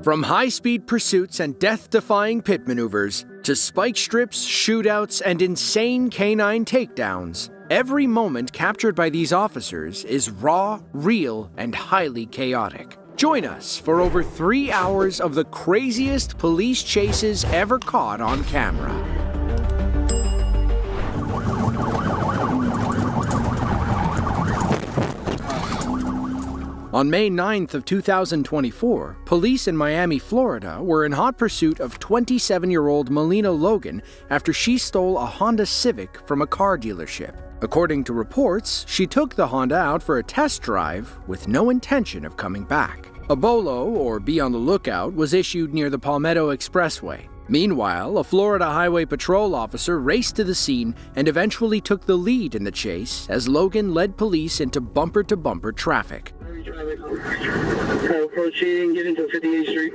From high-speed pursuits and death-defying pit maneuvers to spike strips, shootouts, and insane canine takedowns, every moment captured by these officers is raw, real, and highly chaotic. Join us for over 3 hours of the craziest police chases ever caught on camera. On May 9th of 2024, police in Miami, Florida were in hot pursuit of 27-year-old Melina Logan after she stole a Honda Civic from a car dealership. According to reports, she took the Honda out for a test drive with no intention of coming back. A BOLO, or Be on the Lookout, was issued near the Palmetto Expressway. Meanwhile, a Florida Highway Patrol officer raced to the scene and eventually took the lead in the chase as Logan led police into bumper-to-bumper traffic. Proceeding, get into 58th Street.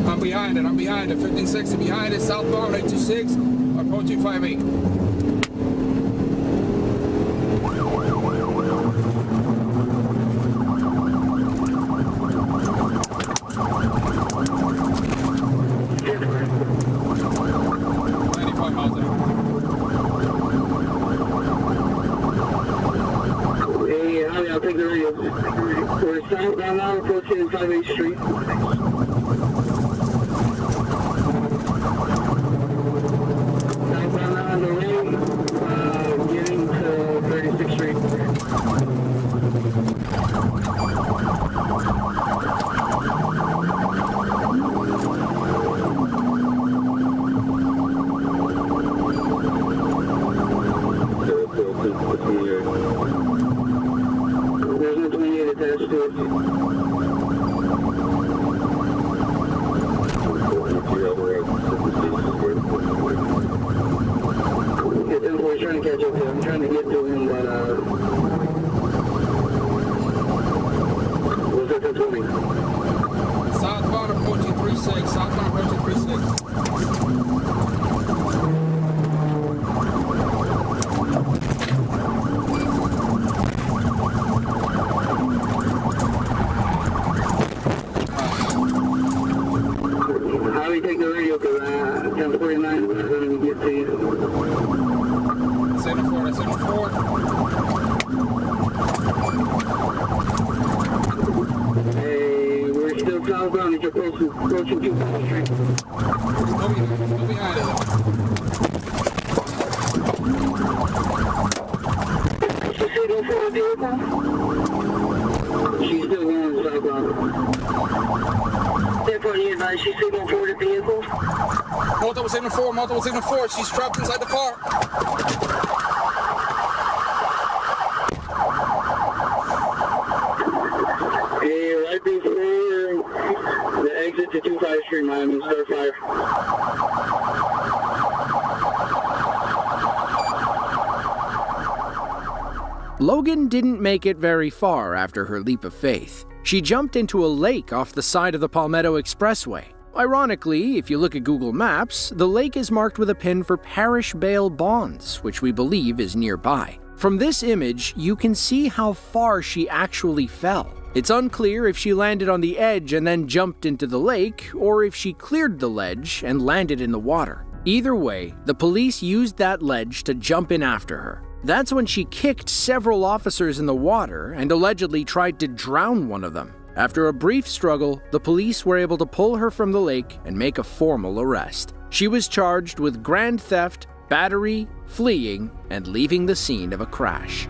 I'm behind it, 1560 behind it, southbound 826, approaching 58. I'll take the radio. We're southbound now, approaching 58th Street. Southbound now on the road, getting to 36th Street. There's no 28 attached to it. Yeah, 10-4 is trying to catch up to him. I'm trying to get to him, but what's that 10-20? Southbound approaching 36, southbound approaching 36. How do you take the radio? Because 1049 is not going to get to you. 74, that's 74. Hey, we're still southbound. It's approaching 2nd Street. Go behind it. She's still going for the vehicle? She's still going southbound. 10-40 advice, she's still going for the vehicle? Multiple signal 4, she's trapped inside the car. Hey, right before the exit to 25th Street, Miami, start fire. Logan didn't make it very far after her leap of faith. She jumped into a lake off the side of the Palmetto Expressway. Ironically, if you look at Google Maps, the lake is marked with a pin for Parish Bail Bonds, which we believe is nearby. From this image, you can see how far she actually fell. It's unclear if she landed on the edge and then jumped into the lake, or if she cleared the ledge and landed in the water. Either way, the police used that ledge to jump in after her. That's when she kicked several officers in the water and allegedly tried to drown one of them. After a brief struggle, the police were able to pull her from the lake and make a formal arrest. She was charged with grand theft, battery, fleeing, and leaving the scene of a crash.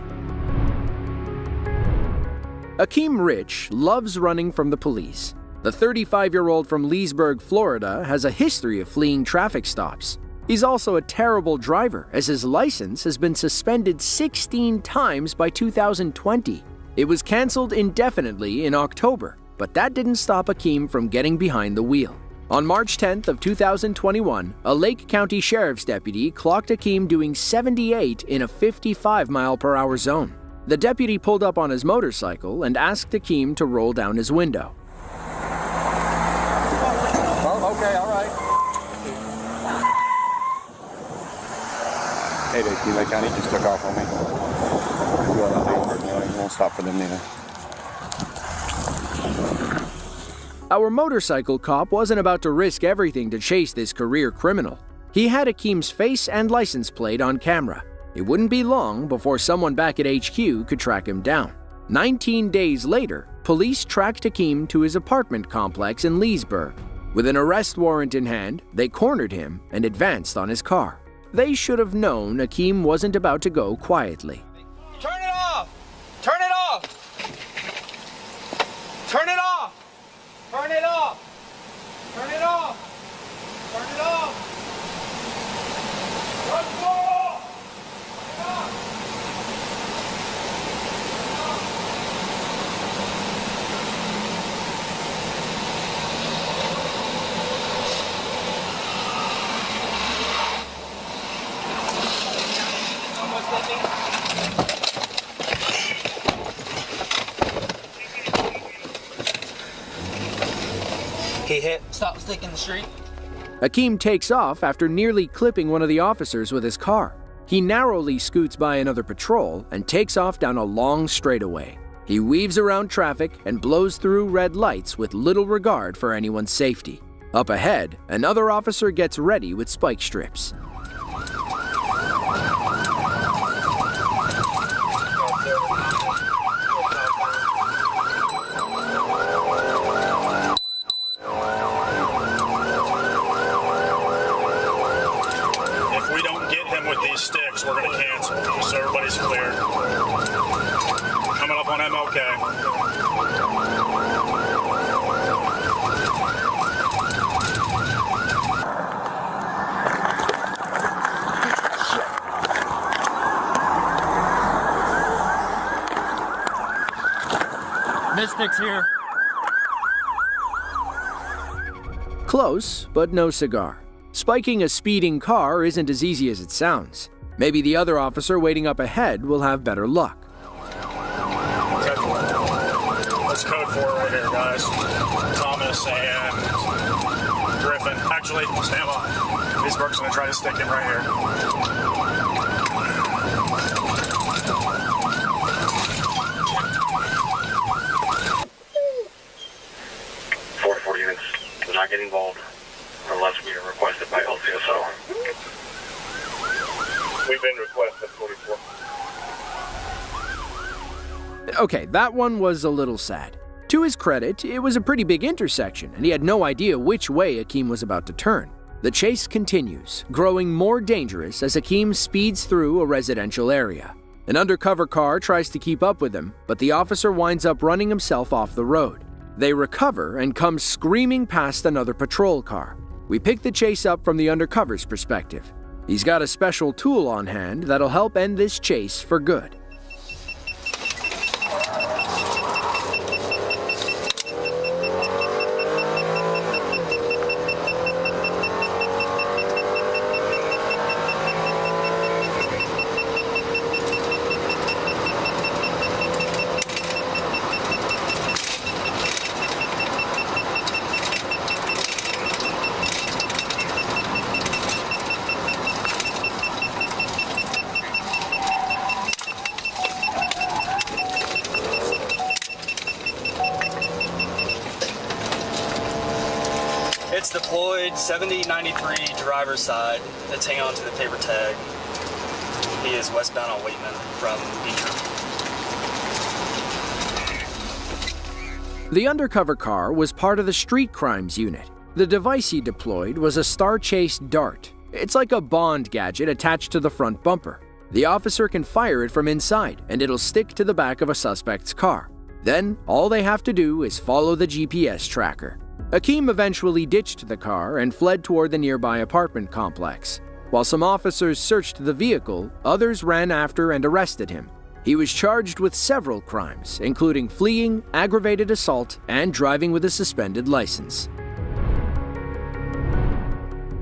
Akeem Rich loves running from the police. The 35-year-old from Leesburg, Florida, has a history of fleeing traffic stops. He's also a terrible driver, as his license has been suspended 16 times by 2020. It was canceled indefinitely in October, but that didn't stop Akeem from getting behind the wheel. On March 10th of 2021, a Lake County Sheriff's deputy clocked Akeem doing 78 in a 55-mile-per-hour zone. The deputy pulled up on his motorcycle and asked Akeem to roll down his window. Oh, okay, all right. Hey, Lake County just took off on me. You won't stop for them neither. Our motorcycle cop wasn't about to risk everything to chase this career criminal. He had Akeem's face and license plate on camera. It wouldn't be long before someone back at HQ could track him down. 19 days later, police tracked Akeem to his apartment complex in Leesburg. With an arrest warrant in hand, they cornered him and advanced on his car. They should have known Akeem wasn't about to go quietly. Turn it off! Turn it off! Turn it off! Turn it off! Turn it off! Turn it off! Run for it! Turn it off! He hit. Stop sticking the street. Akeem takes off after nearly clipping one of the officers with his car. He narrowly scoots by another patrol and takes off down a long straightaway. He weaves around traffic and blows through red lights with little regard for anyone's safety. Up ahead, another officer gets ready with spike strips. Sticks, we're going to cancel, just so everybody's clear. Coming up on MLK. Mystics here. Close, but no cigar. Spiking a speeding car isn't as easy as it sounds. Maybe the other officer waiting up ahead will have better luck. That's code 4 right here, guys. Thomas and Griffin. Actually, stand by. These Burke's going to try to stick him right here. 4 units do not get involved unless we are requested by LCSO. We've been requested 44. Okay, that one was a little sad. To his credit, it was a pretty big intersection, and he had no idea which way Akeem was about to turn. The chase continues, growing more dangerous as Akeem speeds through a residential area. An undercover car tries to keep up with him, but the officer winds up running himself off the road. They recover and come screaming past another patrol car. We pick the chase up from the undercover's perspective. He's got a special tool on hand that'll help end this chase for good. It's deployed 7093 driver's side. Let's hang on to the paper tag. He is westbound on Waitman from Beecher. The undercover car was part of the street crimes unit. The device he deployed was a Star Chase Dart. It's like a Bond gadget attached to the front bumper. The officer can fire it from inside, and it'll stick to the back of a suspect's car. Then, all they have to do is follow the GPS tracker. Akeem eventually ditched the car and fled toward the nearby apartment complex. While some officers searched the vehicle, others ran after and arrested him. He was charged with several crimes, including fleeing, aggravated assault, and driving with a suspended license.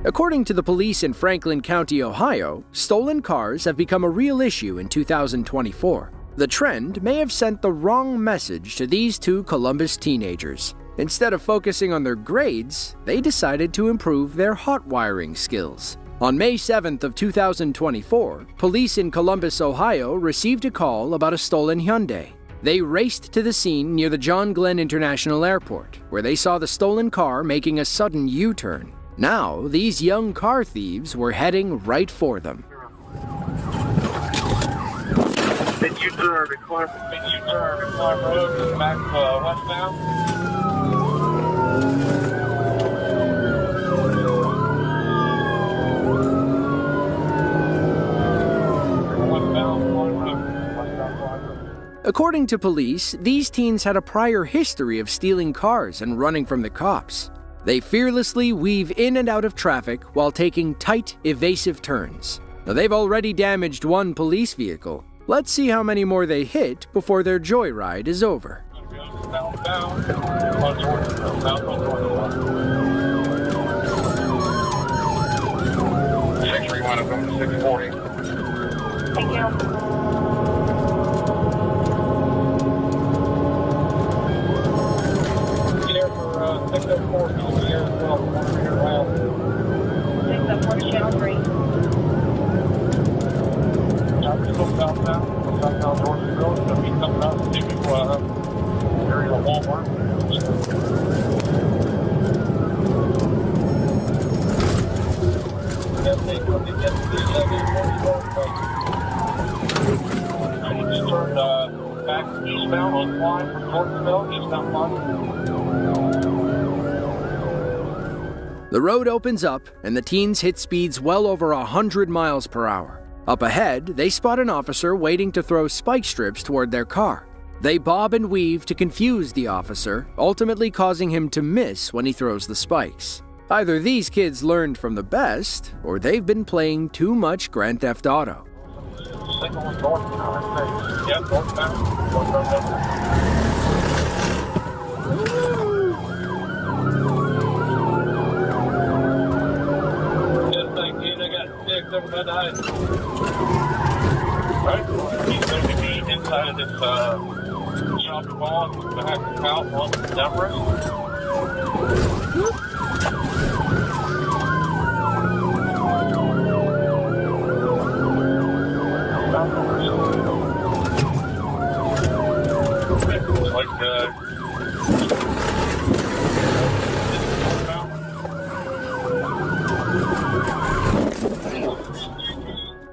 According to the police in Franklin County, Ohio, stolen cars have become a real issue in 2024. The trend may have sent the wrong message to these two Columbus teenagers. Instead of focusing on their grades, they decided to improve their hot wiring skills. On May 7th of 2024, police in Columbus, Ohio received a call about a stolen Hyundai. They raced to the scene near the John Glenn International Airport, where they saw the stolen car making a sudden U-turn. Now, these young car thieves were heading right for them. Did you turn to Clark Road back westbound? According to police, these teens had a prior history of stealing cars and running from the cops. They fearlessly weave in and out of traffic while taking tight, evasive turns. Now, they've already damaged one police vehicle. Let's see how many more they hit before their joyride is over. 631 up to 640. Thank you. Here for 604, here as well. 604 Channel 3. Southbound Dorchesville. It's going to be coming up to area of Walmart. I just turned back eastbound on flying from Dorchesville, eastbound flying. The road opens up, and the teens hit speeds well over 100 miles per hour. Up ahead, they spot an officer waiting to throw spike strips toward their car. They bob and weave to confuse the officer, ultimately causing him to miss when he throws the spikes. Either these kids learned from the best, or they've been playing too much Grand Theft Auto. Signal is northbound, I think. Yeah, northbound. Right, he's going to be inside of this shopping mall behind the house on Demarest. It's like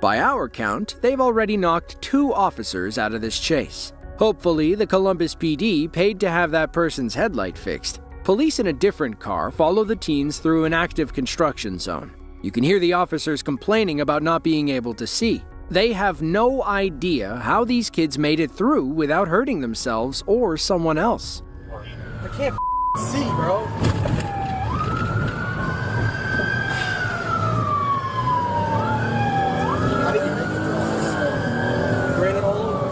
By our count, they've already knocked 2 officers out of this chase. Hopefully, the Columbus PD paid to have that person's headlight fixed. Police in a different car follow the teens through an active construction zone. You can hear the officers complaining about not being able to see. They have no idea how these kids made it through without hurting themselves or someone else. I can't see, bro. How did you make it through? Ran it all over.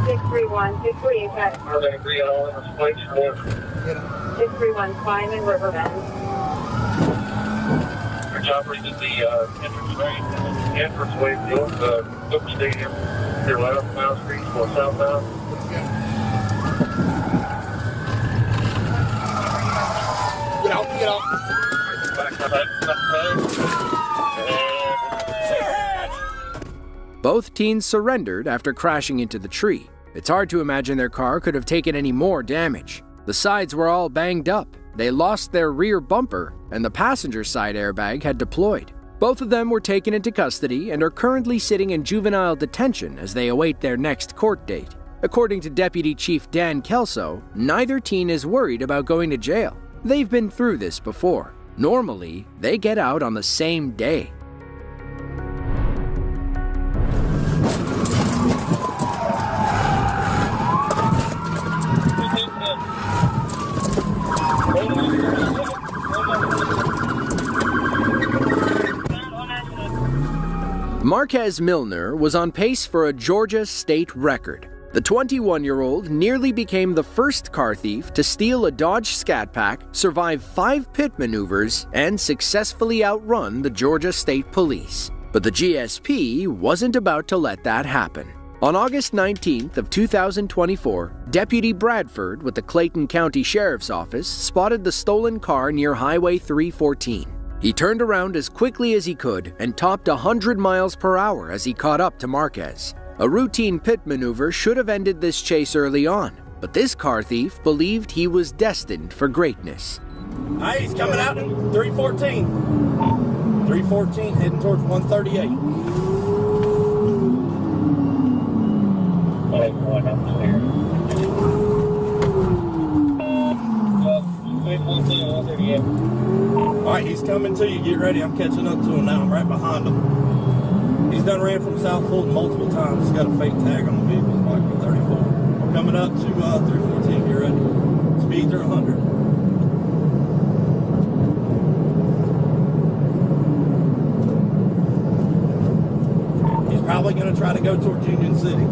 631, 648, Are they agree on all in this place? 631, Simon Riverbend. Your job reading the entranceway field, the Cook Stadium, your left, Mount Street, or southbound. Get out, get out. Both teens surrendered after crashing into the tree. It's hard to imagine their car could have taken any more damage. The sides were all banged up, they lost their rear bumper, and the passenger side airbag had deployed. Both of them were taken into custody and are currently sitting in juvenile detention as they await their next court date. According to Deputy Chief Dan Kelso, neither teen is worried about going to jail. They've been through this before. Normally, they get out on the same day. Marquez Milner was on pace for a Georgia state record. The 21-year-old nearly became the first car thief to steal a Dodge Scat Pack, survive 5 pit maneuvers, and successfully outrun the Georgia State Police. But the GSP wasn't about to let that happen. On August 19th of 2024, Deputy Bradford with the Clayton County Sheriff's Office spotted the stolen car near Highway 314. He turned around as quickly as he could and topped 100 miles per hour as he caught up to Marquez. A routine pit maneuver should have ended this chase early on, but this car thief believed he was destined for greatness. Hey, he's coming out in 314. 314 heading towards 138. All right, he's coming to you. Get ready. I'm catching up to him now. I'm right behind him. He's done ran from South Fulton multiple times. He's got a fake tag on the vehicle. It's like 34. We're coming up to 314. Get ready. Speeds are 100. He's probably going to try to go towards Union City.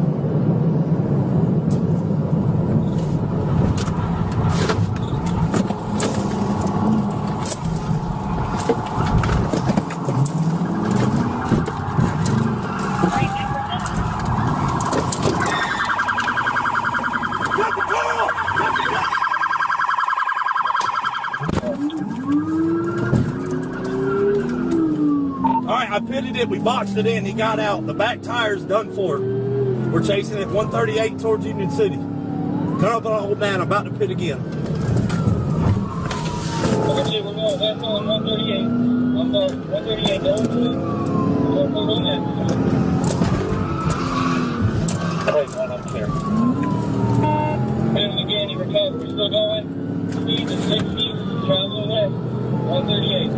I pitted it, we boxed it in, he got out. The back tire's done for. We're chasing it 138 towards Union City. Come up on old man, I'm about to pit again. Okay, we're going west on 138. I'm going 138 going to that. Wait, I'm clear. And again, he recovered. We're still going. Speed is 60, travel west, 138.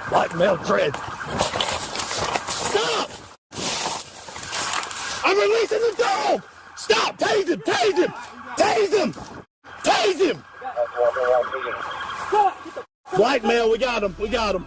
Black male tread. Stop! I'm releasing the dog! Stop! Tase him! Tase him! Tase him! Tase him! Black male, we got him. We got him.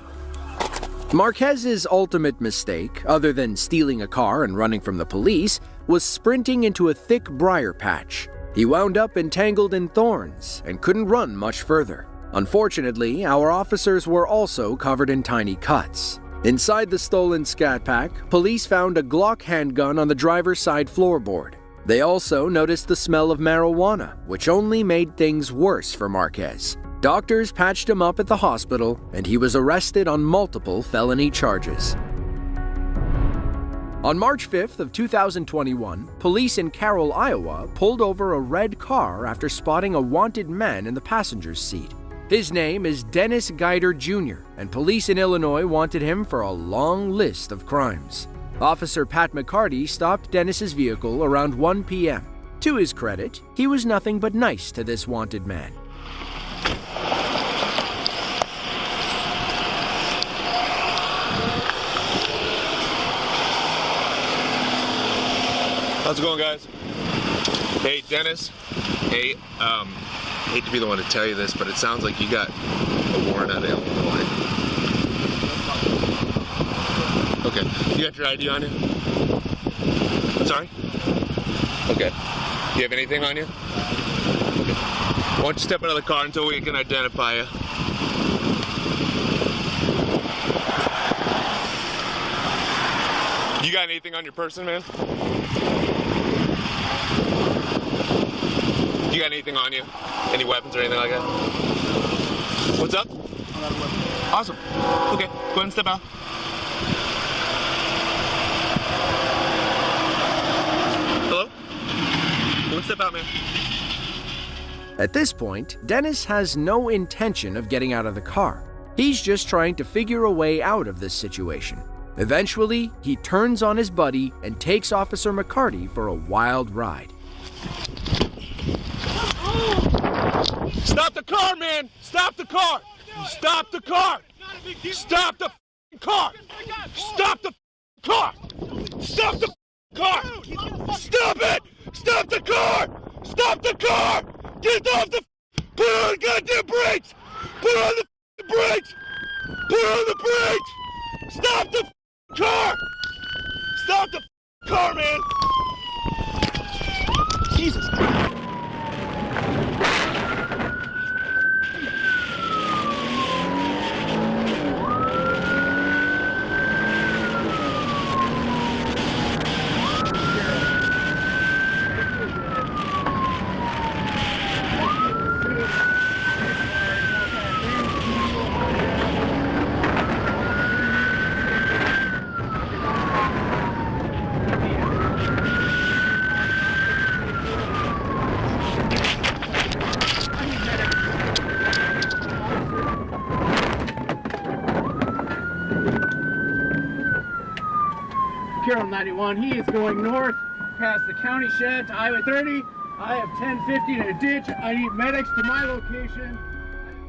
Marquez's ultimate mistake, other than stealing a car and running from the police, was sprinting into a thick briar patch. He wound up entangled in thorns and couldn't run much further. Unfortunately, our officers were also covered in tiny cuts. Inside the stolen Scat Pack, police found a Glock handgun on the driver's side floorboard. They also noticed the smell of marijuana, which only made things worse for Marquez. Doctors patched him up at the hospital, and he was arrested on multiple felony charges. On March 5th of 2021, police in Carroll, Iowa, pulled over a red car after spotting a wanted man in the passenger's seat. His name is Dennis Guider Jr., and police in Illinois wanted him for a long list of crimes. Officer Pat McCarty stopped Dennis's vehicle around 1 p.m. To his credit, he was nothing but nice to this wanted man. How's it going, guys? Hey, Dennis. Hey, hate to be the one to tell you this, but it sounds like you got a warrant out of Illinois. Okay. You got your ID on you? Sorry? Okay. Do you have anything on you? Okay. Why don't you step out of the car until we can identify you? You got anything on your person, man? You got anything on you? Any weapons or anything like that? What's up? Awesome. Okay, go ahead and step out. Hello? One step out, man. At this point, Dennis has no intention of getting out of the car. He's just trying to figure a way out of this situation. Eventually, he turns on his buddy and takes Officer McCarty for a wild ride. Stop the car, man! Stop the car! Stop the car! Stop the car! Stop the car! Stop the car! Stop it! Stop the car! Stop the car! Get off the... Put on the goddamn brakes! Put on the brakes! Put on the brakes! Stop the car! Stop the car, man! Jesus Christ! Carroll 91, he is going north past the county shed to Highway 30. I have 1050 in a ditch. I need medics to my location.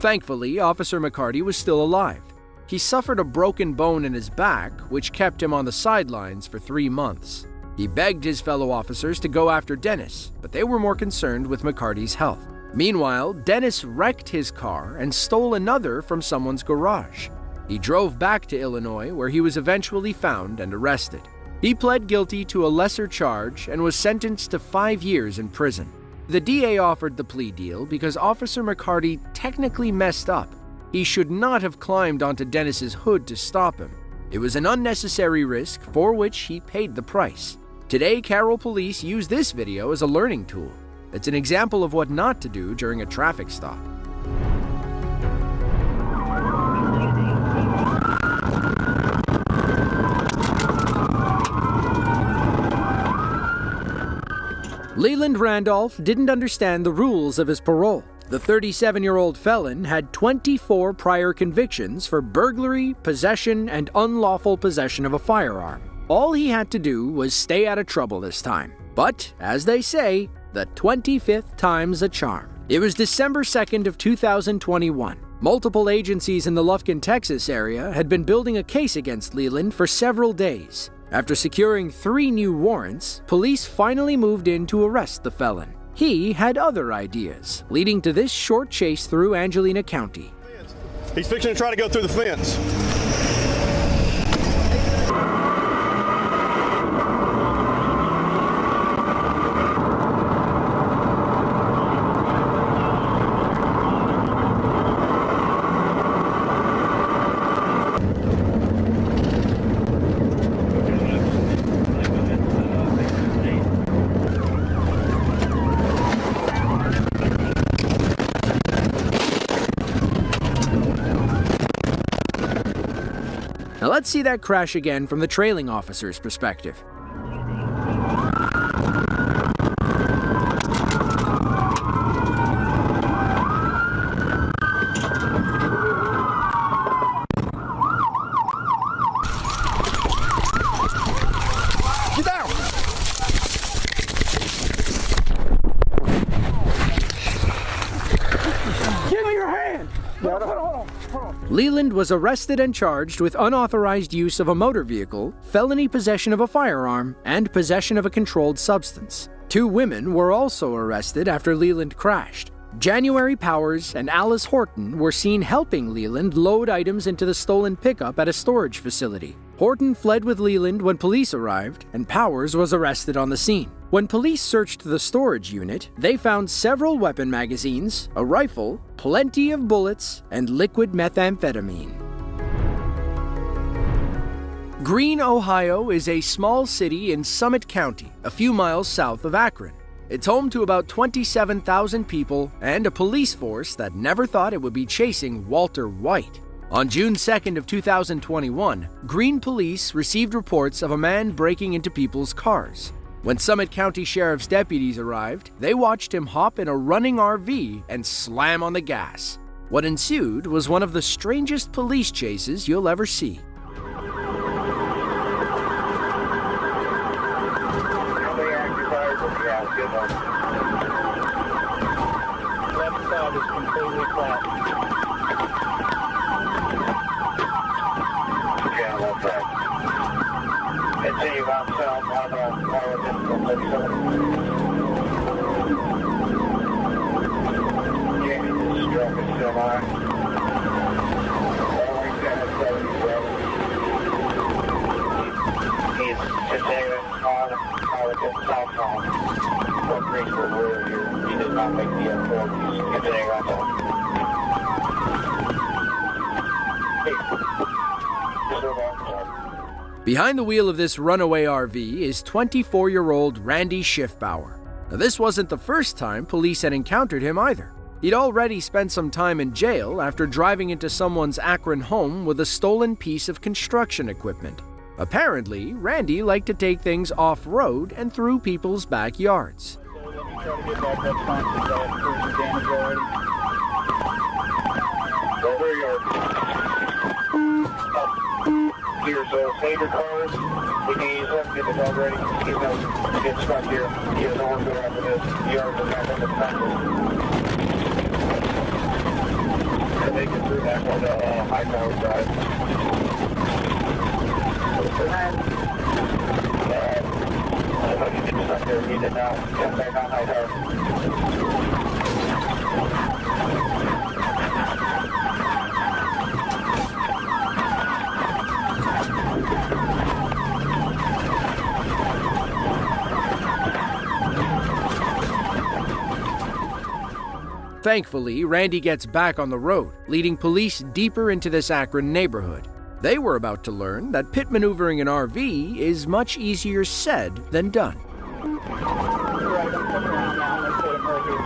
Thankfully, Officer McCarty was still alive. He suffered a broken bone in his back, which kept him on the sidelines for 3 months. He begged his fellow officers to go after Dennis, but they were more concerned with McCarty's health. Meanwhile, Dennis wrecked his car and stole another from someone's garage. He drove back to Illinois, where he was eventually found and arrested. He pled guilty to a lesser charge and was sentenced to 5 years in prison. The DA offered the plea deal because Officer McCarty technically messed up. He should not have climbed onto Dennis's hood to stop him. It was an unnecessary risk for which he paid the price. Today, Carroll police use this video as a learning tool. It's an example of what not to do during a traffic stop. Leland Randolph didn't understand the rules of his parole. The 37-year-old felon had 24 prior convictions for burglary, possession, and unlawful possession of a firearm. All he had to do was stay out of trouble this time. But, as they say, the 25th time's a charm. It was December 2nd of 2021. Multiple agencies in the Lufkin, Texas area had been building a case against Leland for several days. After securing 3 new warrants, police finally moved in to arrest the felon. He had other ideas, leading to this short chase through Angelina County. He's fixing to try to go through the fence. Now let's see that crash again from the trailing officer's perspective. Get down! Give me your hand! Hold on. Leland was arrested and charged with unauthorized use of a motor vehicle, felony possession of a firearm, and possession of a controlled substance. 2 women were also arrested after Leland crashed. January Powers and Alice Horton were seen helping Leland load items into the stolen pickup at a storage facility. Horton fled with Leland when police arrived, and Powers was arrested on the scene. When police searched the storage unit, they found several weapon magazines, a rifle, plenty of bullets, and liquid methamphetamine. Greene, Ohio is a small city in Summit County, a few miles south of Akron. It's home to about 27,000 people and a police force that never thought it would be chasing Walter White. On June 2nd of 2021, Greene police received reports of a man breaking into people's cars. When Summit County Sheriff's deputies arrived, they watched him hop in a running RV and slam on the gas. What ensued was one of the strangest police chases you'll ever see. Left side is completely flat. Yeah, left side. Continue out south on Arlington from 37. Jamie, this stroke is still on. Arlington is 77. He's continuing on Arlington southbound. From Greensburg Road here. He did not make the F4. He's continuing on south. Behind the wheel of this runaway RV is 24-year-old Randy Schiffbauer. Now, this wasn't the first time police had encountered him either. He'd already spent some time in jail after driving into someone's Akron home with a stolen piece of construction equipment. Apparently, Randy liked to take things off-road and through people's backyards. So let me try to get back up front because I have collision damage already. Over your here, so save your cars. We can use them, get the dog ready. He's going to get stuck here. He doesn't want to go after this. The yards are back on the fences. And they get through that on the high-power side. I thought you did stuff there. He did not. Come back on high-power. Thankfully, Randy gets back on the road, leading police deeper into this Akron neighborhood. They were about to learn that pit maneuvering an RV is much easier said than done. Right, I'm coming around now. I'm going to put him right here.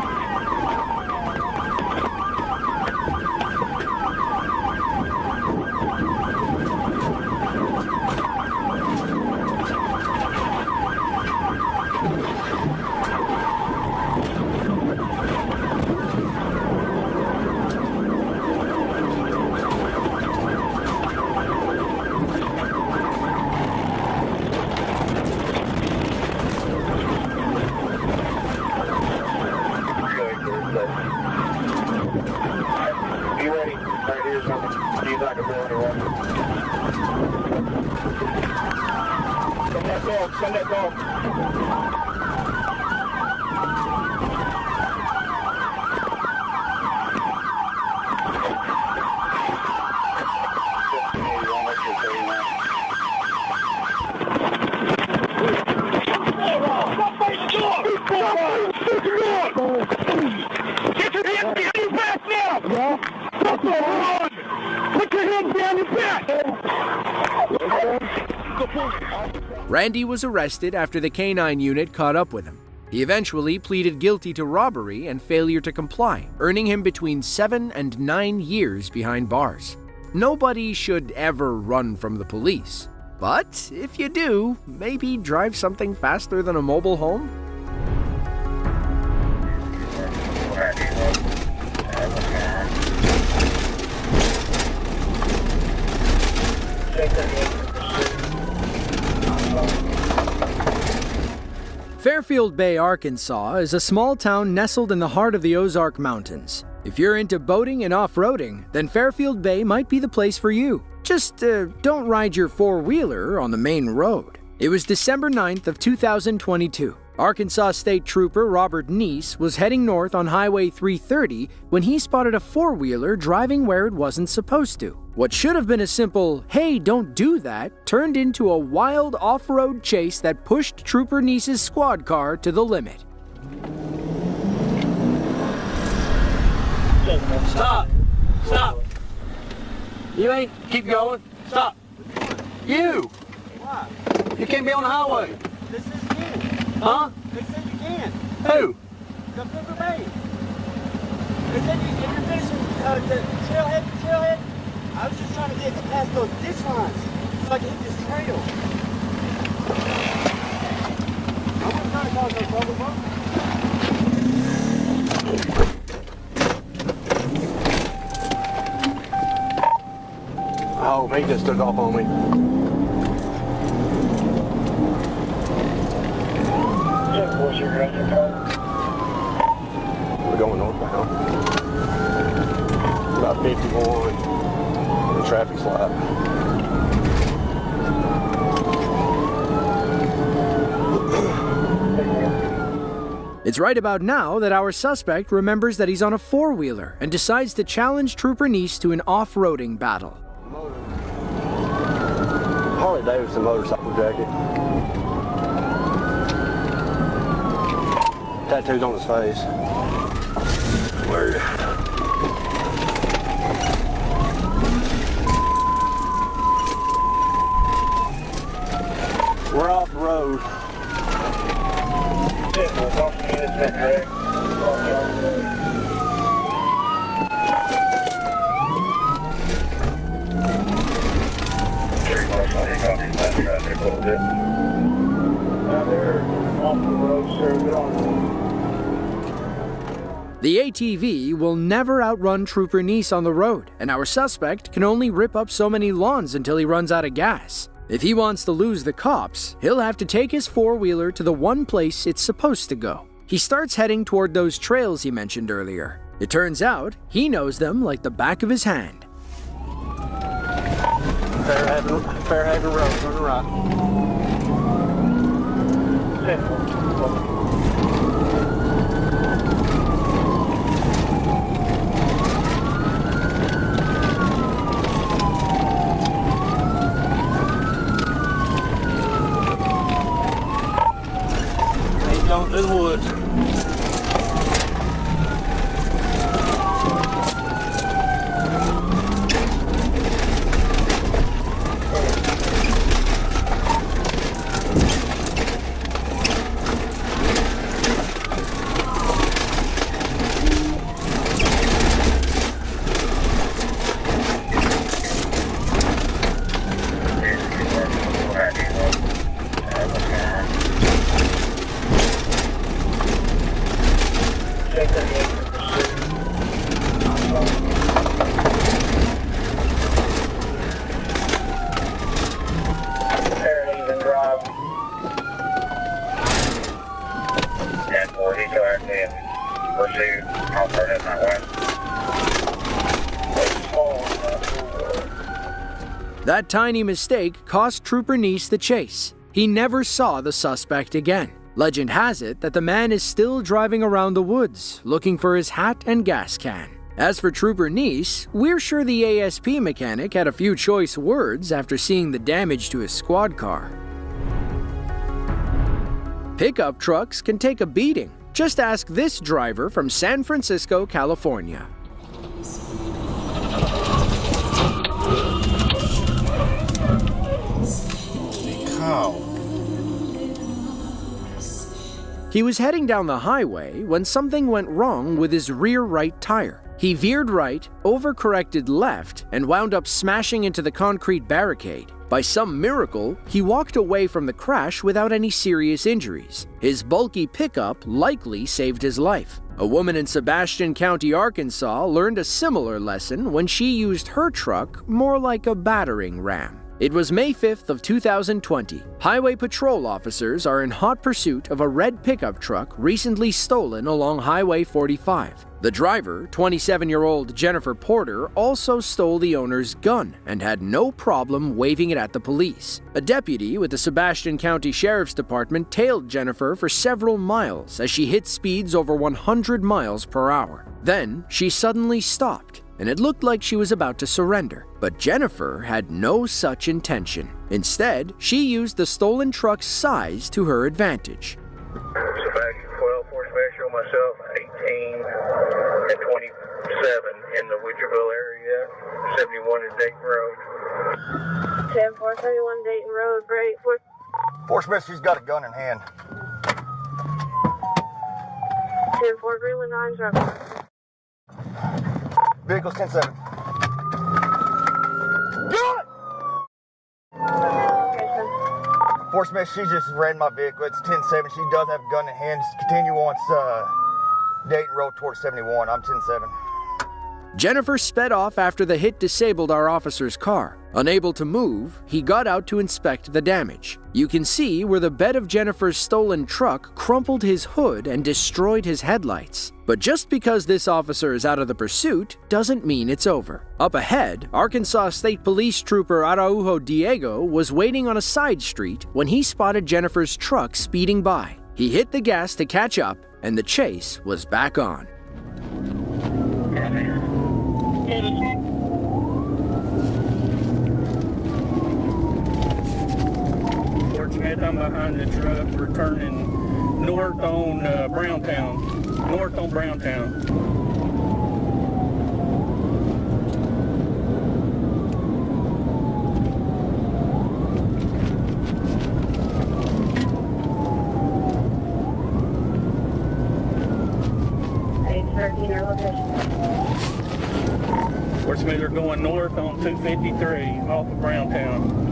Be ready. Right here's something. He's not going to go anywhere. Send that dog. Send that dog. Get your hands behind your back now! Yeah? Stop the run! Put your hands behind your back! Randy was arrested after the K-9 unit caught up with him. He eventually pleaded guilty to robbery and failure to comply, earning him between 7 and 9 years behind bars. Nobody should ever run from the police. But if you do, maybe drive something faster than a mobile home? Fairfield Bay, Arkansas is a small town nestled in the heart of the Ozark Mountains. If you're into boating and off-roading, then Fairfield Bay might be the place for you. Just don't ride your four-wheeler on the main road. It was December 9th of 2022. Arkansas State Trooper Robert Neese was heading north on Highway 330 when he spotted a four-wheeler driving where it wasn't supposed to. What should have been a simple, "Hey, don't do that," turned into a wild off-road chase that pushed Trooper Neese's squad car to the limit. Stop! Stop! You ain't keep going. Stop! You! Why? You can't be on the highway. This is you. Huh? They said you can. Who? The Pepper Bay. They said if you're finishing the trailhead, I was just trying to get past those ditch lines so I can hit this trail. I'm Oh, he just took off on me. We're going northbound. About 51. The traffic's light. It's right about now that our suspect remembers that he's on a four-wheeler and decides to challenge Trooper Neese to an off-roading battle. Harley Davidson motorcycle jacket. Tattoos on his face. Word. We're off the road. The ATV will never outrun Trooper Neese on the road, and our suspect can only rip up so many lawns until he runs out of gas. If he wants to lose the cops, he'll have to take his four-wheeler to the one place it's supposed to go. He starts heading toward those trails he mentioned earlier. It turns out he knows them like the back of his hand. Fairhaven Road, turn to right. He's going through the woods. That tiny mistake cost Trooper Neese the chase. He never saw the suspect again. Legend has it that the man is still driving around the woods, looking for his hat and gas can. As for Trooper Neese, we're sure the ASP mechanic had a few choice words after seeing the damage to his squad car. Pickup trucks can take a beating. Just ask this driver from San Francisco, California. He was heading down the highway when something went wrong with his rear right tire. He veered right, overcorrected left, and wound up smashing into the concrete barricade. By some miracle, he walked away from the crash without any serious injuries. His bulky pickup likely saved his life. A woman in Sebastian County, Arkansas, learned a similar lesson when she used her truck more like a battering ram. It was May 5th of 2020. Highway patrol officers are in hot pursuit of a red pickup truck recently stolen along Highway 45. The driver, 27-year-old Jennifer Porter, also stole the owner's gun and had no problem waving it at the police. A deputy with the Sebastian County Sheriff's Department tailed Jennifer for several miles as she hit speeds over 100 miles per hour. Then she suddenly stopped, and it looked like she was about to surrender. But Jennifer had no such intention. Instead, she used the stolen truck's size to her advantage. Sebastian 12, Fort Special, myself, 18 and 27 in the Witcherville area, 71 in Dayton Road. 10-431 Dayton Road, break. Fort Smith, she's got a gun in hand. 10-4 Greenwood 9 driver. Vehicles 10-7. Fort Smith, she just ran my vehicle. It's 10-7. She does have a gun in hand. Just continue on Dayton Road towards 71. I'm 10-7. Jennifer sped off after the hit disabled our officer's car. Unable to move, he got out to inspect the damage. You can see where the bed of Jennifer's stolen truck crumpled his hood and destroyed his headlights. But just because this officer is out of the pursuit doesn't mean it's over. Up ahead, Arkansas State Police Trooper Araujo Diego was waiting on a side street when he spotted Jennifer's truck speeding by. He hit the gas to catch up, and the chase was back on. Fort Smith, I'm behind the truck. We're turning north on Browntown. North on Browntown. Fort Smith, they're going north on 253 off of Browntown.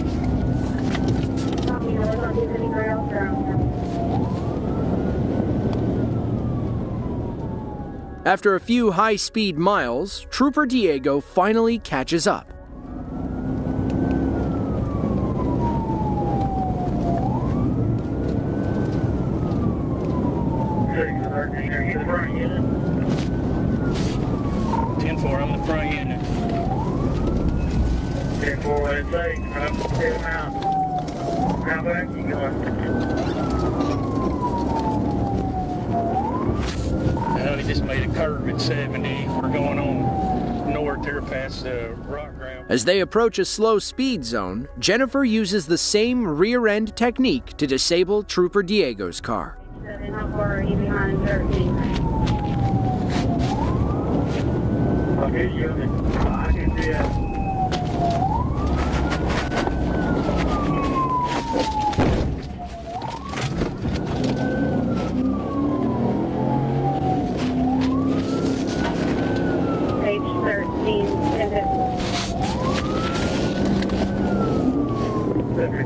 After a few high-speed miles, Trooper Diego finally catches up. I'm the front unit. 10-4, what it say? I'm heading out. How back you going? We just made a curve at 70. We're going on north here past the rock gravel. As they approach a slow speed zone, Jennifer uses the same rear-end technique to disable Trooper Diego's car. Okay, you I can do that. Page 13,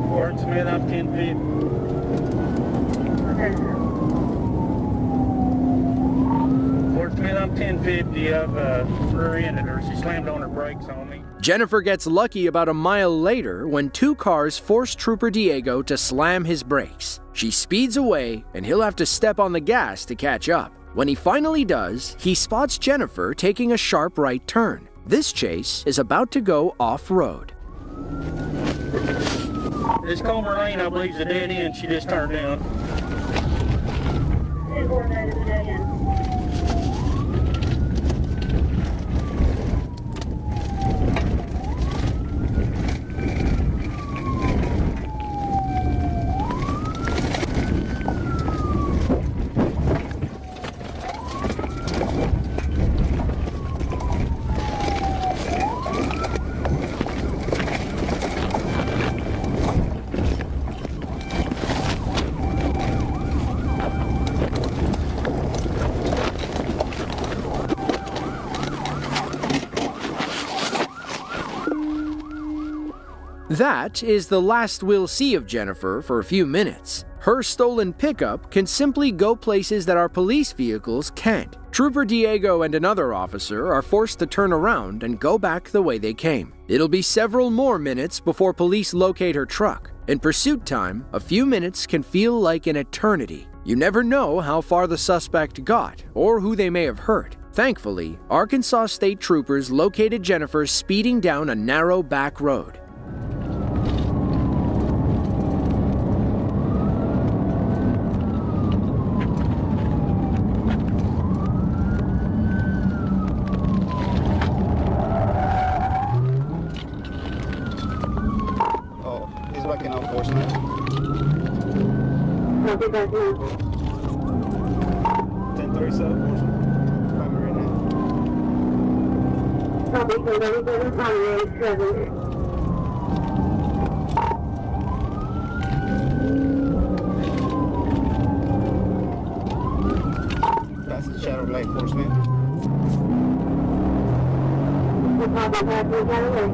Fort Smith, I'm 10-50. Fort Smith, I'm 1050 of rear-ended her. She slammed on her brakes on me. Jennifer gets lucky about a mile later when two cars force Trooper Diego to slam his brakes. She speeds away, and he'll have to step on the gas to catch up. When he finally does, he spots Jennifer taking a sharp right turn. This chase is about to go off-road. This Comer Lane, I believe, is a dead end. She just turned down. 10-4, that is a dead end. That is the last we'll see of Jennifer for a few minutes. Her stolen pickup can simply go places that our police vehicles can't. Trooper Diego and another officer are forced to turn around and go back the way they came. It'll be several more minutes before police locate her truck. In pursuit time, a few minutes can feel like an eternity. You never know how far the suspect got or who they may have hurt. Thankfully, Arkansas State Troopers located Jennifer speeding down a narrow back road. He's backing up, Fort Smith. I'll be back now. 1037, Fort Smith. Primary now. I'll be good. I'll be good. I'm on 7. That's the Shadow Lake, Fort Smith. We'll probably have to get away.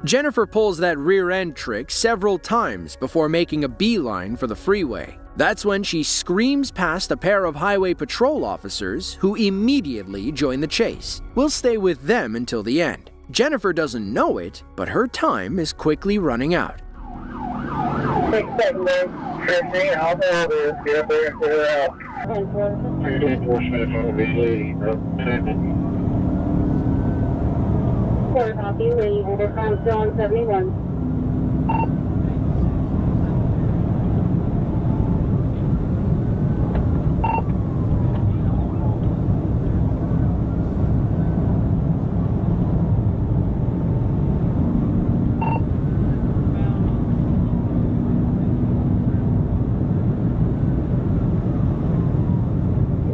Jennifer pulls that rear end trick several times before making a beeline for the freeway. That's when she screams past a pair of highway patrol officers who immediately join the chase. We'll stay with them until the end. Jennifer doesn't know it, but her time is quickly running out. 6 seconds, 15, I'll hold this. Get up there and clear it out. 4 copy, Lee, over from zone 71.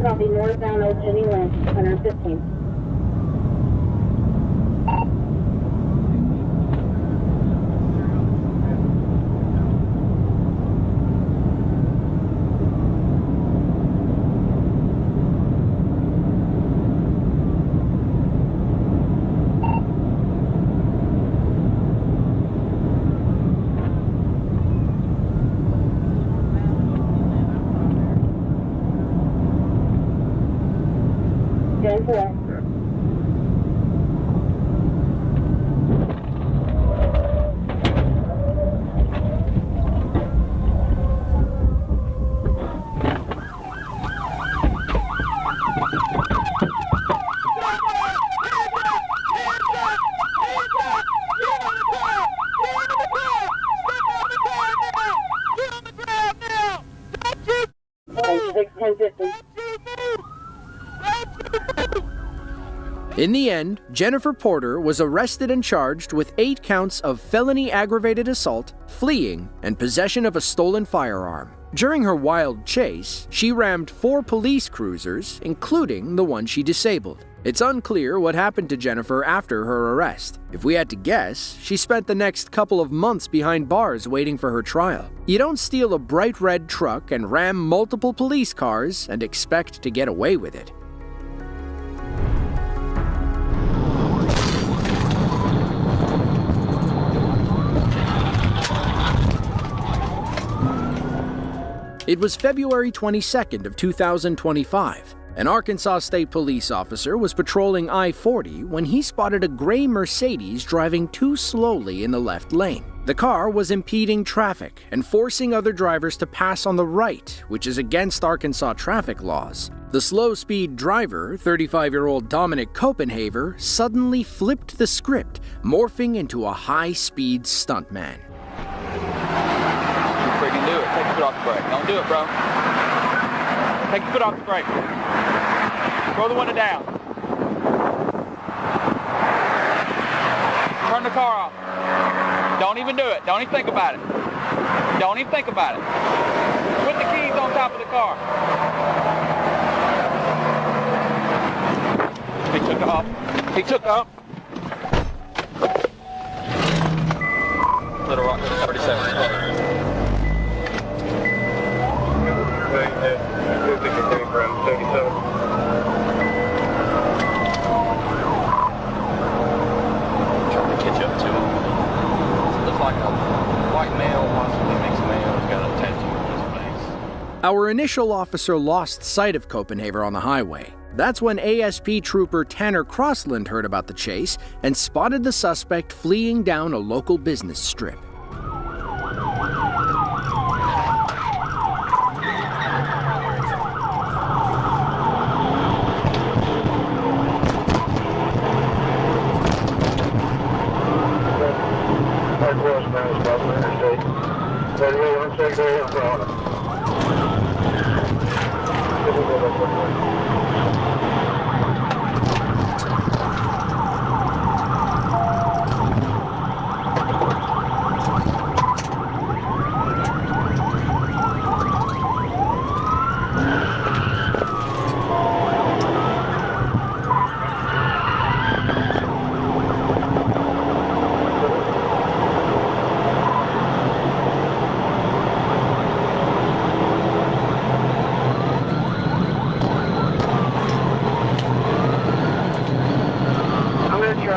Copy, northbound Old Jenny Lane, 115. In the end, Jennifer Porter was arrested and charged with 8 counts of felony aggravated assault, fleeing, and possession of a stolen firearm. During her wild chase, she rammed 4 police cruisers, including the one she disabled. It's unclear what happened to Jennifer after her arrest. If we had to guess, she spent the next couple of months behind bars waiting for her trial. You don't steal a bright red truck and ram multiple police cars and expect to get away with it. It was February 22nd of 2025. An Arkansas State Police officer was patrolling I-40 when he spotted a gray Mercedes driving too slowly in the left lane. The car was impeding traffic and forcing other drivers to pass on the right, which is against Arkansas traffic laws. The slow-speed driver, 35-year-old Dominic Copenhaver, suddenly flipped the script, morphing into a high-speed stuntman. Freaking do it. Take your foot off the brake. Don't do it, bro. Take your foot off the brake. Throw the window down. Turn the car off. Don't even do it. Don't even think about it. Don't even think about it. Put the keys on top of the car. He took off. He took off. Little Rock 37. Trying to catch up to him. Looks like a white male, possibly mixed male. He's got a tattoo on his face. Our initial officer lost sight of Copenhaver on the highway. That's when ASP Trooper Tanner Crossland heard about the chase and spotted the suspect fleeing down a local business strip.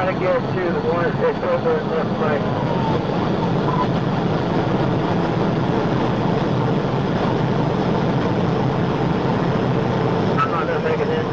trying to get to the one that's over at left right. I'm not going to make it in.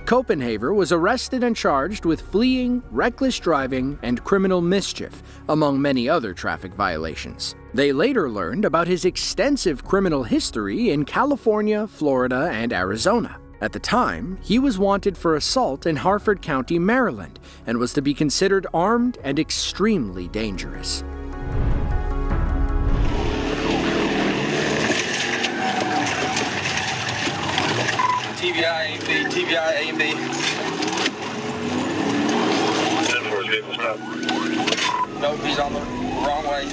Copenhaver was arrested and charged with fleeing, reckless driving, and criminal mischief, among many other traffic violations. They later learned about his extensive criminal history in California, Florida, and Arizona. At the time, he was wanted for assault in Harford County, Maryland, and was to be considered armed and extremely dangerous. TVI A and B, TVI A and B. 10-4 vehicle stop. Nope, he's on the wrong way.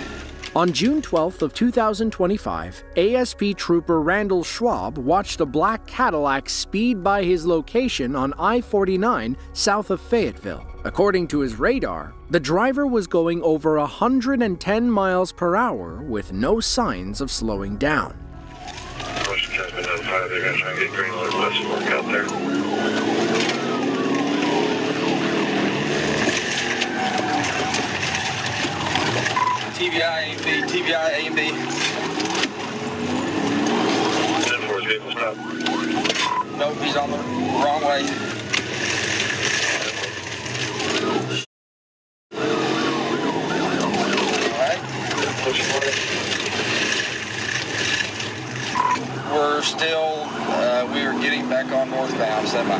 On June 12th of 2025, ASP Trooper Randall Schwab watched a black Cadillac speed by his location on I-49 south of Fayetteville. According to his radar, the driver was going over 110 miles per hour with no signs of slowing down. Russian has been notified they're going to try and get green light less work out there. TVI A and B, TVI A and B. 10-4 vehicle stop. Nope, he's on the wrong way. We're still, we are getting back on northbound, semi.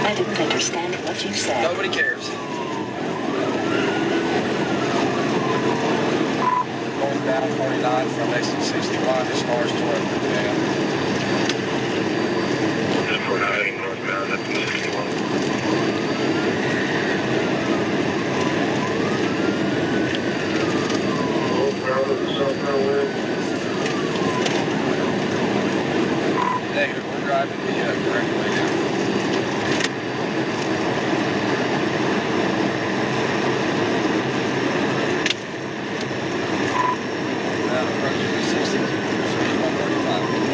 I didn't understand what you said. Nobody cares. Northbound 49 from exit 61 as far as 12. Yeah. 49 heading northbound up to 61. Negative, we're driving the correct way now. Approaching 60, speed 135.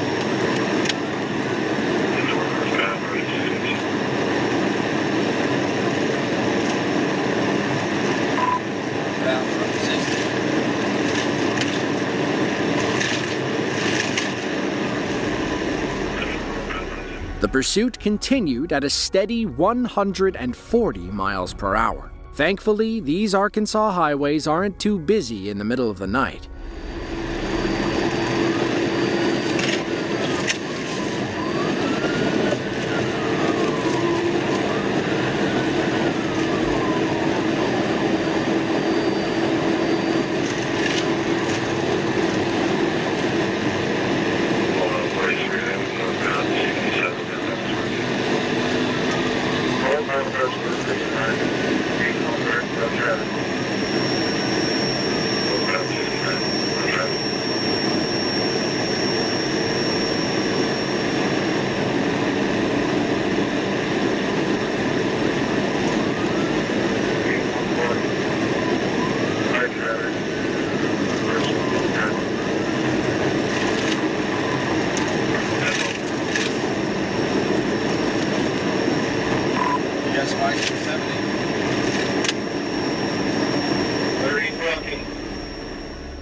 The pursuit continued at a steady 140 miles per hour. Thankfully, these Arkansas highways aren't too busy in the middle of the night.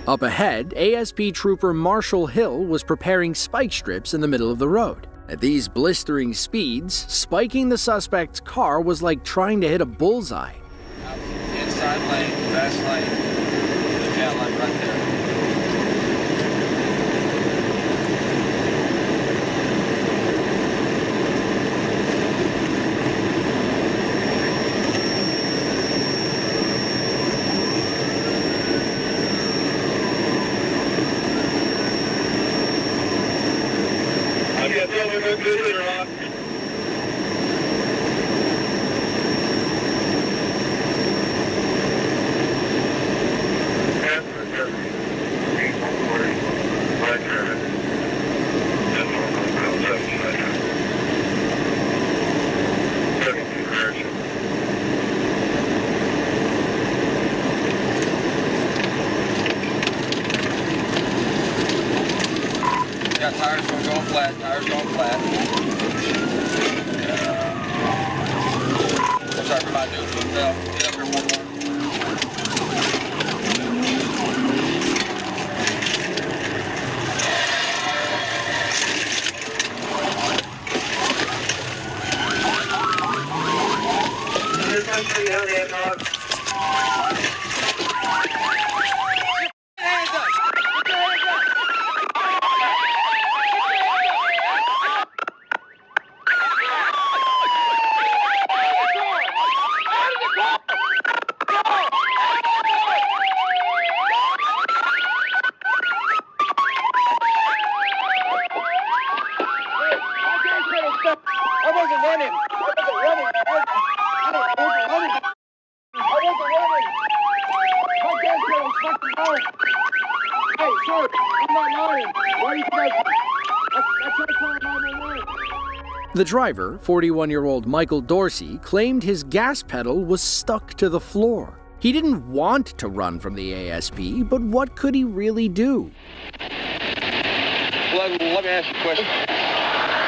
Up ahead, ASP Trooper Marshall Hill was preparing spike strips in the middle of the road. At these blistering speeds, spiking the suspect's car was like trying to hit a bullseye. Inside lane, fast lane, look out like right there. Tires going flat, tires going flat. Sorry for my dude. Get up here one more. The driver, 41-year-old Michael Dorsey, claimed his gas pedal was stuck to the floor. He didn't want to run from the ASP, but what could he really do? Let me ask you a question.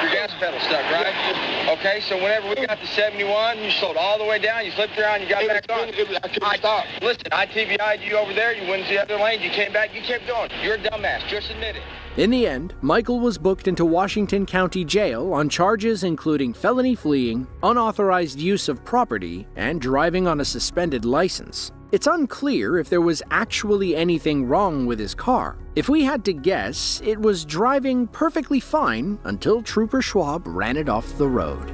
Your gas pedal stuck, right? Okay, so whenever we got to 71, you slowed all the way down, you flipped around, you got back on. I couldn't stop. Listen, I TBI'd you over there, you went to the other lane, you came back, you kept going. You're a dumbass, just admit it. In the end, Michael was booked into Washington County Jail on charges including felony fleeing, unauthorized use of property, and driving on a suspended license. It's unclear if there was actually anything wrong with his car. If we had to guess, it was driving perfectly fine until Trooper Schwab ran it off the road.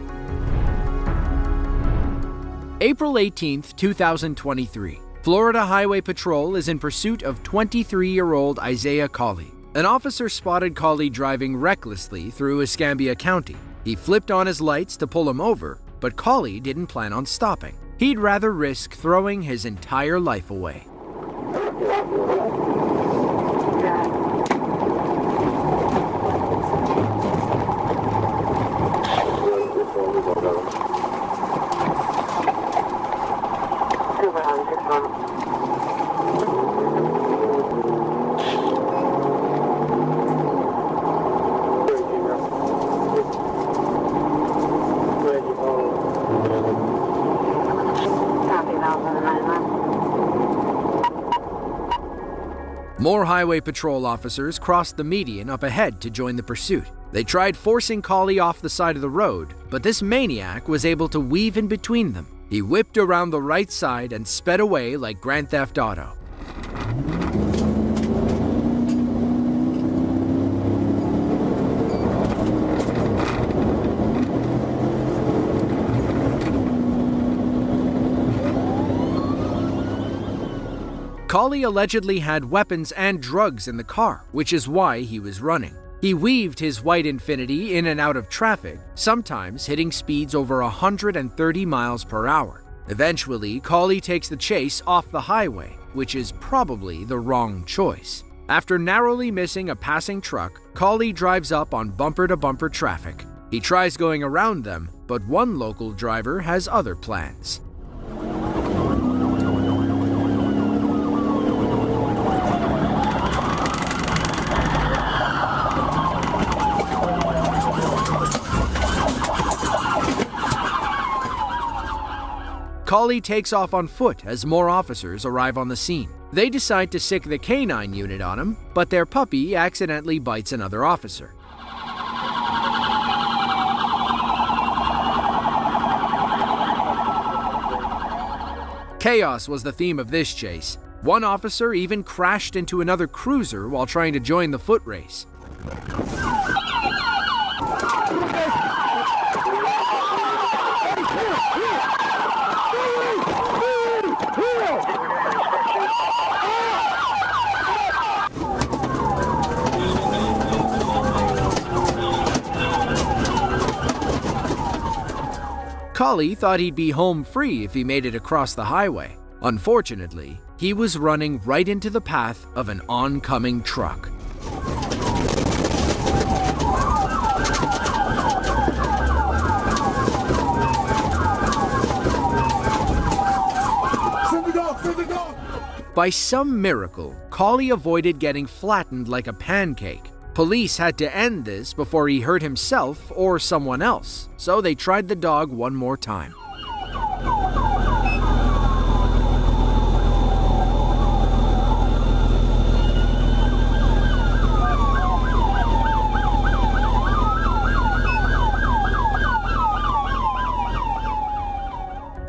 April 18th, 2023. Florida Highway Patrol is in pursuit of 23-year-old Isaiah Cawley. An officer spotted Cawley driving recklessly through Escambia County. He flipped on his lights to pull him over, but Cawley didn't plan on stopping. He'd rather risk throwing his entire life away. More highway patrol officers crossed the median up ahead to join the pursuit. They tried forcing Collie off the side of the road, but this maniac was able to weave in between them. He whipped around the right side and sped away like Grand Theft Auto. Collie allegedly had weapons and drugs in the car, which is why he was running. He weaved his white Infiniti in and out of traffic, sometimes hitting speeds over 130 miles per hour. Eventually, Collie takes the chase off the highway, which is probably the wrong choice. After narrowly missing a passing truck, Collie drives up on bumper-to-bumper traffic. He tries going around them, but one local driver has other plans. Collie takes off on foot as more officers arrive on the scene. They decide to sick the canine unit on him, but their puppy accidentally bites another officer. Chaos was the theme of this chase. One officer even crashed into another cruiser while trying to join the foot race. Collie thought he'd be home free if he made it across the highway. Unfortunately, he was running right into the path of an oncoming truck. By some miracle, Collie avoided getting flattened like a pancake. Police had to end this before he hurt himself or someone else, so they tried the dog one more time.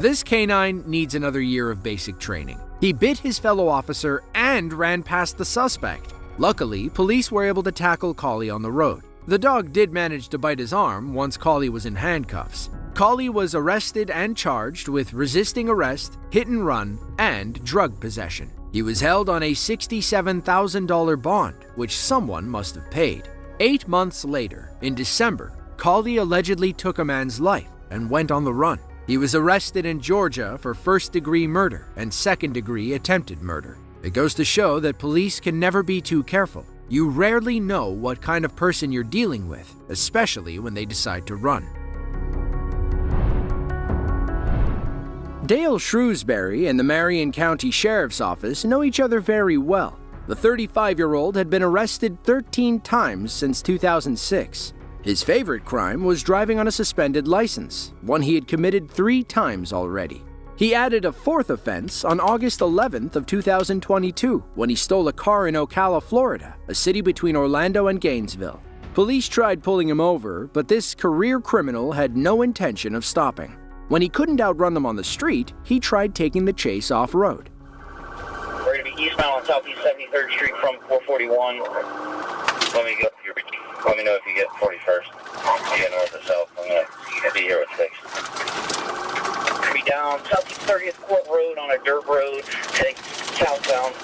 This canine needs another year of basic training. He bit his fellow officer and ran past the suspect. Luckily, police were able to tackle Collie on the road. The dog did manage to bite his arm once Collie was in handcuffs. Collie was arrested and charged with resisting arrest, hit and run, and drug possession. He was held on a $67,000 bond, which someone must have paid. 8 months later, in December, Collie allegedly took a man's life and went on the run. He was arrested in Georgia for first-degree murder and second-degree attempted murder. It goes to show that police can never be too careful. You rarely know what kind of person you're dealing with, especially when they decide to run. Dale Shrewsbury and the Marion County Sheriff's Office know each other very well. The 35-year-old had been arrested 13 times since 2006. His favorite crime was driving on a suspended license, one he had committed 3 times already. He added a 4th offense on August 11th of 2022 when he stole a car in Ocala, Florida, a city between Orlando and Gainesville. Police tried pulling him over, but this career criminal had no intention of stopping. When he couldn't outrun them on the street, he tried taking the chase off-road. We're going to be eastbound on Southeast 73rd Street from 441. Let me know if you get 41st. You get north or south. I'm going to be here with 6. Be down Southeast 30th Court Road on a dirt road, heading southbound.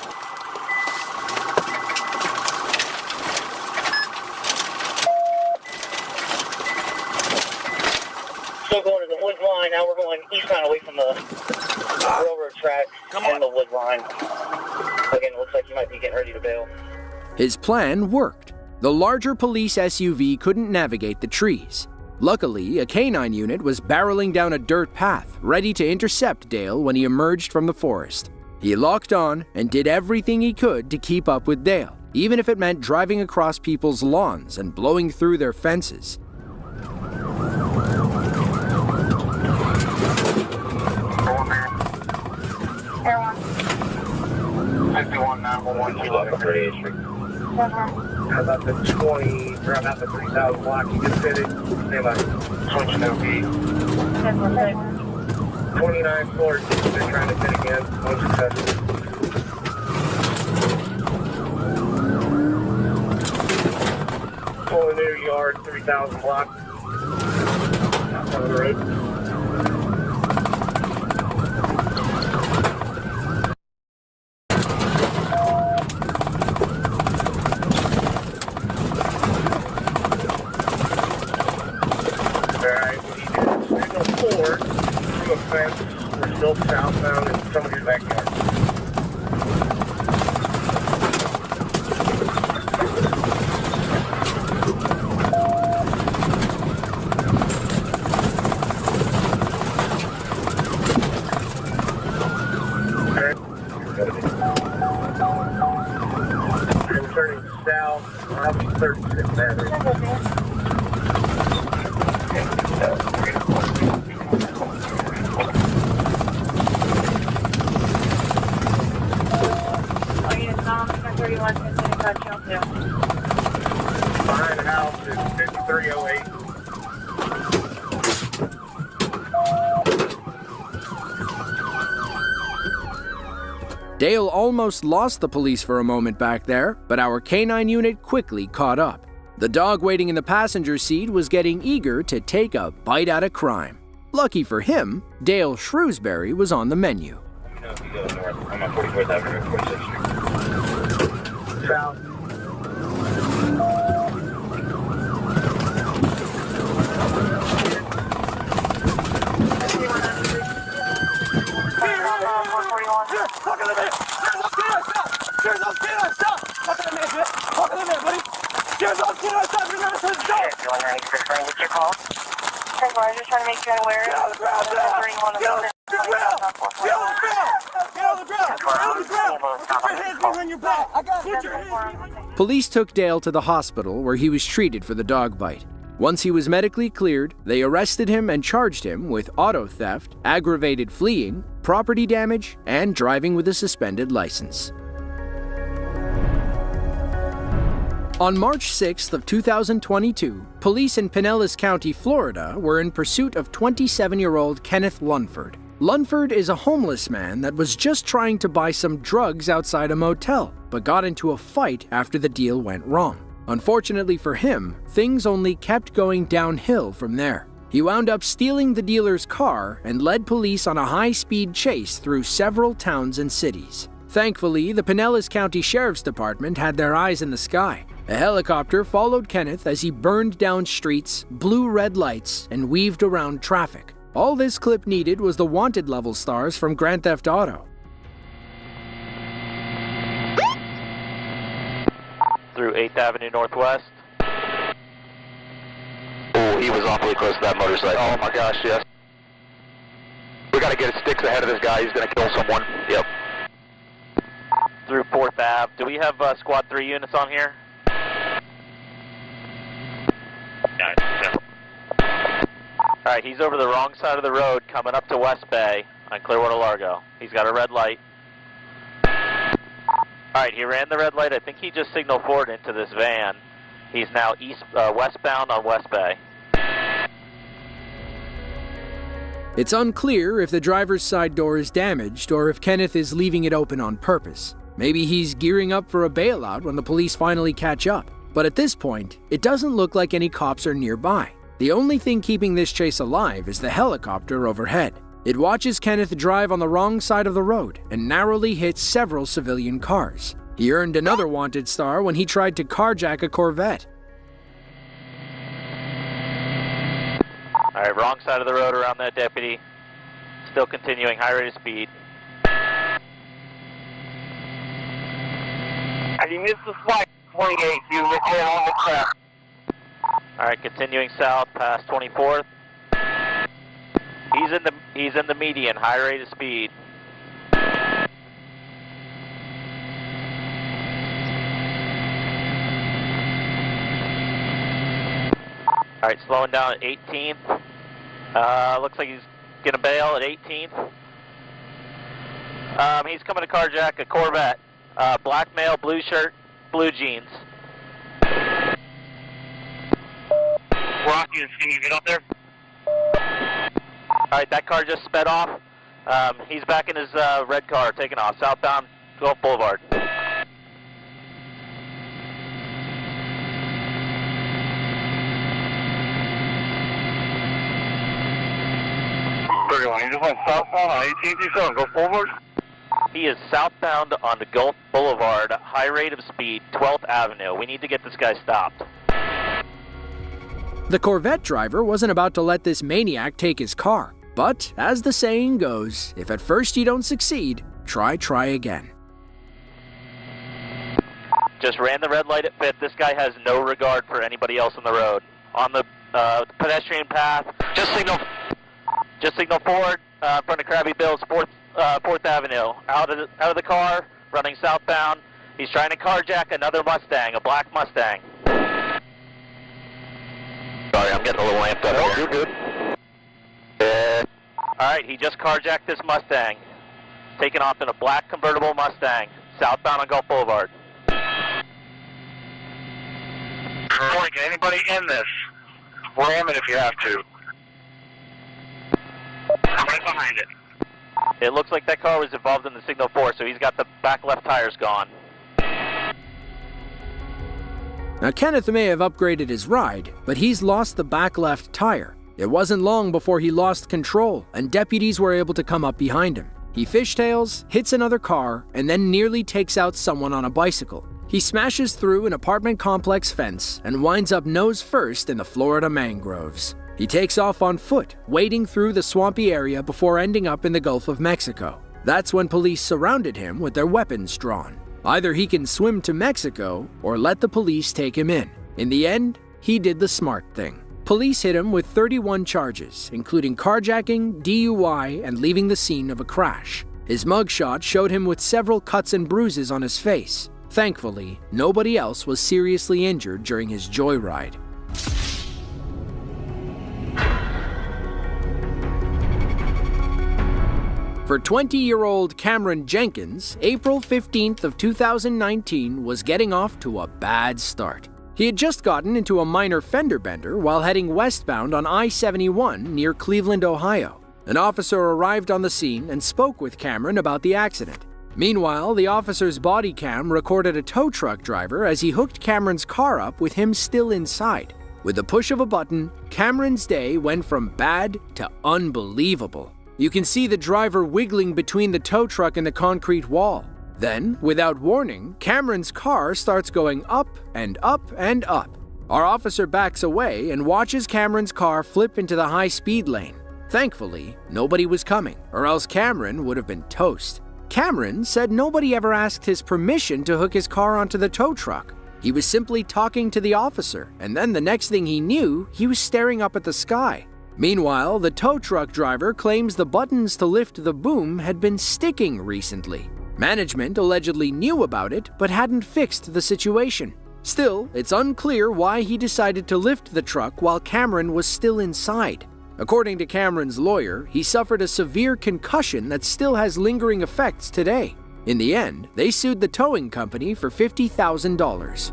Still going to the wood line. Now we're going eastbound away from the railroad track and the wood line. Again, it looks like you might be getting ready to bail. His plan worked. The larger police SUV couldn't navigate the trees. Luckily, a canine unit was barreling down a dirt path, ready to intercept Dale when he emerged from the forest. He locked on and did everything he could to keep up with Dale, even if it meant driving across people's lawns and blowing through their fences. 51 911 Kilo 38th Street. How about the 20, or about the 3000 block you just fitted? Stand by. Switching out B. 29 floors, been trying to fit again, unsuccessful. Pulling new yard, 3000 block. Outside of the road. Alright, we need to signal 4 to a fence. We're still southbound in somebody's backyard. I'm turning south, I'll be 36 Avenue. Behind the house is 5308. Dale almost lost the police for a moment back there, but our K-9 unit quickly caught up. The dog waiting in the passenger seat was getting eager to take a bite out of crime. Lucky for him, Dale Shrewsbury was on the menu. Let me know if you go north. I'm on 44th Avenue, 46th Street. South. I'm just trying to make you aware. Police took Dale to the hospital where he was treated for the dog bite. Once he was medically cleared, they arrested him and charged him with auto theft, aggravated fleeing, property damage, and driving with a suspended license. On March 6th of 2022, police in Pinellas County, Florida, were in pursuit of 27-year-old Kenneth Lunford. Lunford is a homeless man that was just trying to buy some drugs outside a motel, but got into a fight after the deal went wrong. Unfortunately for him, things only kept going downhill from there. He wound up stealing the dealer's car and led police on a high-speed chase through several towns and cities. Thankfully, the Pinellas County Sheriff's Department had their eyes in the sky. A helicopter followed Kenneth as he burned down streets, blew red lights, and weaved around traffic. All this clip needed was the wanted level stars from Grand Theft Auto. Through 8th Avenue Northwest. Oh, he was awfully close to that motorcycle. Oh my gosh, yes. We gotta get his sticks ahead of this guy, he's gonna kill someone. Yep. Through 4th Ave. Do we have squad 3 units on here? Alright, he's over the wrong side of the road coming up to West Bay on Clearwater Largo. He's got a red light. Alright, he ran the red light. I think he just signaled forward into this van. He's now westbound on West Bay. It's unclear if the driver's side door is damaged or if Kenneth is leaving it open on purpose. Maybe he's gearing up for a bailout when the police finally catch up. But at this point, it doesn't look like any cops are nearby. The only thing keeping this chase alive is the helicopter overhead. It watches Kenneth drive on the wrong side of the road and narrowly hits several civilian cars. He earned another wanted star when he tried to carjack a Corvette. All right, wrong side of the road around that deputy. Still continuing, high rate of speed. You missed the flight, 28. You went on the crap. All right, continuing south past 24th. He's in the median, high rate of speed. All right, slowing down at 18th. Looks like he's going to bail at 18th. He's coming to carjack a Corvette. Black male, blue shirt, blue jeans. Rocky, can you get up there? Alright, that car just sped off. He's back in his red car, taking off, southbound Gulf Boulevard. You just went southbound on 1837, Gulf Boulevard? He is southbound on the Gulf Boulevard, high rate of speed, 12th Avenue. We need to get this guy stopped. The Corvette driver wasn't about to let this maniac take his car. But, as the saying goes, if at first you don't succeed, try again. Just ran the red light at Fifth. This guy has no regard for anybody else on the road. On the pedestrian path, just signal forward, in front of Krabby Bill's 4th Avenue. Out of the car, running southbound. He's trying to carjack another Mustang, a black Mustang. Sorry, I'm getting a little amped up here. You're good. Alright, he just carjacked this Mustang. Taking off in a black convertible Mustang, southbound on Gulf Boulevard. Can anybody in this? Ram it if you have to. I'm right behind it. It looks like that car was involved in the Signal 4, so he's got the back left tires gone. Now, Kenneth may have upgraded his ride, but he's lost the back left tire. It wasn't long before he lost control, and deputies were able to come up behind him. He fishtails, hits another car, and then nearly takes out someone on a bicycle. He smashes through an apartment complex fence and winds up nose first in the Florida mangroves. He takes off on foot, wading through the swampy area before ending up in the Gulf of Mexico. That's when police surrounded him with their weapons drawn. Either he can swim to Mexico or let the police take him in. In the end, he did the smart thing. Police hit him with 31 charges, including carjacking, DUI, and leaving the scene of a crash. His mugshot showed him with several cuts and bruises on his face. Thankfully, nobody else was seriously injured during his joyride. For 20-year-old Cameron Jenkins, April 15th of 2019 was getting off to a bad start. He had just gotten into a minor fender bender while heading westbound on I-71 near Cleveland, Ohio. An officer arrived on the scene and spoke with Cameron about the accident. Meanwhile, the officer's body cam recorded a tow truck driver as he hooked Cameron's car up with him still inside. With the push of a button, Cameron's day went from bad to unbelievable. You can see the driver wiggling between the tow truck and the concrete wall. Then, without warning, Cameron's car starts going up and up and up. Our officer backs away and watches Cameron's car flip into the high-speed lane. Thankfully, nobody was coming, or else Cameron would have been toast. Cameron said nobody ever asked his permission to hook his car onto the tow truck. He was simply talking to the officer, and then the next thing he knew, he was staring up at the sky. Meanwhile, the tow truck driver claims the buttons to lift the boom had been sticking recently. Management allegedly knew about it, but hadn't fixed the situation. Still, it's unclear why he decided to lift the truck while Cameron was still inside. According to Cameron's lawyer, he suffered a severe concussion that still has lingering effects today. In the end, they sued the towing company for $50,000.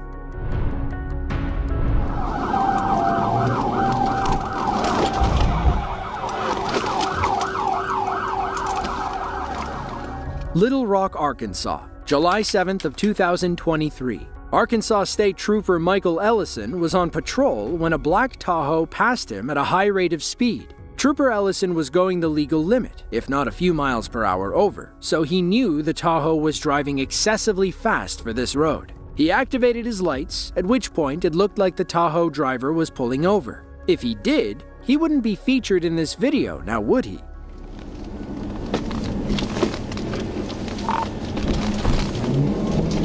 Little Rock, Arkansas, July 7th of 2023. Arkansas State Trooper Michael Ellison was on patrol when a black Tahoe passed him at a high rate of speed. Trooper Ellison was going the legal limit, if not a few miles per hour over, so he knew the Tahoe was driving excessively fast for this road. He activated his lights, at which point it looked like the Tahoe driver was pulling over. If he did, he wouldn't be featured in this video, now would he?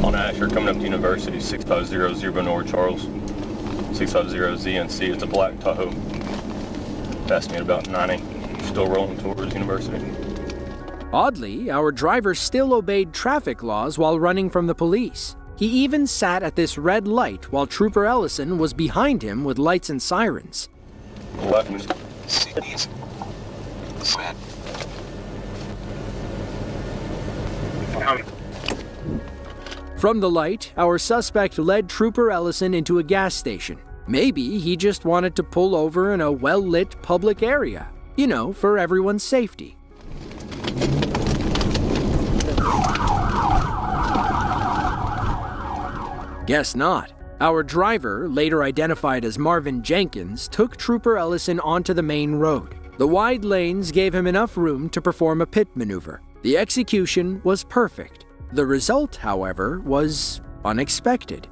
On Asher, coming up to University, 650 North Charles, 650 ZNC. It's a black Tahoe. Passed me at about 90. Still rolling towards University. Oddly, our driver still obeyed traffic laws while running from the police. He even sat at this red light while Trooper Ellison was behind him with lights and sirens. Left. From the light, our suspect led Trooper Ellison into a gas station. Maybe he just wanted to pull over in a well-lit public area. You know, for everyone's safety. Guess not. Our driver, later identified as Marvin Jenkins, took Trooper Ellison onto the main road. The wide lanes gave him enough room to perform a pit maneuver. The execution was perfect. The result, however, was unexpected.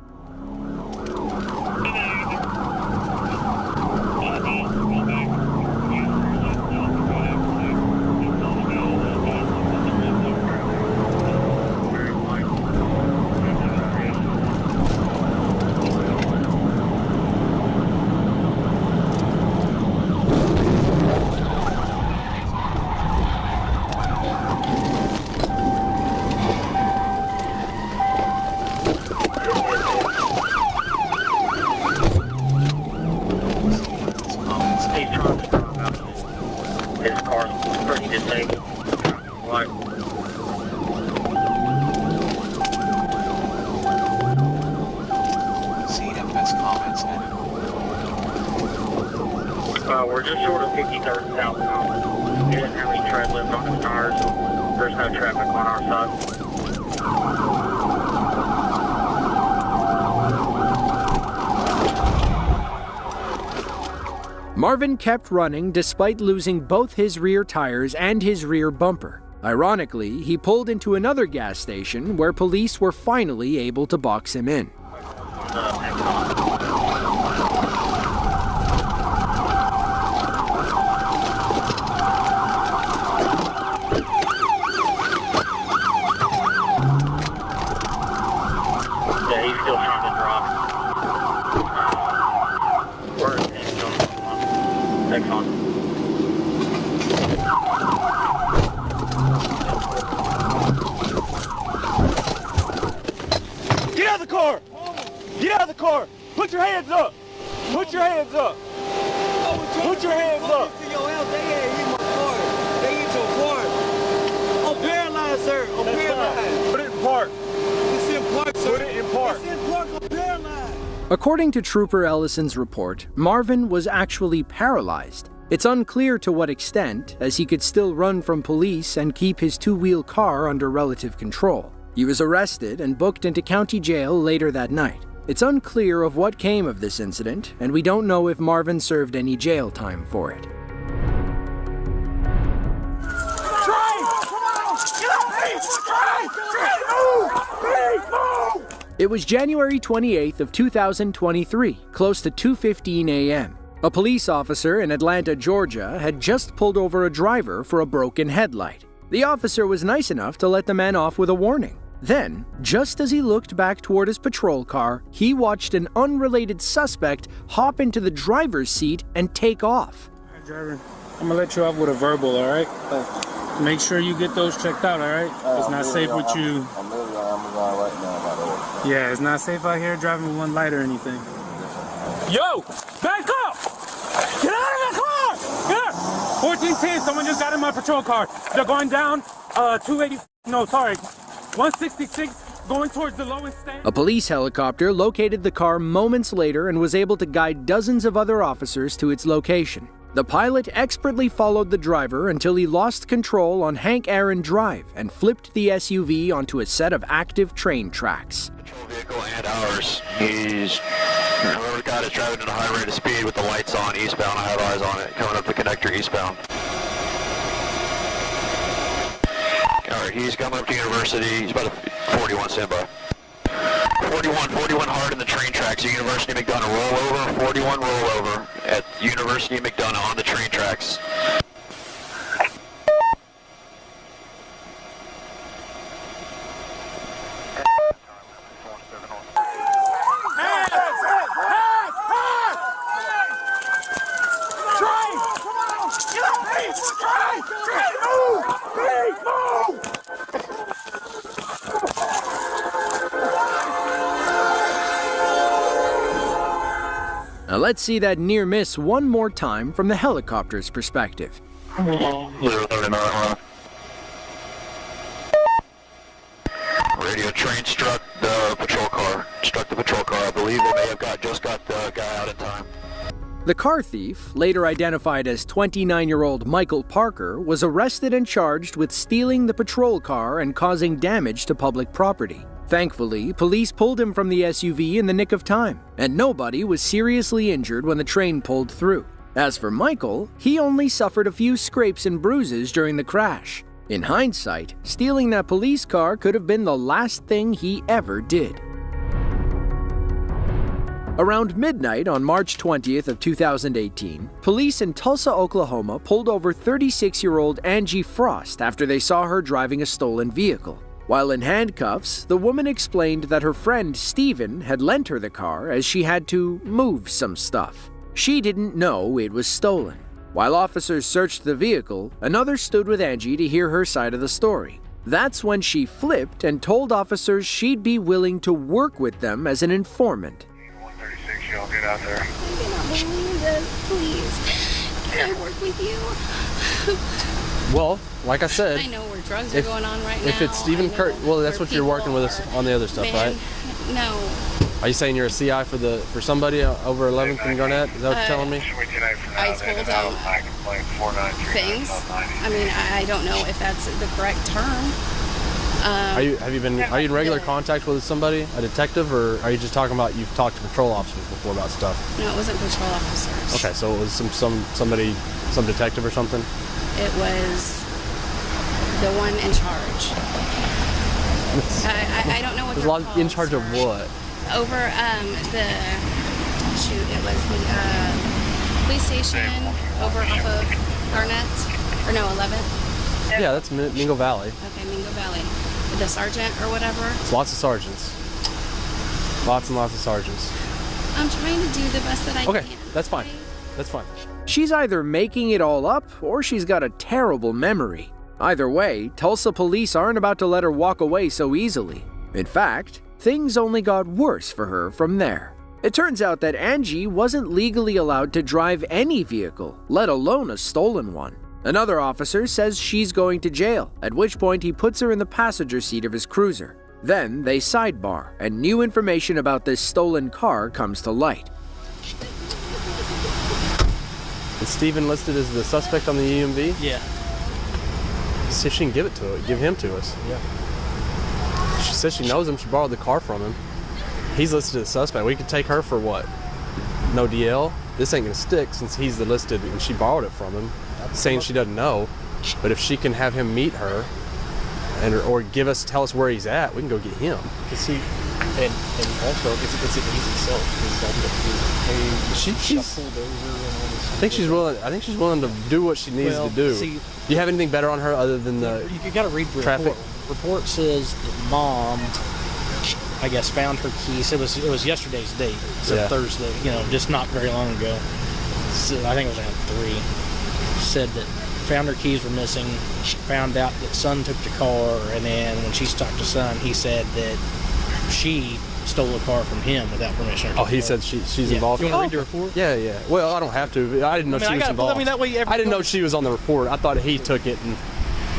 His car's pretty disabled. Like, CFS comments. we're just short of 53rd South Common. He doesn't have any tread lift on his tires, so there's no traffic on our side. Marvin kept running despite losing both his rear tires and his rear bumper. Ironically, he pulled into another gas station where police were finally able to box him in. Yeah, he's still trying to drive. Next on. Get out of the car! Get out of the car! Put your hands up! Put your hands up! Put your hands up! I'm paralyzed, sir. I'm paralyzed. Put it in park. It's in park, sir. Put it in park. It's in park. I'm paralyzed. According to Trooper Ellison's report, Marvin was actually paralyzed. It's unclear to what extent, as he could still run from police and keep his two-wheel car under relative control. He was arrested and booked into county jail later that night. It's unclear of what came of this incident, and we don't know if Marvin served any jail time for it. It was January 28th of 2023, close to 2:15 a.m. A police officer in Atlanta, Georgia, had just pulled over a driver for a broken headlight. The officer was nice enough to let the man off with a warning. Then, just as he looked back toward his patrol car, he watched an unrelated suspect hop into the driver's seat and take off. All right, driver, I'm gonna let you off with a verbal, all right? Make sure you get those checked out, all right? It's not safe with you. I'm literally on Amazon right now, by the way. Yeah, it's not safe out here driving with one light or anything. Yo, back up! Get out of the car! Get up! 1410, someone just got in my patrol car. They're going down 166, going towards the lowest stand. A police helicopter located the car moments later and was able to guide dozens of other officers to its location. The pilot expertly followed the driver until he lost control on Hank Aaron Drive and flipped the SUV onto a set of active train tracks. Patrol vehicle and ours. He's whoever got it driving at a high rate of speed with the lights on eastbound. I have eyes on it coming up the connector eastbound. All right, he's coming up to University. He's about a 41 standby. 41 hard in the train tracks. University McDonough rollover. 41 rollover at University McDonough on the train tracks. Now let's see that near miss one more time from the helicopter's perspective. Radio train struck the patrol car. Struck the patrol car. I believe they may have just got the guy out in time. The car thief, later identified as 29-year-old Michael Parker, was arrested and charged with stealing the patrol car and causing damage to public property. Thankfully, police pulled him from the SUV in the nick of time, and nobody was seriously injured when the train pulled through. As for Michael, he only suffered a few scrapes and bruises during the crash. In hindsight, stealing that police car could have been the last thing he ever did. Around midnight on March 20th of 2018, police in Tulsa, Oklahoma pulled over 36-year-old Angie Frost after they saw her driving a stolen vehicle. While in handcuffs, the woman explained that her friend Steven had lent her the car as she had to move some stuff. She didn't know it was stolen. While officers searched the vehicle, another stood with Angie to hear her side of the story. That's when she flipped and told officers she'd be willing to work with them as an informant. Y'all get out there. I cannot believe this. Please, can I work with you? Well, like I said, I know where drugs are going on right now. If it's Stephen Kurt, well, that's what you're working with us on the other stuff, Man, right? No. Are you saying you're a CI for somebody over 11th and Garnett? Is that what you're telling me? I told him things. I mean, I don't know if that's the correct term. Are you in regular contact with somebody, a detective, or are you just talking about you've talked to patrol officers before about stuff? No, it wasn't patrol officers. Okay, so it was some detective or something? It was the one in charge. I don't know what they're called. In charge of what? Over it was the police station over off of Garnett, or no, 11th. Yeah, that's Mingo Valley. Okay, Mingo Valley. The sergeant or whatever. It's lots of sergeants. Lots and lots of sergeants. I'm trying to do the best that I can. Okay, that's fine. That's fine. She's either making it all up or she's got a terrible memory. Either way, Tulsa police aren't about to let her walk away so easily. In fact, things only got worse for her from there. It turns out that Angie wasn't legally allowed to drive any vehicle, let alone a stolen one. Another officer says she's going to jail, at which point he puts her in the passenger seat of his cruiser. Then they sidebar, and new information about this stolen car comes to light. Is Steven listed as the suspect on the EMV? Yeah. See if she can give him to us. Yeah. She says she knows him, she borrowed the car from him. He's listed as suspect. We could take her for what? No DL? This ain't gonna stick since he's the listed and she borrowed it from him, saying she doesn't know. But if she can have him meet her or tell us where he's at, we can go get him. Cause he, and also it's an easy sell. I think she's willing to do what she needs to do. See, do you have anything better on her other than the you got to read the traffic? Report says that mom, I guess, found her keys. It was yesterday's date, so Yeah. Thursday. Just not very long ago. So I think it was around 3. Said that found her keys were missing. Found out that son took the car, and then when she talked to son, he said that she stole a car from him without permission. Oh, he said she's involved. You want to read the report? Yeah, yeah. Well, I don't have to. I didn't know she was involved. that way I didn't know she was on the report. I thought he took it,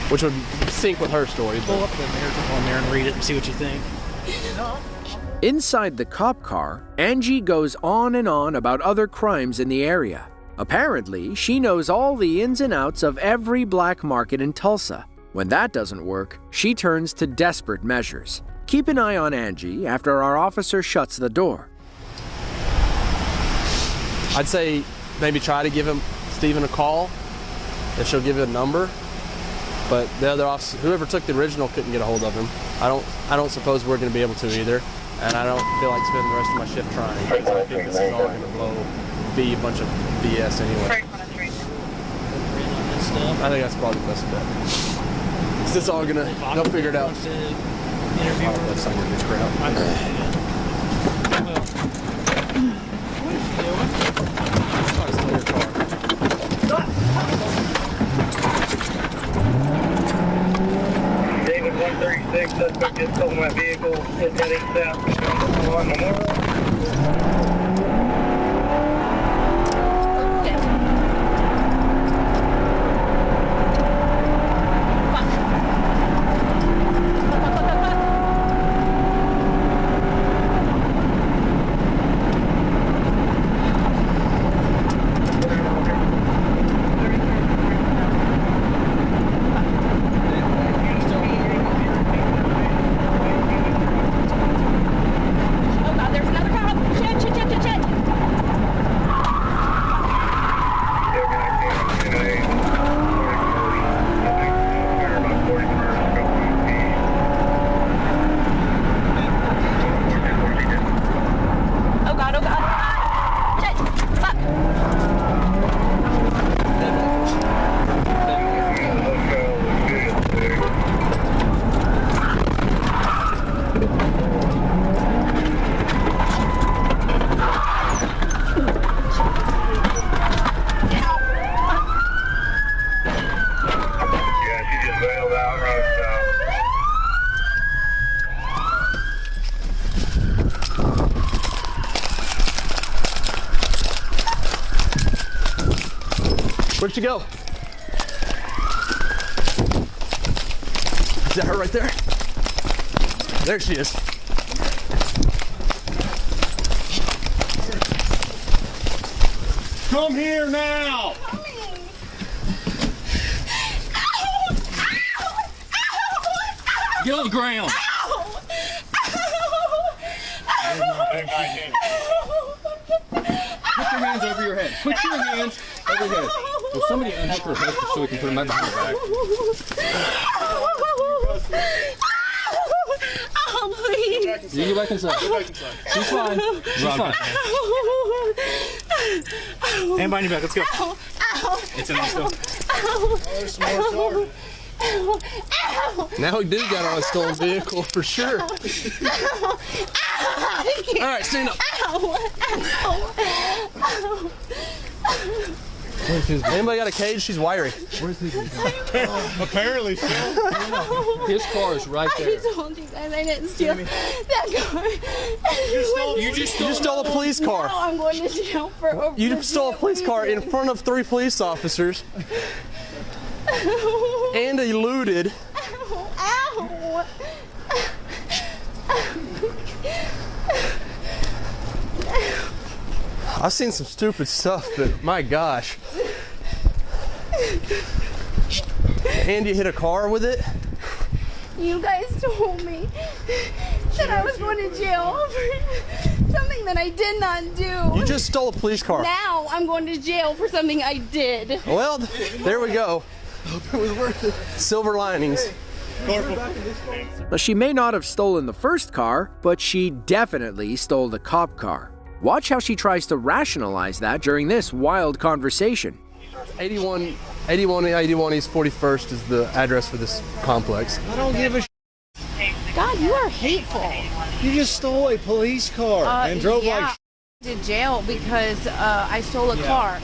which would sync with her story. Pull up the narrative on there and read it and see what you think. Inside the cop car, Angie goes on and on about other crimes in the area. Apparently, she knows all the ins and outs of every black market in Tulsa. When that doesn't work, she turns to desperate measures. Keep an eye on Angie after our officer shuts the door. I'd say maybe try to give Steven a call, if she'll give you a number. But the other officer, whoever took the original, couldn't get a hold of him. I don't suppose we're going to be able to either, and I don't feel like spending the rest of my shift trying. I think this is all going to be a bunch of BS anyway. I think that's probably the best bet. Is this all gonna? They'll figure it out. That's somewhere in this crowd. David 136, suspect just stole my vehicle, is heading south on Memorial. Where'd she go? Is that her right there? There she is. Come here now! Get on the ground! Put your hands over your head. Put your hands over your head. Will somebody unhook her head so we can put them right behind her back? Oh, please. You go back inside. She's fine. She's fine. Hand behind your back. Let's go. Ow. Ow. It's a nice go. Ow. There's some more charges. Ow. Ow. Now we do got on a stolen vehicle for sure. Ow. Ow. All right, stand up. Ow. Ow. Ow. Anybody got a cage? She's wiry. Where's his? Apparently so. His car is right there. I told you guys I didn't steal that car. You just stole a police car. Now I'm going to jail for over. You stole a police car in front of 3 police officers and eluded. Ow. I've seen some stupid stuff, but my gosh. And you hit a car with it? You guys told me that I was going to jail for something that I did not do. You just stole a police car. Now I'm going to jail for something I did. Well, there we go. Hope it was worth it. Silver linings. Now, she may not have stolen the first car, but she definitely stole the cop car. Watch how she tries to rationalize that during this wild conversation. 81 East 41st is the address for this complex. I don't give a God, you are hateful. You just stole a police car and drove like to jail because I stole a car.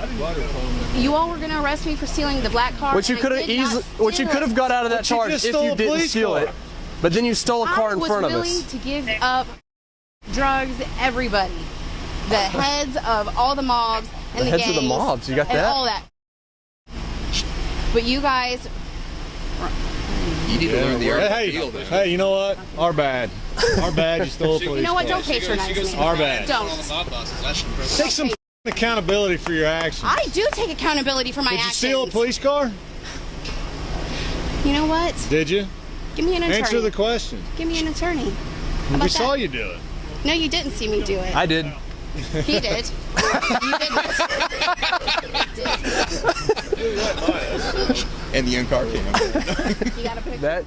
You all were going to arrest me for stealing the black car. Which you could have got out of that charge if you didn't steal it. But then you stole a car in front of us. I was willing to give up drugs, everybody. The heads of all the mobs and the gangs. The heads of the mobs, you got and that? all that. But you guys... You need to learn the art of the field. Hey, you know what? Our bad. Our bad, you stole a police car. You know what? Don't patronize me. Our bad. Don't. Take some accountability for your actions. I do take accountability for my actions. Did you steal a police car? You know what? Did you? Give me an attorney. Answer the question. Give me an attorney. How about We saw that? you do it. No, you didn't see me do it. I did. He did. You didn't. And the young car came up. You got a picture?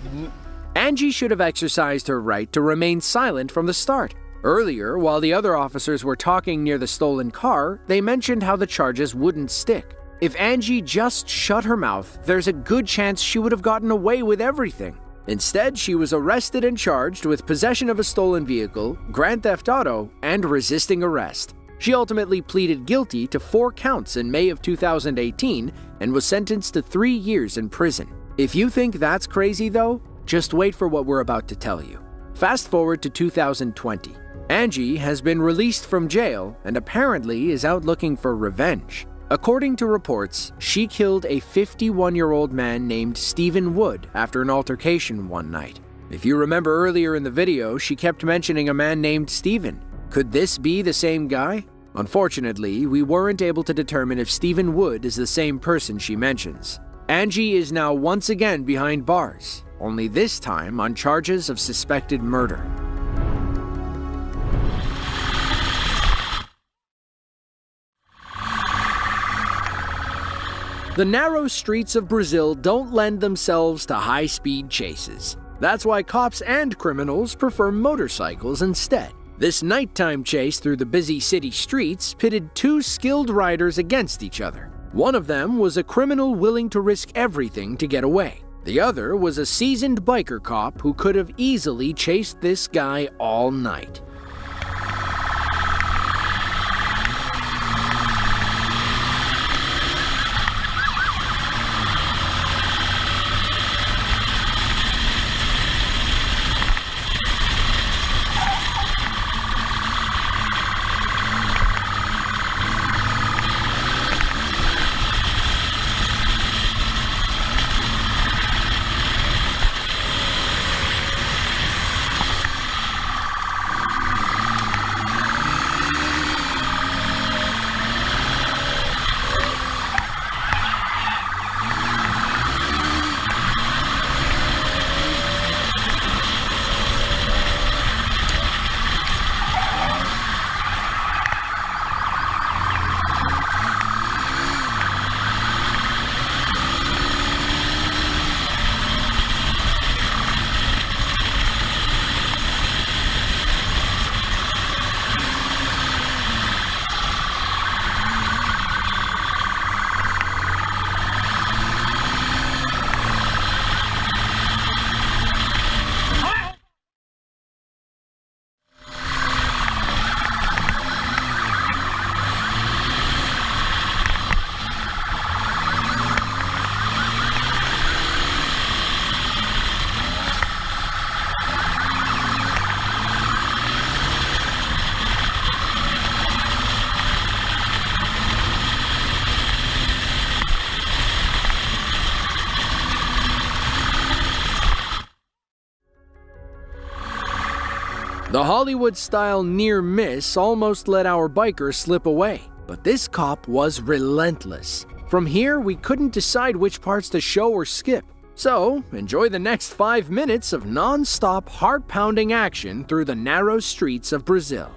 Angie should have exercised her right to remain silent from the start. Earlier, while the other officers were talking near the stolen car, they mentioned how the charges wouldn't stick. If Angie just shut her mouth, there's a good chance she would have gotten away with everything. Instead, she was arrested and charged with possession of a stolen vehicle, grand theft auto, and resisting arrest. She ultimately pleaded guilty to 4 counts in May of 2018 and was sentenced to 3 years in prison. If you think that's crazy though, just wait for what we're about to tell you. Fast forward to 2020. Angie has been released from jail and apparently is out looking for revenge. According to reports, she killed a 51-year-old man named Stephen Wood after an altercation one night. If you remember earlier in the video, she kept mentioning a man named Stephen. Could this be the same guy? Unfortunately, we weren't able to determine if Stephen Wood is the same person she mentions. Angie is now once again behind bars, only this time on charges of suspected murder. The narrow streets of Brazil don't lend themselves to high-speed chases. That's why cops and criminals prefer motorcycles instead. This nighttime chase through the busy city streets pitted 2 skilled riders against each other. One of them was a criminal willing to risk everything to get away. The other was a seasoned biker cop who could have easily chased this guy all night. The Hollywood-style near miss almost let our biker slip away, but this cop was relentless. From here, we couldn't decide which parts to show or skip. So, enjoy the next 5 minutes of non-stop, heart-pounding action through the narrow streets of Brazil.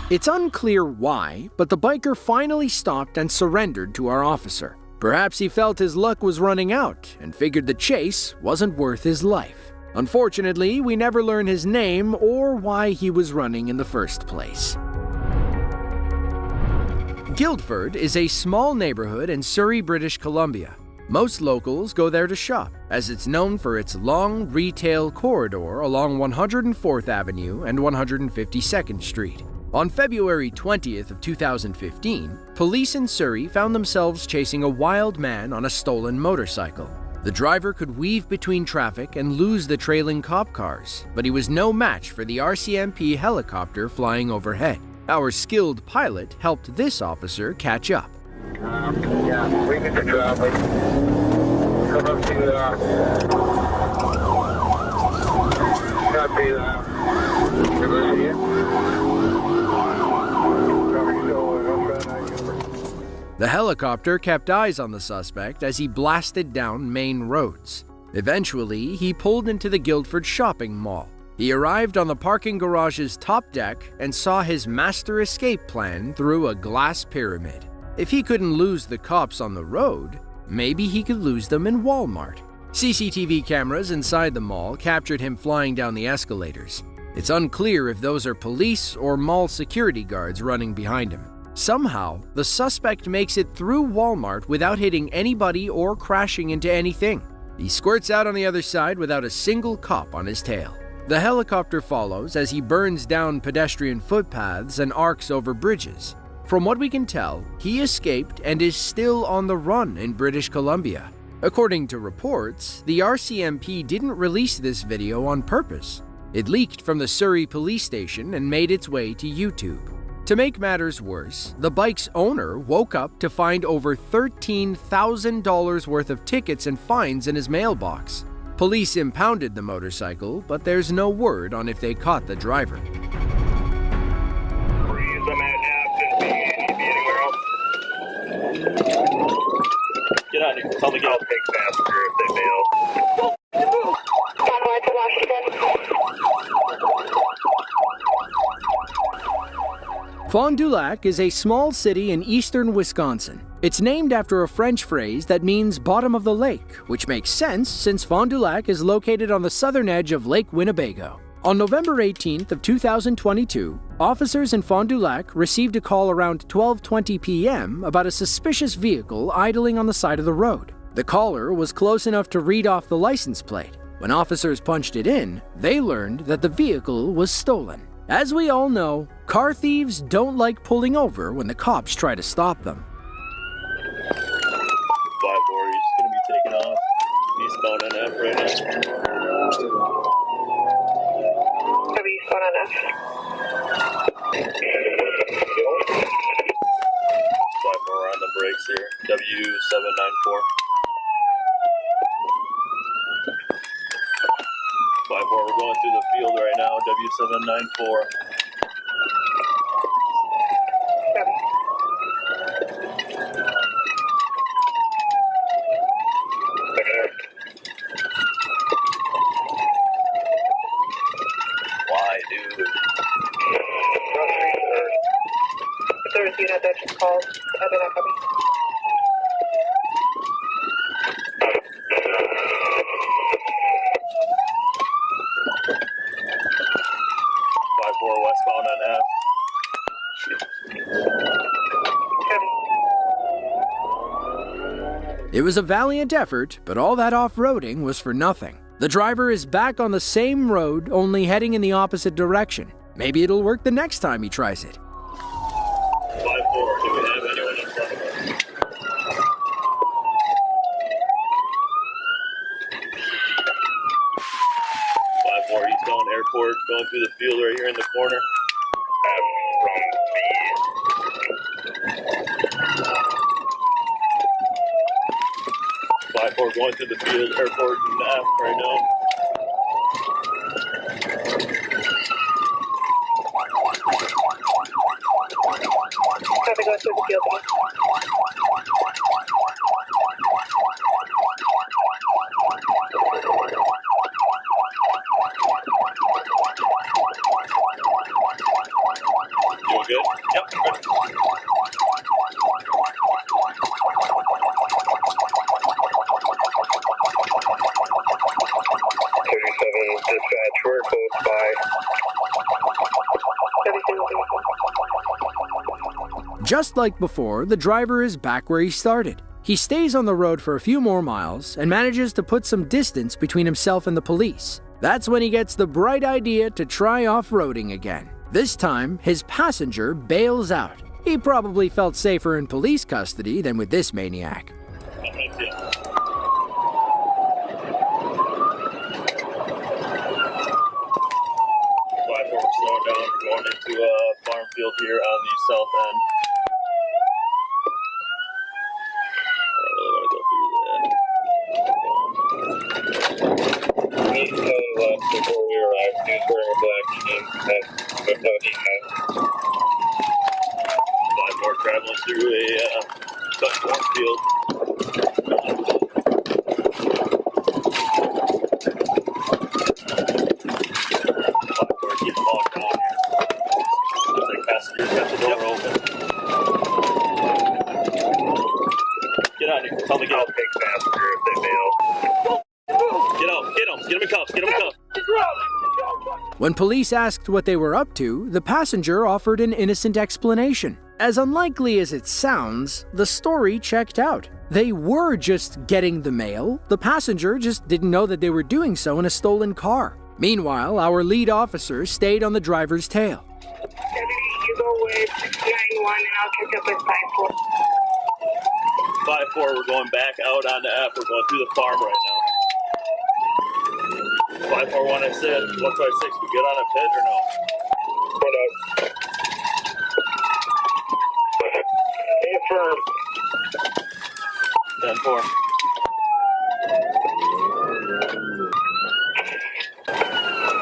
It's unclear why, but the biker finally stopped and surrendered to our officer. Perhaps he felt his luck was running out and figured the chase wasn't worth his life. Unfortunately, we never learn his name or why he was running in the first place. Guildford is a small neighborhood in Surrey, British Columbia. Most locals go there to shop, as it's known for its long retail corridor along 104th Avenue and 152nd Street. On February 20th of 2015, police in Surrey found themselves chasing a wild man on a stolen motorcycle. The driver could weave between traffic and lose the trailing cop cars, but he was no match for the RCMP helicopter flying overhead. Our skilled pilot helped this officer catch up. Yeah, we get the traffic. Come up to, copy The helicopter kept eyes on the suspect as he blasted down main roads. Eventually, he pulled into the Guildford shopping mall. He arrived on the parking garage's top deck and saw his master escape plan through a glass pyramid. If he couldn't lose the cops on the road, maybe he could lose them in Walmart. CCTV cameras inside the mall captured him flying down the escalators. It's unclear if those are police or mall security guards running behind him. Somehow, the suspect makes it through Walmart without hitting anybody or crashing into anything. He squirts out on the other side without a single cop on his tail. The helicopter follows as he burns down pedestrian footpaths and arcs over bridges. From what we can tell, he escaped and is still on the run in British Columbia. According to reports, the RCMP didn't release this video on purpose. It leaked from the Surrey police station and made its way to YouTube. To make matters worse, the bike's owner woke up to find over $13,000 worth of tickets and fines in his mailbox. Police impounded the motorcycle, but there's no word on if they caught the driver. Get out of here. Tell me get out. Take passenger if they bail. Fond du Lac is a small city in eastern Wisconsin. It's named after a French phrase that means bottom of the lake, which makes sense since Fond du Lac is located on the southern edge of Lake Winnebago. On November 18th of 2022, officers in Fond du Lac received a call around 12:20 p.m. about a suspicious vehicle idling on the side of the road. The caller was close enough to read off the license plate. When officers punched it in, they learned that the vehicle was stolen. As we all know, car thieves don't like pulling over when the cops try to stop them. 5-4, he's going to be taken off. Eastbound NF right now. Eastbound NF. 5-4 on the brakes here. W794. 5-4, we're going through the field right now. W794. Why, dude? If there was a unit that just called, I did not copy. Westbound on F. It was a valiant effort, but all that off-roading was for nothing. The driver is back on the same road, only heading in the opposite direction. Maybe it'll work the next time he tries it. 5-4, do we have anyone in front of us? 5-4, Eastbound Airport, going through the field right here in the corner. From 5-4 going through the field, airport and F right now. Have to go through the field. Doing good? close by. Just like before, the driver is back where he started. He stays on the road for a few more miles and manages to put some distance between himself and the police. That's when he gets the bright idea to try off-roading again. This time, his passenger bails out. He probably felt safer in police custody than with this maniac. Slowing down, going into a farm field here on the south end. I don't really want to go through that. Need to before we arrive. He was wearing a black jean with no hat. 5 more traveling through a farm field. Passengers got the door open. Get out here. Tell me get out. I'll take passenger if they bail. Get out. Get them. Get them in cuffs. Get them in cuffs. When police asked what they were up to, the passenger offered an innocent explanation. As unlikely as it sounds, the story checked out. They were just getting the mail. The passenger just didn't know that they were doing so in a stolen car. Meanwhile, our lead officer stayed on the driver's tail. You go with 691 and I'll catch up with 54. 5-4, we're going back out on the F. We're going through the farm right now. 541, I said. 156, we good on a pit or no? Hold up. Confirm. 10-4.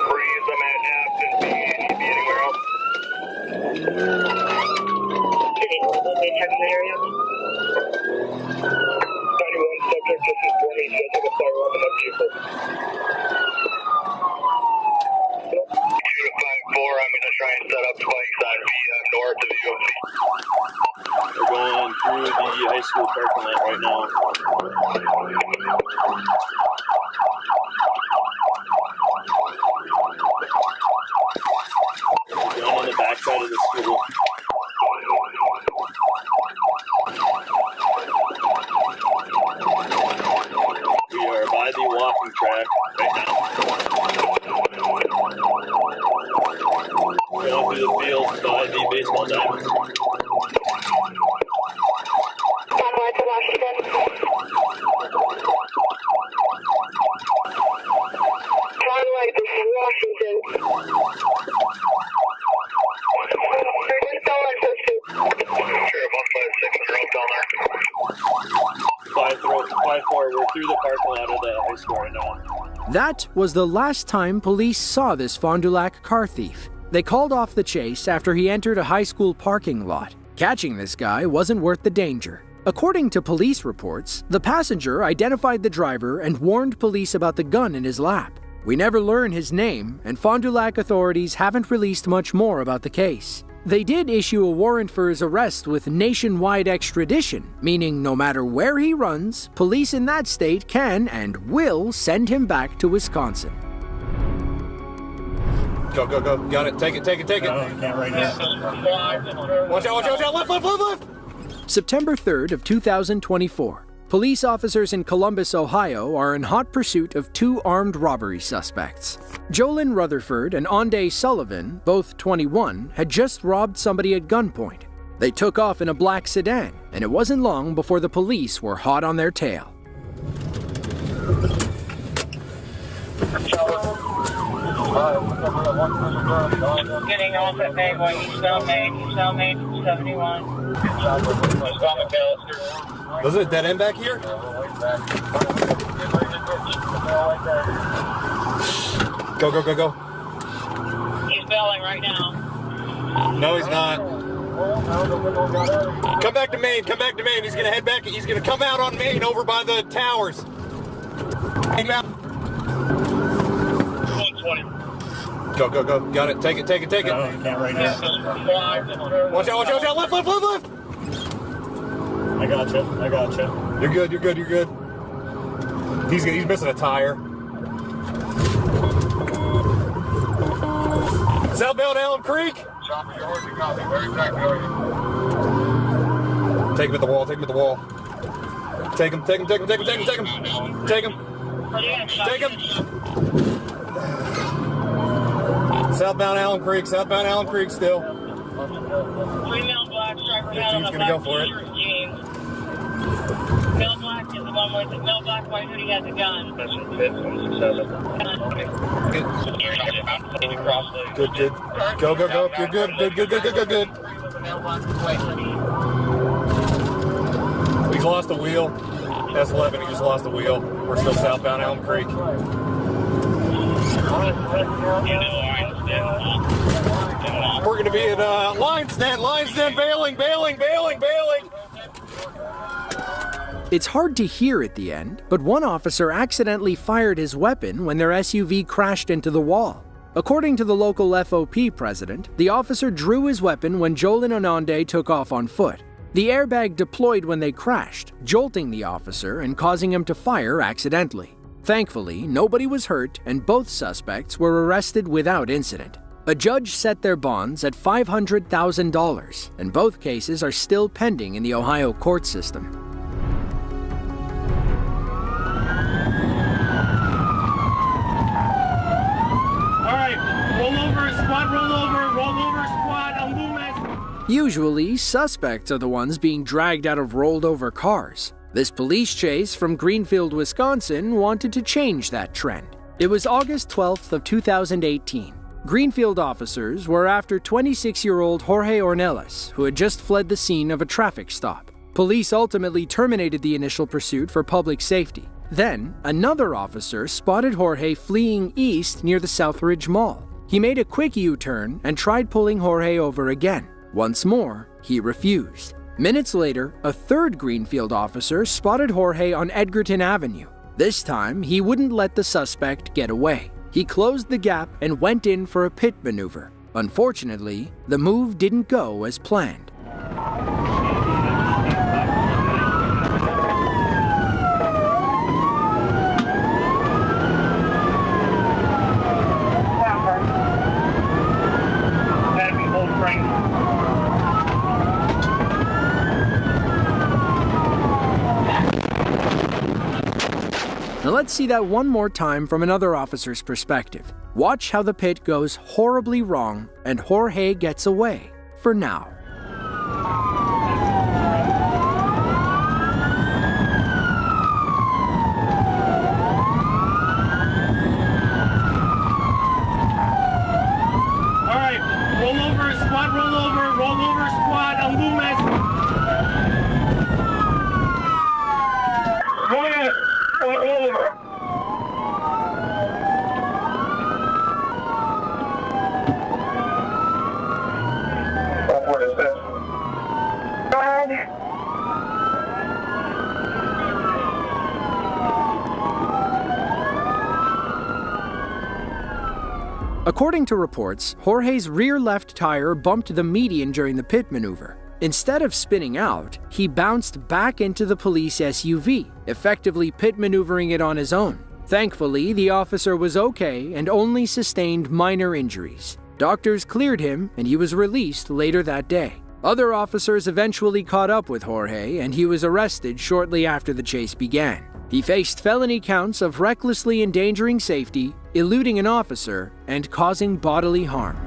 Breeze, I'm at Aspen. Need to be anywhere else. Check the area. 91 subject, this is 20. She'll take a firearm in that vehicle. 2 to 5-4, I'm going to try and set up spikes on north of UFC. We're going through the high school parking lot right now. We're going on the back side of the school. We are by the walking track right now. We're going through the field by the baseball diamond. Conway, this is Washington. Sure, 156 on the road down there. 5-4, we're through the parking lot of the high school right now. That was the last time police saw this Fond du Lac car thief. They called off the chase after he entered a high school parking lot. Catching this guy wasn't worth the danger. According to police reports, the passenger identified the driver and warned police about the gun in his lap. We never learn his name, and Fond du Lac authorities haven't released much more about the case. They did issue a warrant for his arrest with nationwide extradition, meaning no matter where he runs, police in that state can and will send him back to Wisconsin. Go, go, go. Got it. Take it, take it, take it. No, you can't right now. Watch out, watch out, watch out. Left, left, left, left. September 3rd of 2024. Police officers in Columbus, Ohio are in hot pursuit of 2 armed robbery suspects. Jolyn Rutherford and Onday Sullivan, both 21, had just robbed somebody at gunpoint. They took off in a black sedan, and it wasn't long before the police were hot on their tail. Getting off at Magway, you sell me, 71. Was it a dead end back here? Go, go, go, go. He's bailing right now. No, he's not. Come back to Maine, come back to Maine. He's gonna head back, he's gonna come out on Maine over by the towers. Hang out. 120. Go, go, go. Got it. Take it, take it, take it. No, you can't right now. Watch out, watch out, watch out. Left, left, left, left. I gotcha. I gotcha. You're good, you're good, you're good. He's missing a tire. Southbound Allen Creek. Take him at the wall, take him at the wall. Take him. Southbound Allen Creek still. 3 male black, striper hat on He's a gonna go black for it. t-shirt, jeans. Male black is the one with the male black white hoodie has a gun. Good. Go. You're good. Good. He's lost a wheel. S11, he just lost a wheel. We're still southbound Elm Creek. We're going to be at line stand, bailing. It's hard to hear at the end, but one officer accidentally fired his weapon when their SUV crashed into the wall. According to the local FOP president, the officer drew his weapon when Jolin Ononde took off on foot. The airbag deployed when they crashed, jolting the officer and causing him to fire accidentally. Thankfully, nobody was hurt and both suspects were arrested without incident. A judge set their bonds at $500,000, and both cases are still pending in the Ohio court system. All right, roll over, squad, on Loomis. Usually, suspects are the ones being dragged out of rolled over cars. This police chase from Greenfield, Wisconsin wanted to change that trend. It was August 12th of 2018. Greenfield officers were after 26-year-old Jorge Ornelas, who had just fled the scene of a traffic stop. Police ultimately terminated the initial pursuit for public safety. Then, another officer spotted Jorge fleeing east near the Southridge Mall. He made a quick U-turn and tried pulling Jorge over again. Once more, he refused. Minutes later, a third Greenfield officer spotted Jorge on Edgerton Avenue. This time, he wouldn't let the suspect get away. He closed the gap and went in for a pit maneuver. Unfortunately, the move didn't go as planned. Now let's see that one more time from another officer's perspective. Watch how the pit goes horribly wrong and Jorge gets away, for now. All right, roll over, squad, on Loomis. Roll over. What is this? Go ahead. According to reports, Jorge's rear left tire bumped the median during the pit maneuver. Instead of spinning out, he bounced back into the police SUV, effectively pit maneuvering it on his own. Thankfully, the officer was okay and only sustained minor injuries. Doctors cleared him and he was released later that day. Other officers eventually caught up with Jorge and he was arrested shortly after the chase began. He faced felony counts of recklessly endangering safety, eluding an officer, and causing bodily harm.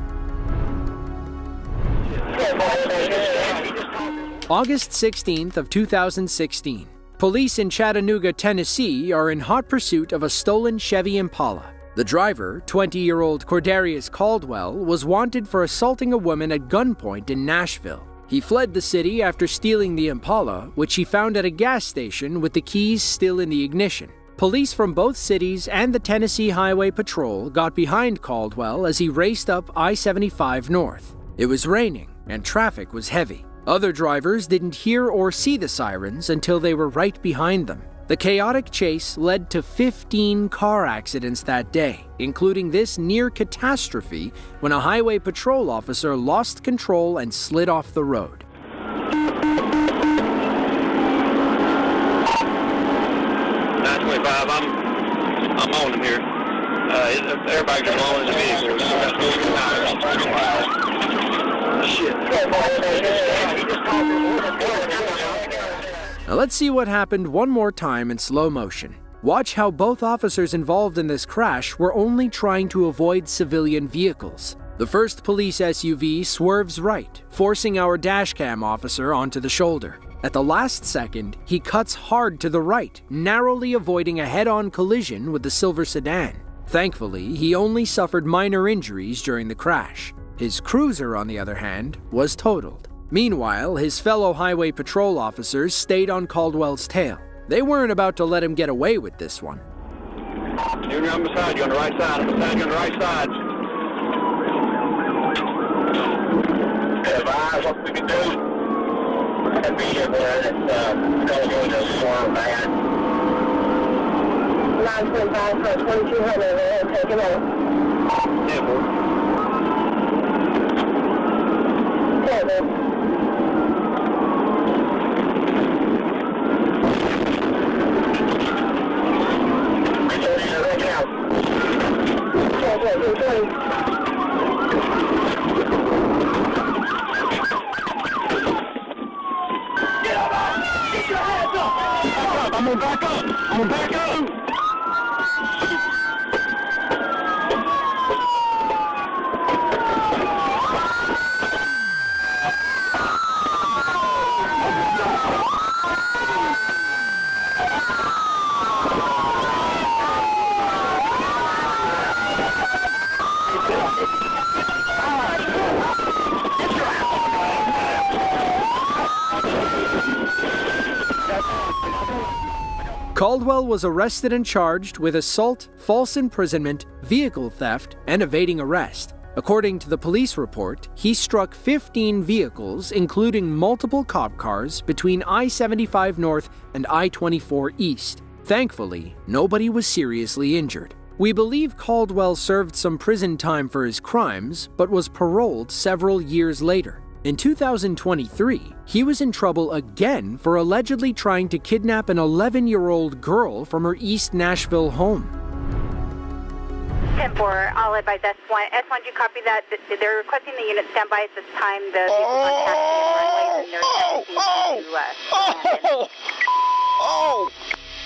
August 16th of 2016. Police in Chattanooga, Tennessee are in hot pursuit of a stolen Chevy Impala. The driver, 20-year-old Cordarius Caldwell, was wanted for assaulting a woman at gunpoint in Nashville. He fled the city after stealing the Impala, which he found at a gas station with the keys still in the ignition. Police from both cities and the Tennessee Highway Patrol got behind Caldwell as he raced up I-75 north. It was raining and traffic was heavy. Other drivers didn't hear or see the sirens until they were right behind them. The chaotic chase led to 15 car accidents that day, including this near catastrophe when a highway patrol officer lost control and slid off the road. 925, I'm on him here. Airbags are blowing the vehicle. Now let's see what happened one more time in slow motion. Watch how both officers involved in this crash were only trying to avoid civilian vehicles. The first police SUV swerves right, forcing our dashcam officer onto the shoulder. At the last second, he cuts hard to the right, narrowly avoiding a head-on collision with the silver sedan. Thankfully, he only suffered minor injuries during the crash. His cruiser, on the other hand, was totaled. Meanwhile, his fellow highway patrol officers stayed on Caldwell's tail. They weren't about to let him get away with this one. Junior, I'm beside you on the right side. I'm beside you on the right side. Advise what we can do. I'd be here where it's going to storm bad. 9.5 for 2200. Take it out. Yeah, boy. I'm gonna back up. I'm gonna back up. Caldwell was arrested and charged with assault, false imprisonment, vehicle theft, and evading arrest. According to the police report, he struck 15 vehicles, including multiple cop cars, between I-75 North and I-24 East. Thankfully, nobody was seriously injured. We believe Caldwell served some prison time for his crimes, but was paroled several years later. In 2023, he was in trouble again for allegedly trying to kidnap an 11-year-old girl from her East Nashville home. 10-4, I'll advise S1. S1, do you copy that? They're requesting the unit stand by at this time. The vehicle contacting the runways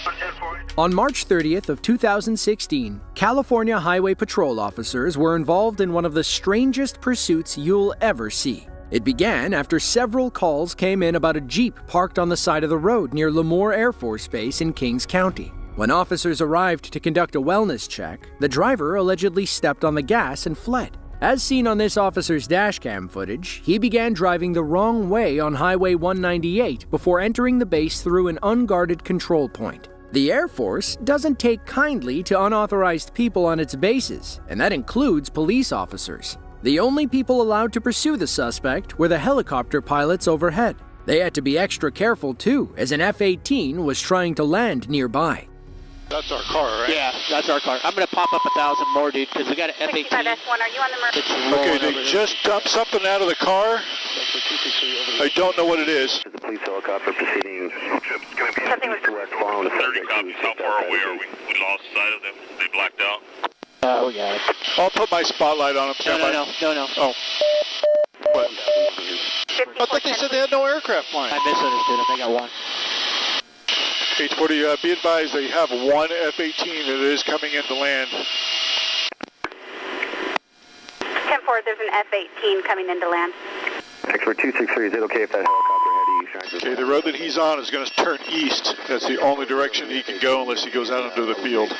and they're On March 30th of 2016, California Highway Patrol officers were involved in one of the strangest pursuits you'll ever see. It began after several calls came in about a Jeep parked on the side of the road near Lemoore Air Force Base in Kings County. When officers arrived to conduct a wellness check, the driver allegedly stepped on the gas and fled. As seen on this officer's dashcam footage, he began driving the wrong way on Highway 198 before entering the base through an unguarded control point. The Air Force doesn't take kindly to unauthorized people on its bases, and that includes police officers. The only people allowed to pursue the suspect were the helicopter pilots overhead. They had to be extra careful too, as an F-18 was trying to land nearby. That's our car, right? Yeah, that's our car. I'm going to pop up 1,000 more, dude, because we got an F-18. 65 S1, are you on the merge? Okay, they just dumped something out of the car. I don't know what it is. The police helicopter proceeding. Something was west following the 30 copies. How far away are we? We lost sight of them. They blacked out. Oh, yeah. I'll put my spotlight on them. No. Oh. What? I thought they said they had no aircraft flying. I misunderstood them. They got one. H40, be advised they have one F-18 that is coming in to land. 10-4, there's an F-18 coming in to land. Expert 263, is it okay if that helicopter ahead of you shines? Okay, the road that he's on is going to turn east. That's the only direction he can go unless he goes out into the field.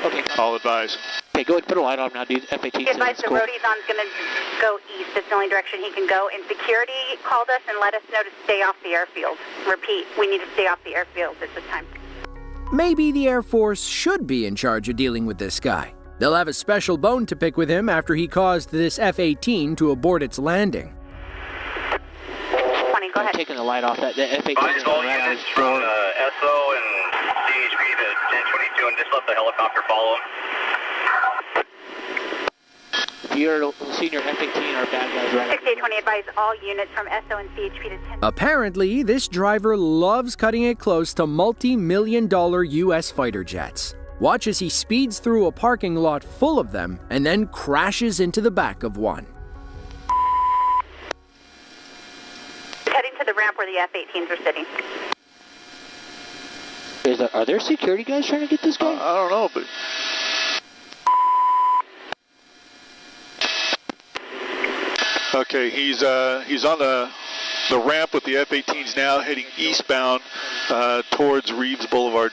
Okay. I'll advise. Okay, go ahead and put a light on him now, dude. F-18. Advise the road he's on is going to go east. It's the only direction he can go. And security called us and let us know to stay off the airfield. Repeat, we need to stay off the airfield at this time. Maybe the Air Force should be in charge of dealing with this guy. They'll have a special bone to pick with him after he caused this F-18 to abort its landing. 20, go ahead. I'm taking the light off. That F-18 is all right on units his from door. SO and CHP to 1022 and just let the helicopter follow him. If you're seeing your F-18, our bad guys right 6820, advise all units from SO and CHP to 10. Apparently, this driver loves cutting it close to multi-million-dollar U.S. fighter jets. Watch as he speeds through a parking lot full of them and then crashes into the back of one. Heading to the ramp where the F-18s are sitting. Are there security guys trying to get this guy? I don't know, but... Okay, he's on the ramp with the F-18s now, heading eastbound towards Reeves Boulevard.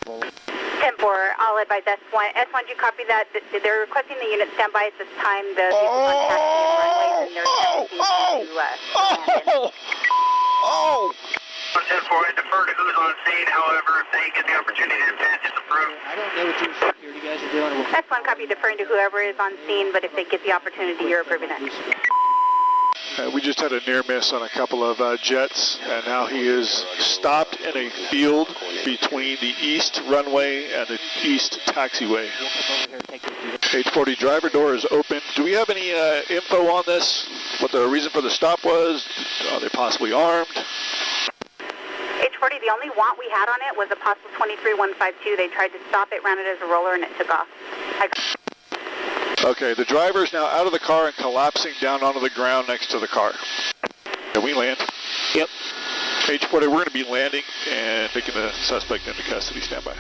10-4, I'll advise S1. S1, do you copy that? They're requesting the unit standby at this time. The Oh! 10-4, I defer to who's on scene. However, if they get the opportunity to advance, it's approved. I don't know what these security guys are doing. S1, copy, deferring to whoever is on scene, but if they get the opportunity, you're approving it. We just had a near miss on a couple of jets, and now he is stopped in a field between the east runway and the east taxiway. 840 driver door is open. Do we have any info on this? What the reason for the stop was? Are they possibly armed? H40, the only want we had on it was a possible 23152. They tried to stop it, ran it as a roller, and it took off. Okay, the driver is now out of the car and collapsing down onto the ground next to the car. Can we land? Yep. H40, we're going to be landing and taking the suspect into custody. Stand by.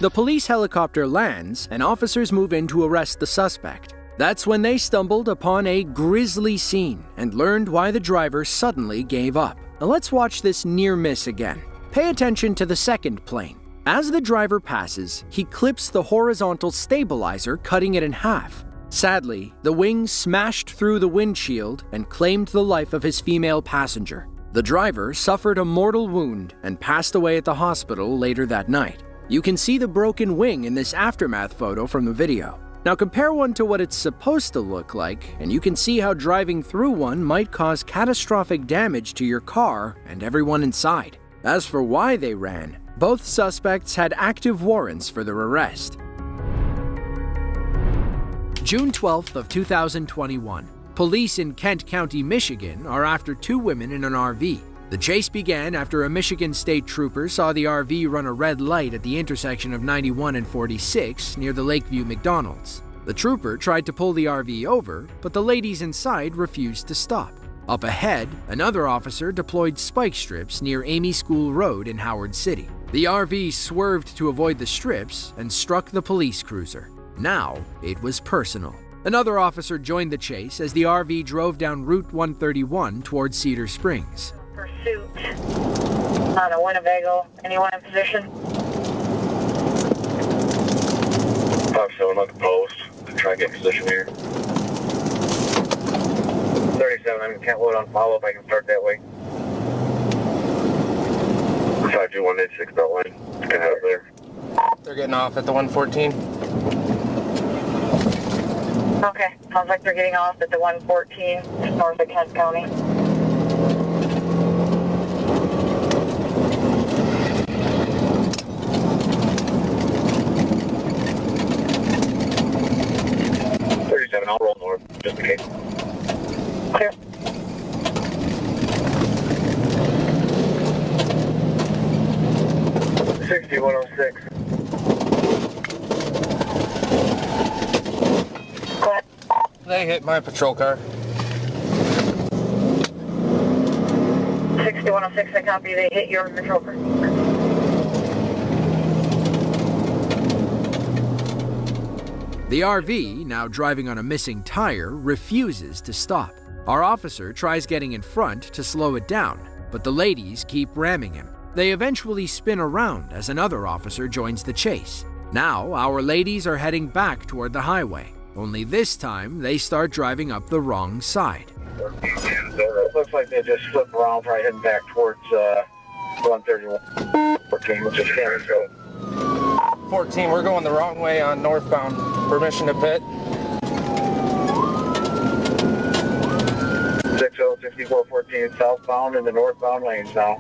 The police helicopter lands and officers move in to arrest the suspect. That's when they stumbled upon a grisly scene and learned why the driver suddenly gave up. Now let's watch this near miss again. Pay attention to the second plane. As the driver passes, he clips the horizontal stabilizer, cutting it in half. Sadly, the wing smashed through the windshield and claimed the life of his female passenger. The driver suffered a mortal wound and passed away at the hospital later that night. You can see the broken wing in this aftermath photo from the video. Now compare one to what it's supposed to look like, and you can see how driving through one might cause catastrophic damage to your car and everyone inside. As for why they ran, both suspects had active warrants for their arrest. June 12th of 2021. Police in Kent County, Michigan are after two women in an RV. The chase began after a Michigan state trooper saw the RV run a red light at the intersection of 91 and 46 near the Lakeview McDonald's. The trooper tried to pull the RV over, but the ladies inside refused to stop. Up ahead, another officer deployed spike strips near Amy School Road in Howard City. The RV swerved to avoid the strips and struck the police cruiser. Now, it was personal. Another officer joined the chase as the RV drove down Route 131 towards Cedar Springs. Pursuit on a Winnebago. Anyone in position? 5-7 on the post. Try and get position here. 37, I'm in Kentwood on follow-up. I can start that way. 52186 belt line. Get out of there. They're getting off at the 114. Okay, sounds like they're getting off at the 114 north of Kent County. I'll roll north, just in case. Clear. $6106. Go ahead. They hit my patrol car. 6106, I copy. They hit your patrol car. The RV, now driving on a missing tire, refuses to stop. Our officer tries getting in front to slow it down, but the ladies keep ramming him. They eventually spin around as another officer joins the chase. Now, our ladies are heading back toward the highway, only this time they start driving up the wrong side. It looks like they just flipped around, probably heading back towards 131. 14, which is Cameron Road. 14, we're going the wrong way on northbound. Permission to pit. 605414 southbound in the northbound lanes now.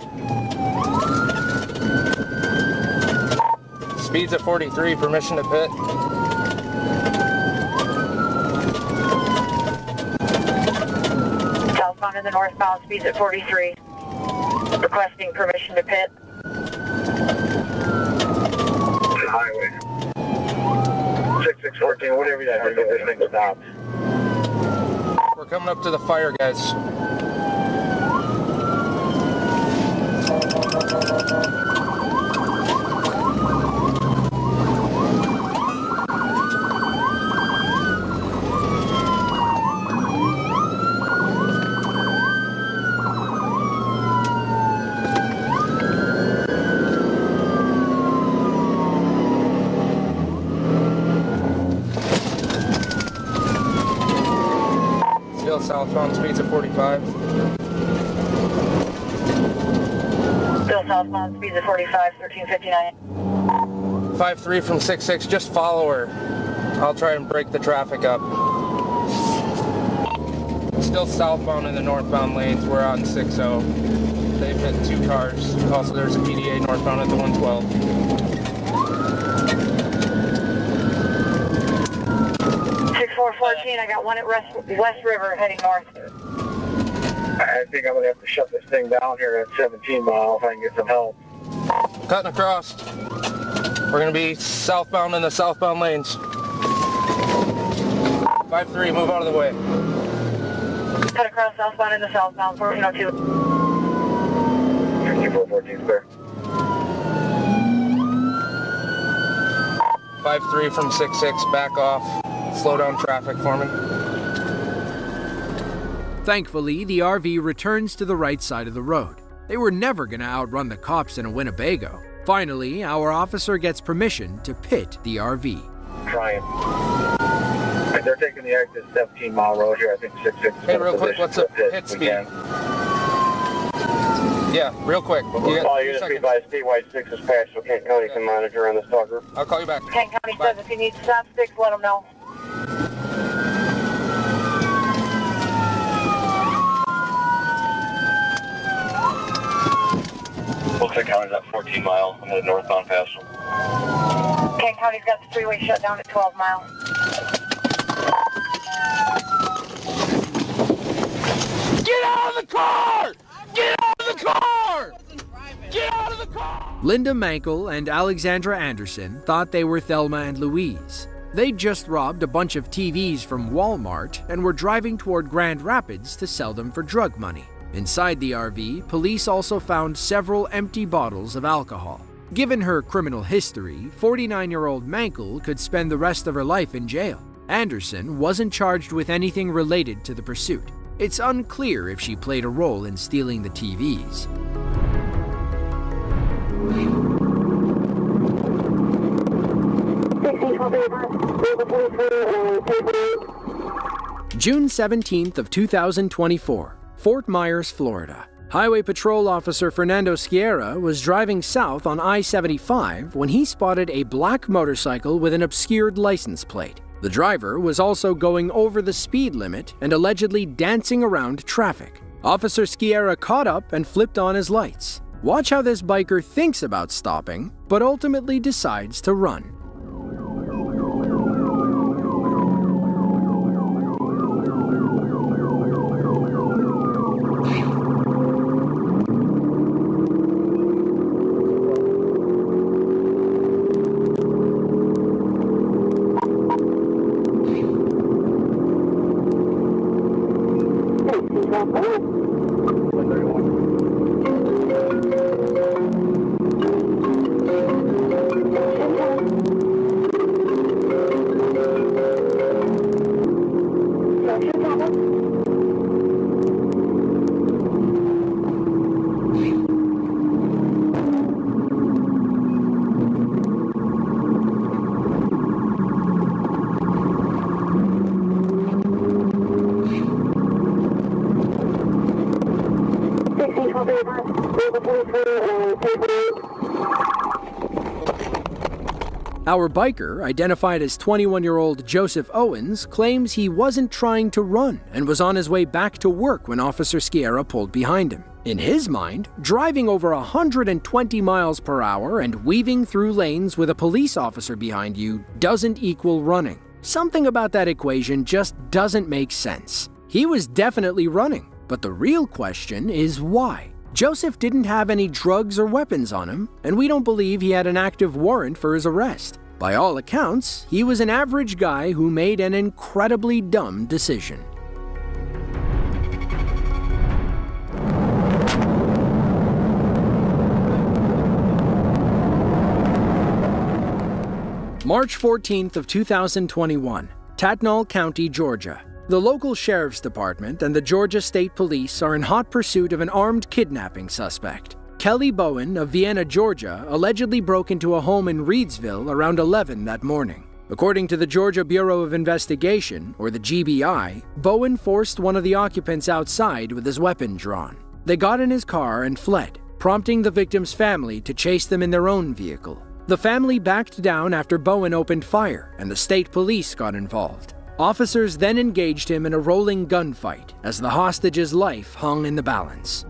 Speeds at 43, permission to pit. Southbound in the northbound, speeds at 43. Requesting permission to pit. Highway. 614, whatever that is, get this thing stopped. We're coming up to the fire, guys. Still southbound, speeds of 45. Still southbound, speeds of 45, 1359. 5-3 from 6-6, just follow her. I'll try and break the traffic up. Still southbound in the northbound lanes, we're on 6-0. They've hit 2 cars. Also, there's a PDA northbound at the 112. 6414, I got one at West River heading north. I think I'm going to have to shut this thing down here at 17 mile if I can get some help. Cutting across. We're going to be southbound in the southbound lanes. 5-3, move out of the way. Cut across southbound in the southbound, 1402. 6414, clear. 5-3 from 6-6, back off. Slow down traffic for me. Thankfully, the RV returns to the right side of the road. They were never going to outrun the cops in a Winnebago. Finally, our officer gets permission to pit the RV. Trying. And they're taking the exit 17 mile road here. I think 6-6. Hey, real quick, what's the hit speed? Yeah, real quick. All units be by statewide 6 is passed, so Kent County can monitor on this talker. I'll call you back. Kent County says if you need to stop 6, let them know. Looks like County's at 14 mile. I'm headed northbound past them. Kent County's got the freeway shut down at 12 mile. Get out of the car! Get out of the car! Get out of the car! Linda Mankel and Alexandra Anderson thought they were Thelma and Louise. They'd just robbed a bunch of TVs from Walmart and were driving toward Grand Rapids to sell them for drug money. Inside the RV, police also found several empty bottles of alcohol. Given her criminal history, 49-year-old Mankel could spend the rest of her life in jail. Anderson wasn't charged with anything related to the pursuit. It's unclear if she played a role in stealing the TVs. June 17th of 2024, Fort Myers, Florida. Highway Patrol Officer Fernando Sierra was driving south on I-75 when he spotted a black motorcycle with an obscured license plate. The driver was also going over the speed limit and allegedly dancing around traffic. Officer Sierra caught up and flipped on his lights. Watch how this biker thinks about stopping, but ultimately decides to run. Our biker, identified as 21-year-old Joseph Owens, claims he wasn't trying to run and was on his way back to work when Officer Sierra pulled behind him. In his mind, driving over 120 miles per hour and weaving through lanes with a police officer behind you doesn't equal running. Something about that equation just doesn't make sense. He was definitely running, but the real question is why? Joseph didn't have any drugs or weapons on him, and we don't believe he had an active warrant for his arrest. By all accounts, he was an average guy who made an incredibly dumb decision. March 14th of 2021, Tatnall County, Georgia. The local sheriff's department and the Georgia State Police are in hot pursuit of an armed kidnapping suspect. Kelly Bowen of Vienna, Georgia, allegedly broke into a home in Reedsville around 11 that morning. According to the Georgia Bureau of Investigation, or the GBI, Bowen forced one of the occupants outside with his weapon drawn. They got in his car and fled, prompting the victim's family to chase them in their own vehicle. The family backed down after Bowen opened fire, and the state police got involved. Officers then engaged him in a rolling gunfight as the hostage's life hung in the balance.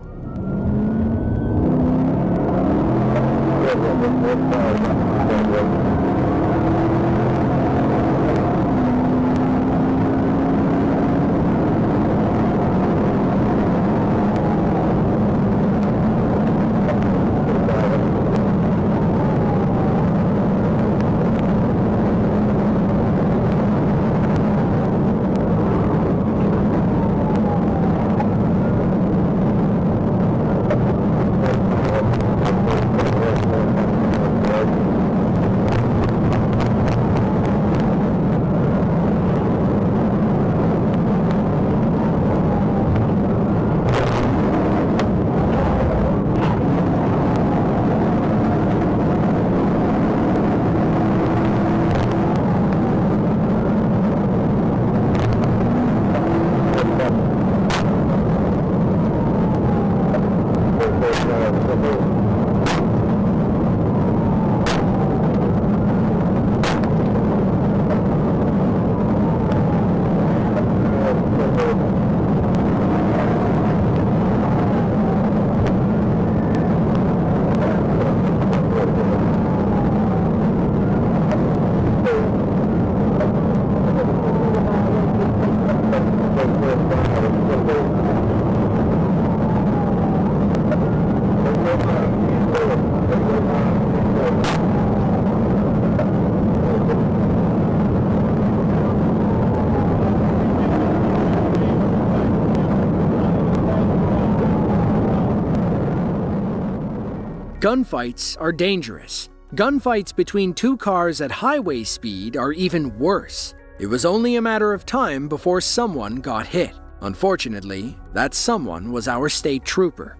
Gunfights are dangerous. Gunfights between two cars at highway speed are even worse. It was only a matter of time before someone got hit. Unfortunately, that someone was our state trooper.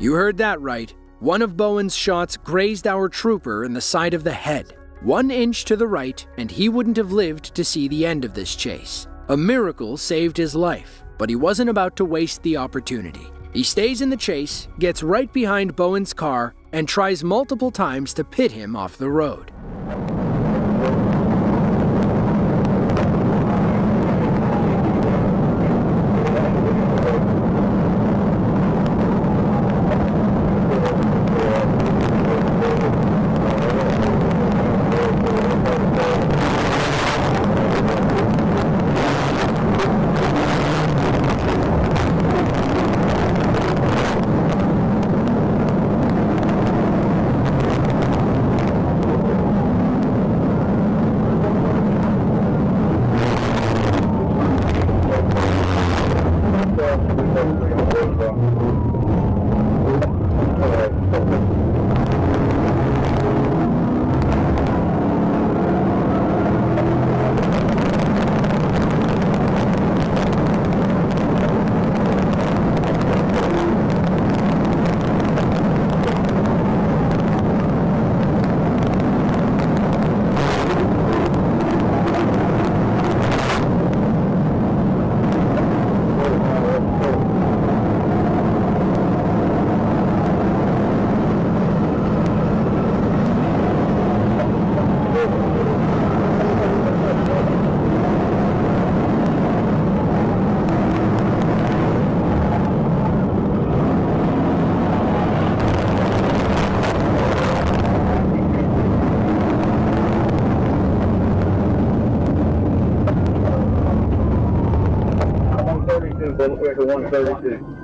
You heard that right. One of Bowen's shots grazed our trooper in the side of the head. 1 inch to the right, and he wouldn't have lived to see the end of this chase. A miracle saved his life, but he wasn't about to waste the opportunity. He stays in the chase, gets right behind Bowen's car, and tries multiple times to pit him off the road. double check at 132.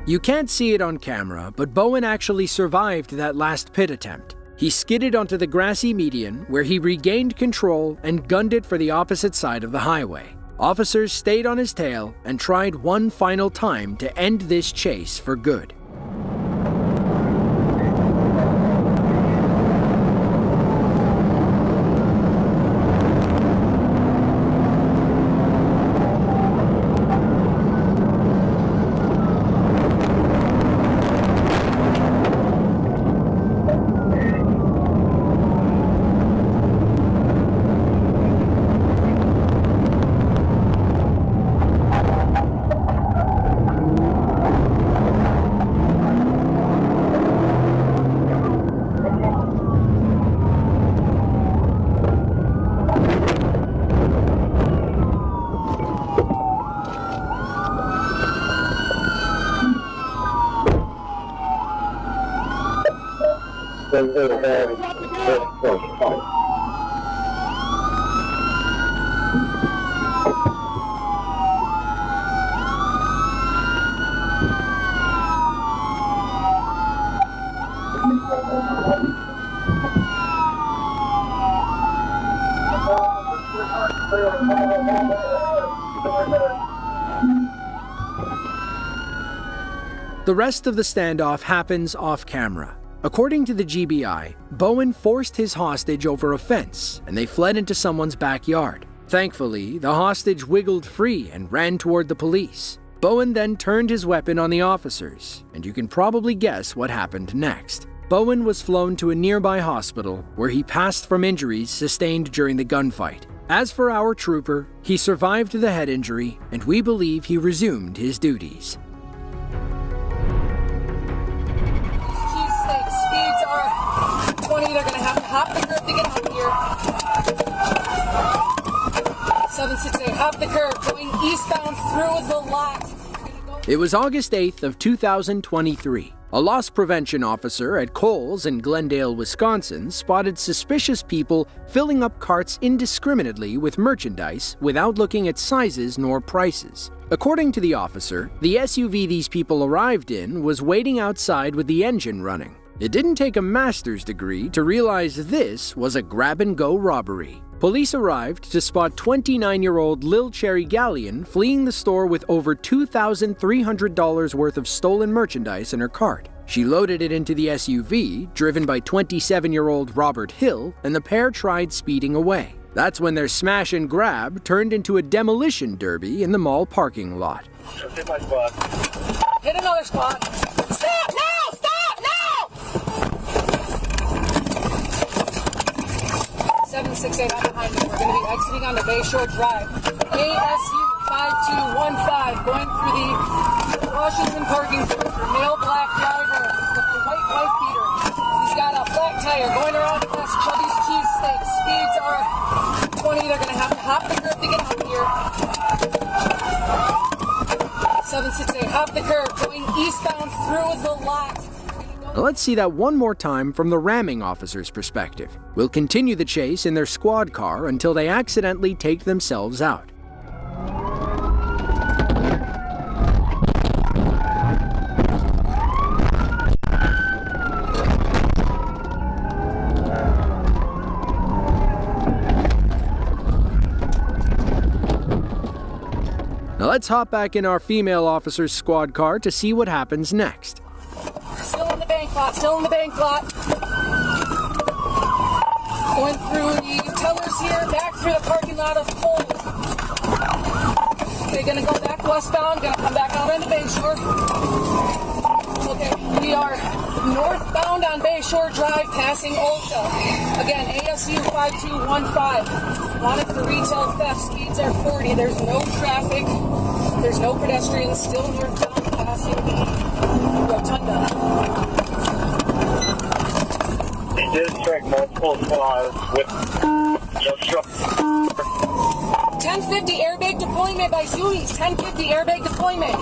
You can't see it on camera, but Bowen actually survived that last pit attempt. He skidded onto the grassy median, where he regained control and gunned it for the opposite side of the highway. Officers stayed on his tail and tried one final time to end this chase for good. The rest of the standoff happens off camera. According to the GBI, Bowen forced his hostage over a fence and they fled into someone's backyard. Thankfully, the hostage wiggled free and ran toward the police. Bowen then turned his weapon on the officers, and you can probably guess what happened next. Bowen was flown to a nearby hospital where he passed from injuries sustained during the gunfight. As for our trooper, he survived the head injury, and we believe he resumed his duties. Speeds are 20. They're going to have to hop the curb to get out here. 768, hop the curb, going eastbound through the lot. It was August 8th of 2023. A loss prevention officer at Kohl's in Glendale, Wisconsin, spotted suspicious people filling up carts indiscriminately with merchandise without looking at sizes nor prices. According to the officer, the SUV these people arrived in was waiting outside with the engine running. It didn't take a master's degree to realize this was a grab-and-go robbery. Police arrived to spot 29-year-old Lil Cherry Gallion fleeing the store with over $2,300 worth of stolen merchandise in her cart. She loaded it into the SUV, driven by 27-year-old Robert Hill, and the pair tried speeding away. That's when their smash and grab turned into a demolition derby in the mall parking lot. Hit my spot. Hit another spot. Stop now! Stop now! 768 out behind me. We're going to be exiting on the Bayshore Drive. ASU 5215 going through the Washington parking structure. Male black driver with the white wife beater. He's got a flat tire going around past Chubby's Cheesesteak. Speeds are 20. They're going to have to hop the curb to get out here. 768, hop the curb, going eastbound through the lot. Now let's see that one more time from the ramming officer's perspective. We'll continue the chase in their squad car until they accidentally take themselves out. Now let's hop back in our female officer's squad car to see what happens next. Still in the bank lot, still in the bank lot. Going through the tellers here, back through the parking lot of Kohl's. They're gonna go back westbound, gonna come back out on the Bayshore. Okay, we are northbound on Bayshore Drive, passing Ulta. Again, ASU 5215. Wanted for retail theft. Speeds are 40. There's no traffic. There's no pedestrians. Still northbound, passing Rotunda. They did strike multiple squads with obstruction. 1050 airbag deployment by Zui's. 1050 airbag deployment.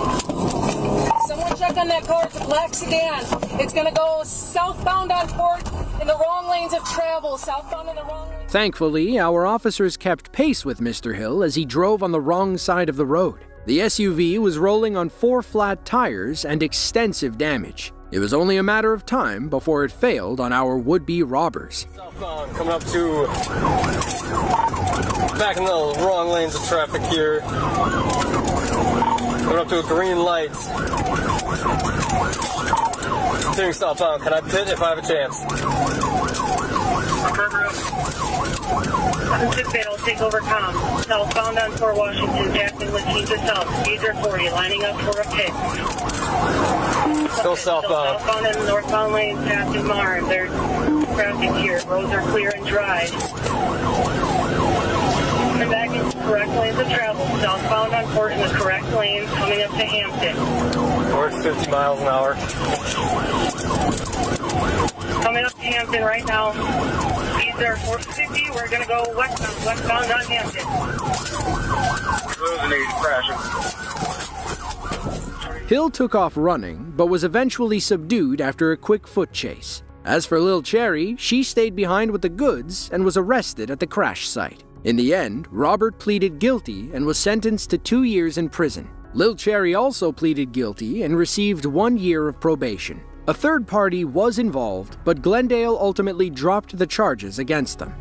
Someone check on that car. It's a black sedan. It's going to go southbound on Port in the wrong lanes of travel. Southbound in the wrong lanes. Thankfully, our officers kept pace with Mr. Hill as he drove on the wrong side of the road. The SUV was rolling on 4 flat tires and extensive damage. It was only a matter of time before it failed on our would-be robbers. Southbound, coming up to back in the wrong lanes of traffic here. Coming up to a green light. Continuing southbound. Can I pit if I have a chance? 7-6 battle, take over comm. Southbound on Fort Washington, passing with team to south. Speeds are 40, lining up for a pit. Still southbound. Southbound in the northbound lane, passing Marne. There's traffic here. Roads are clear and dry. Coming back in correct lanes of travel. Southbound on Port in the correct lanes, coming up to Hampton. We're at 50 miles an hour. Coming up to Hampton right now. Speeds are 450. We're going to go westbound on Hampton. Hill took off running, but was eventually subdued after a quick foot chase. As for Lil Cherry, she stayed behind with the goods and was arrested at the crash site. In the end, Robert pleaded guilty and was sentenced to 2 years in prison. Lil Cherry also pleaded guilty and received 1 year of probation. A third party was involved, but Glendale ultimately dropped the charges against them.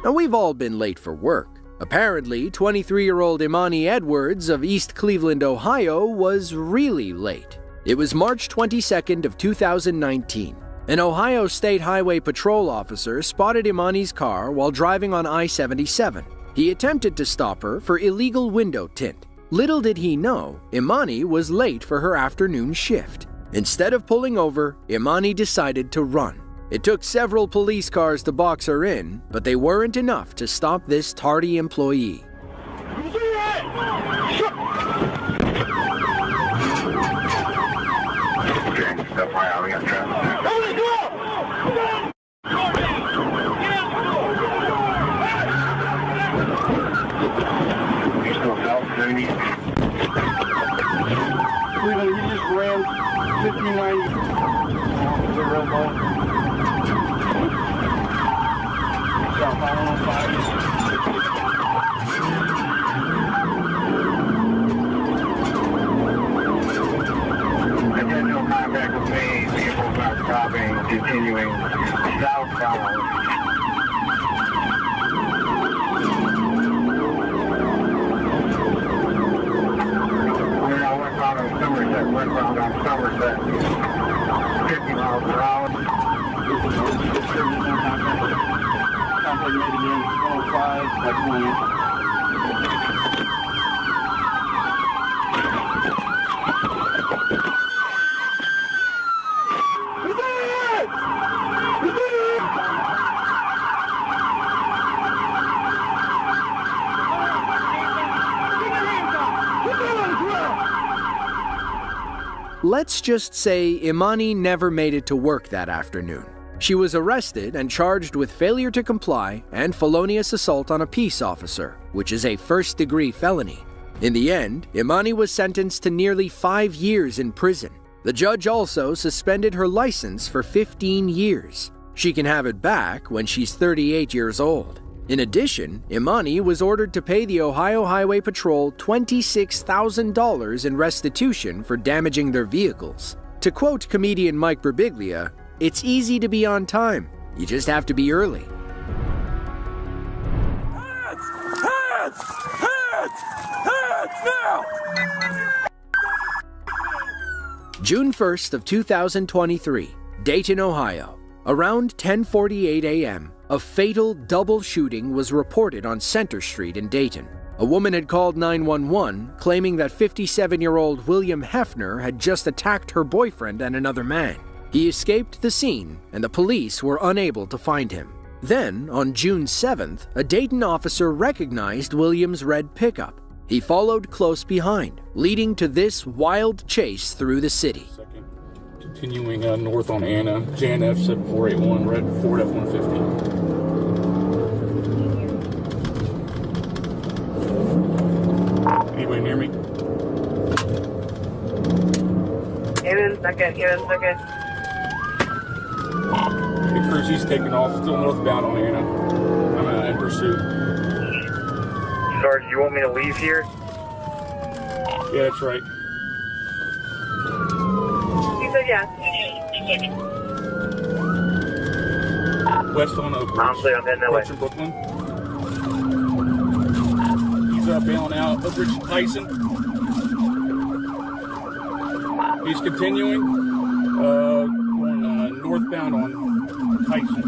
Now, we've all been late for work. Apparently, 23-year-old Imani Edwards of East Cleveland, Ohio, was really late. It was March 22nd of 2019. An Ohio State Highway Patrol officer spotted Imani's car while driving on I-77. He attempted to stop her for illegal window tint. Little did he know, Imani was late for her afternoon shift. Instead of pulling over, Imani decided to run. It took several police cars to box her in, but they weren't enough to stop this tardy employee. Cleveland, you just ran 59. Potential contact with me, vehicles not stopping, continuing southbound. Westbound on Somerset, 50 miles per hour. Contact made again, 105, that's 1. Let's just say Imani never made it to work that afternoon. She was arrested and charged with failure to comply and felonious assault on a peace officer, which is a first-degree felony. In the end, Imani was sentenced to nearly 5 years in prison. The judge also suspended her license for 15 years. She can have it back when she's 38 years old. In addition, Imani was ordered to pay the Ohio Highway Patrol $26,000 in restitution for damaging their vehicles. To quote comedian Mike Birbiglia, "It's easy to be on time. You just have to be early." Hands now! June 1st of 2023, Dayton, Ohio. Around 10:48 a.m., a fatal double shooting was reported on Center Street in Dayton. A woman had called 911, claiming that 57-year-old William Hefner had just attacked her boyfriend and another man. He escaped the scene, and the police were unable to find him. Then, on June 7th, a Dayton officer recognized William's red pickup. He followed close behind, leading to this wild chase through the city. Continuing north on Anna, JNF 7481, red Ford F-150. Anybody near me? Give it a second. Hey, Cruz, he's taking off, still northbound on Anna. I'm in pursuit. Sarge, you want me to leave here? Yeah, that's right. You said yes. West on Oak Ridge. Honestly, I'm heading that way. Approaching Brooklyn. He's bailing out Oak Ridge and Tyson. He's continuing, going northbound on Tyson.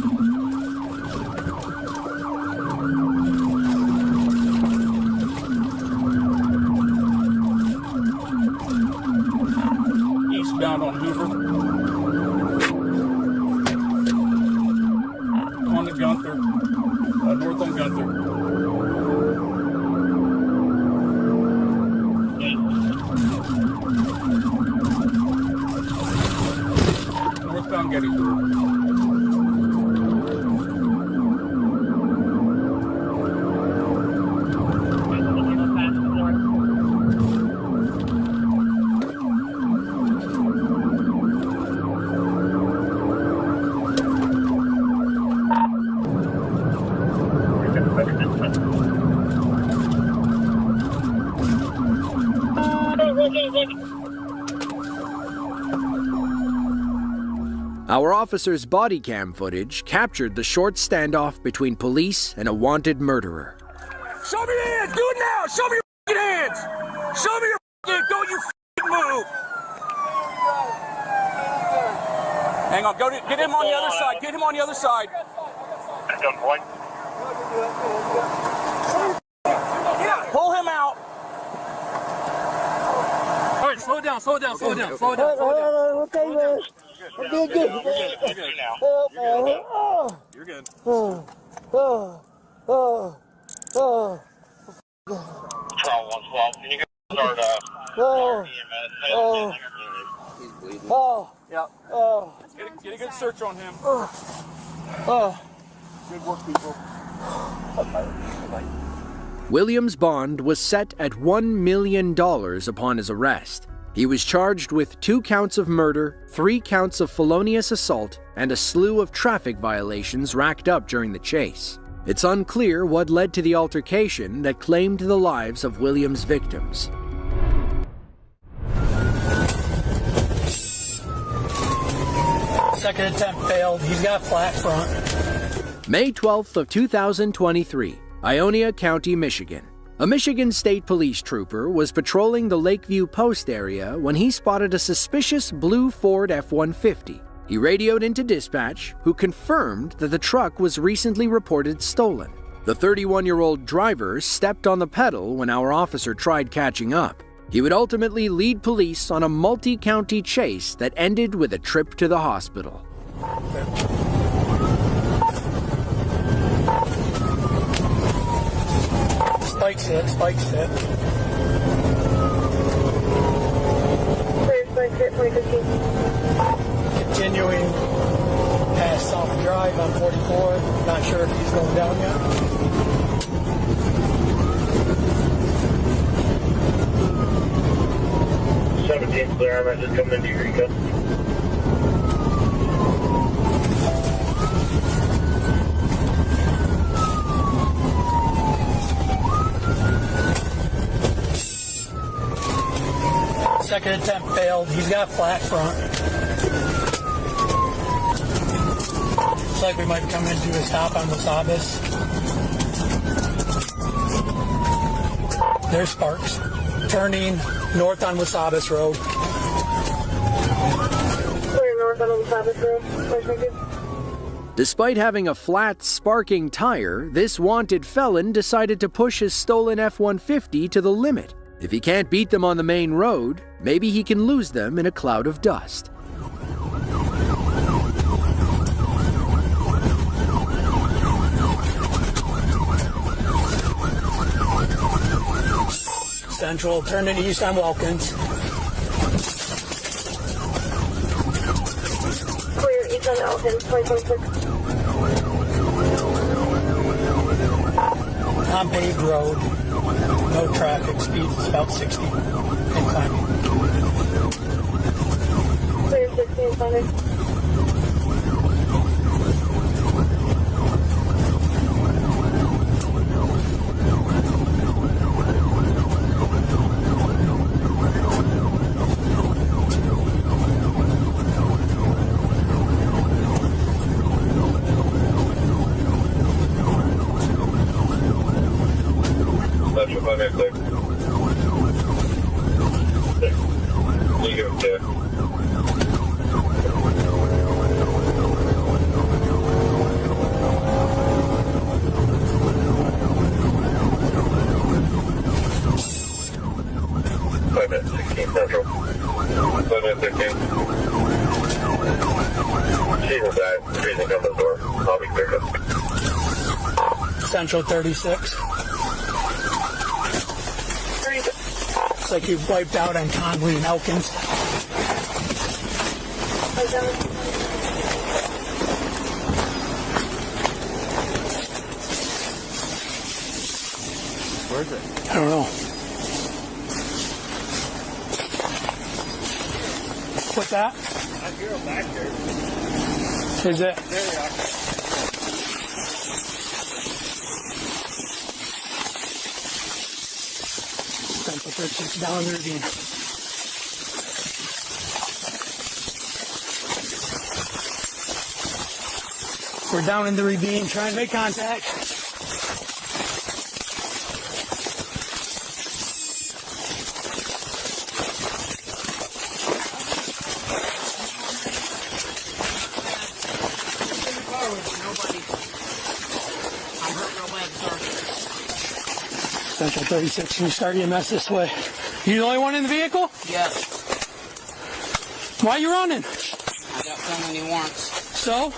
Eastbound on Hoover. On the Gunther. North on Gunther. Northbound Gettysburg. Our officer's body cam footage captured the short standoff between police and a wanted murderer. Show me your hands! Do it now! Show me your hands! Show me your hands! Don't you move! Hang on, get him on the other side. Get him on the other side. Gunpoint. Pull him out. All right, slow down. Okay, man. You're good now. You're good. Trial 112. Can you start Get a good search on him. Good work, people. William's bond was set at $1 million upon his arrest. He was charged with 2 counts of murder, 3 counts of felonious assault, and a slew of traffic violations racked up during the chase. It's unclear what led to the altercation that claimed the lives of William's victims. Second attempt failed. He's got flat front. May 12th of 2023, Ionia County, Michigan. A Michigan State Police trooper was patrolling the Lakeview Post area when he spotted a suspicious blue Ford F-150. He radioed into dispatch, who confirmed that the truck was recently reported stolen. The 31-year-old driver stepped on the pedal when our officer tried catching up. He would ultimately lead police on a multi-county chase that ended with a trip to the hospital. Spike set. Clear, spike set, 2015. Continuing past South Drive on 44. Not sure if he's going down yet. Clear, I'm just coming into Eureka. Second attempt failed. He's got flat front. Looks like we might come into a stop on Wasabas. There's Sparks. Turning north on Wasabas Road. Clear north on Wasabas Road. Despite having a flat, sparking tire, this wanted felon decided to push his stolen F-150 to the limit. If he can't beat them on the main road, maybe he can lose them in a cloud of dust. Central, turning east on Wilkins. Clear east on Wilkins, 2026. On paved road, no traffic, speed is about 60 and climbing. Clear 1600. Central 5 clear. Legal clear. Five minutes 16 Central. 5 minutes 15. She's inside. Freezing on the door. I'll be cleared up. Central 36. Looks like you've wiped out on Conley and Elkins. Where is it? I don't know. What's that? I hear him back there. Is it? There you are. Central 36 down the ravine. We're down in the ravine trying to make contact. Central 36, can you start EMS this way? You the only one in the vehicle? Yes. Why are you running? I got so many warrants. So?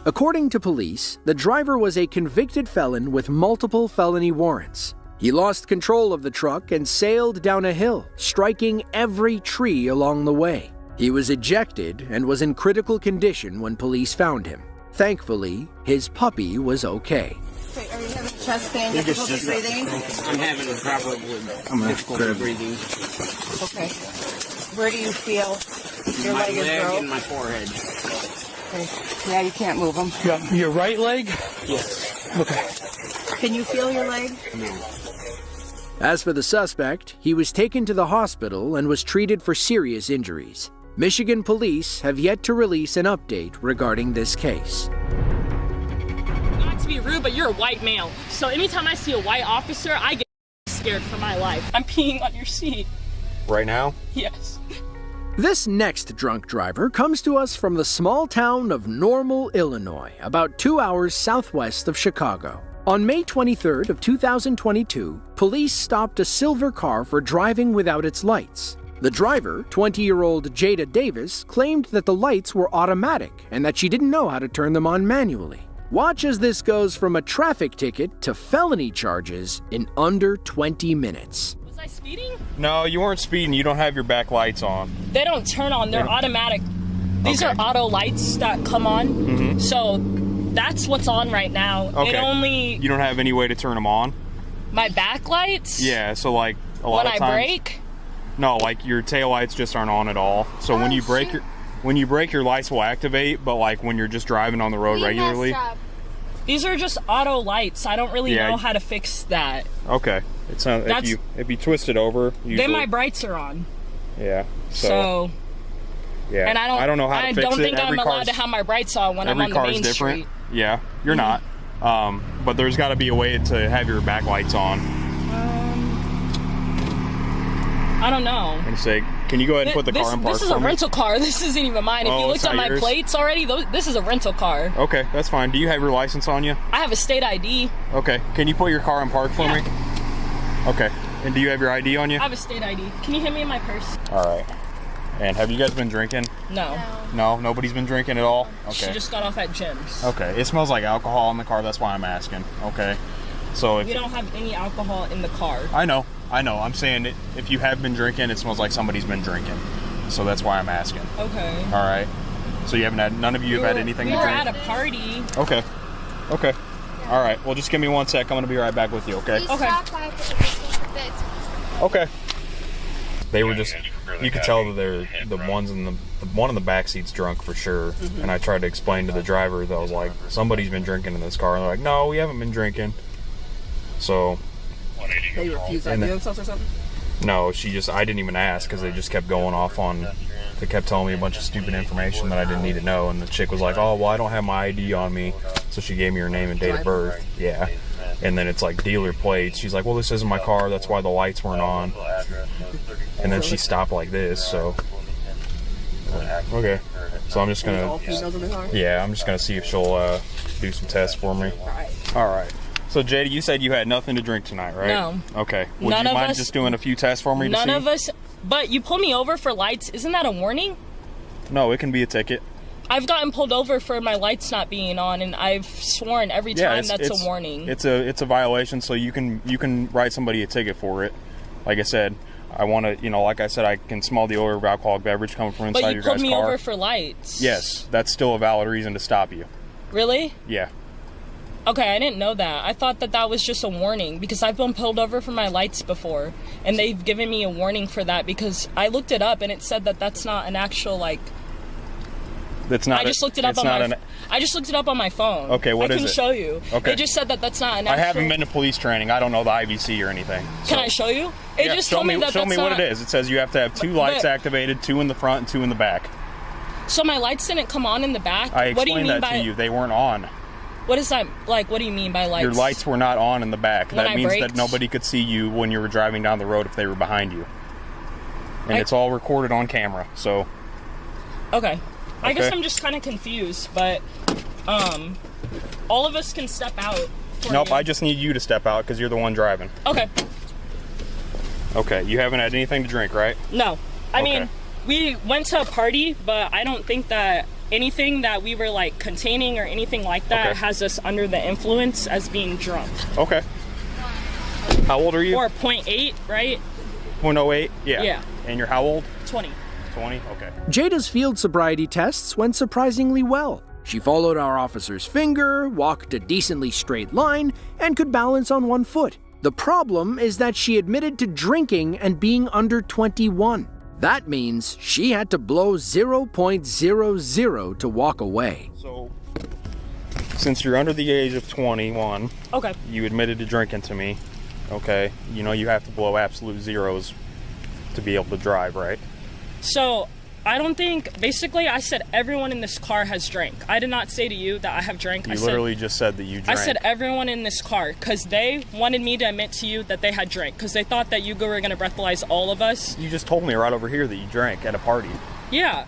According to police, the driver was a convicted felon with multiple felony warrants. He lost control of the truck and sailed down a hill, striking every tree along the way. He was ejected and was in critical condition when police found him. Thankfully, his puppy was okay. Wait, are you having chest pain, difficulty breathing? I'm having probably difficulty breathing. Okay. Where do you feel your leg is broke? My leg and my forehead. Okay. Yeah, you can't move them. Your right leg? Yes. Okay. Can you feel your leg? No. As for the suspect, he was taken to the hospital and was treated for serious injuries. Michigan police have yet to release an update regarding this case. Not to be rude, but you're a white male. So anytime I see a white officer, I get scared for my life. I'm peeing on your seat. Right now? Yes. This next drunk driver comes to us from the small town of Normal, Illinois, about 2 hours southwest of Chicago. On May 23rd of 2022, police stopped a silver car for driving without its lights. The driver, 20-year-old Jada Davis, claimed that the lights were automatic and that she didn't know how to turn them on manually. Watch as this goes from a traffic ticket to felony charges in under 20 minutes. Was I speeding? No, you weren't speeding. You don't have your back lights on. They don't turn on. They're automatic. These are auto lights that come on. Mm-hmm. So that's what's on right now. Okay. It only... You don't have any way to turn them on? My back lights? Yeah, so like a lot of times... When I brake? No, like your tail lights just aren't on at all. So when you brake your lights will activate, but like when you're just driving on the road regularly. These are just auto lights. I don't really know how to fix that. Okay. It's not, if you twist it over, usually, then my brights are on. Yeah. So yeah. And I don't know how to fix it. I don't think I'm allowed to have my brights on when I'm on the main street. Yeah, you're not. But there's got to be a way to have your back lights on. I don't know. And say, can you go ahead and put the car in park This is for a me? rental car. This isn't even mine. If you looked at my plates already, this is a rental car. Okay, that's fine. Do you have your license on you? I have a state ID. Okay. Can you put your car in park for me? Okay. And do you have your ID on you? I have a state ID. Can you hand me my purse? All right. And have you guys been drinking? No. No, nobody's been drinking at all? Okay. She just got off at Jim's. Okay. It smells like alcohol in the car. That's why I'm asking. Okay. So if we don't have any alcohol in the car. I know. I'm saying if you have been drinking, it smells like somebody's been drinking. So that's why I'm asking. Okay. All right. So you haven't had, none of you have had anything to drink? We were at a party. Okay. Okay. All right. Well, just give me 1 sec. I'm going to be right back with you, okay? Okay. Okay. They were just, you could tell that they're the ones in the one in the back seat's drunk for sure. Mm-hmm. And I tried to explain to the driver that I was like, somebody's been drinking in this car. And they're like, no, we haven't been drinking. So. They refused to do themselves or something? No, I didn't even ask because they just kept going off on, they kept telling me a bunch of stupid information that I didn't need to know. And the chick was like, oh, well, I don't have my ID on me. So she gave me her name and date of birth. Yeah. And then it's like dealer plates. She's like, well, this isn't my car. That's why the lights weren't on. And then she stopped like this, so. Okay. So I'm just going to. Yeah, I'm just going to see if she'll do some tests for me. All right. So, Jada, you said you had nothing to drink tonight, right? No. Okay. Would you mind just doing a few tests for me to see? None of us. But you pulled me over for lights. Isn't that a warning? No, it can be a ticket. I've gotten pulled over for my lights not being on, and I've sworn every time that's a warning. It's a violation, so you can write somebody a ticket for it. Like I said, I want to, like I said, I can smell the odor of alcoholic beverage coming from inside your guy's car. But you pulled me over for lights. Yes, that's still a valid reason to stop you. Really? Yeah. Okay, I didn't know that. I thought that was just a warning because I've been pulled over for my lights before, and they've given me a warning for that because I looked it up and it said that that's not an actual That's not. I just looked it up on my. I just looked it up on my phone. Okay, what is it? I can show you. Okay. It just said that that's not an actual. I haven't been to police training. I don't know the IVC or anything. Can I show you? It just told me that show me what it is. It says you have to have 2 lights activated, 2 in the front and 2 in the back. So my lights didn't come on in the back. I explained that to you. They weren't on. What is that like? What do you mean by lights? Your lights were not on in the back. When that means that nobody could see you when you were driving down the road if they were behind you. And it's all recorded on camera. So. Okay. I guess I'm just kind of confused, but all of us can step out. Nope, I just need you to step out because you're the one driving. Okay. Okay, you haven't had anything to drink, right? No. I mean, we went to a party, but I don't think that anything that we were containing or anything like that has us under the influence as being drunk. Okay. How old are you? Or 0.8, right? 0.08? Yeah. Yeah. And you're how old? 20. 20? Okay. Jada's field sobriety tests went surprisingly well. She followed our officer's finger, walked a decently straight line, and could balance on one foot. The problem is that she admitted to drinking and being under 21. That means she had to blow 0.00 to walk away. So, since you're under the age of 21, you admitted to drinking to me, okay? You know you have to blow absolute zeros to be able to drive, right? So, I don't think, basically I said everyone in this car has drank. I did not say to you that I have drank. You literally just said that you drank. I said everyone in this car because they wanted me to admit to you that they had drank because they thought that you were going to breathalyze all of us. You just told me right over here that you drank at a party. Yeah.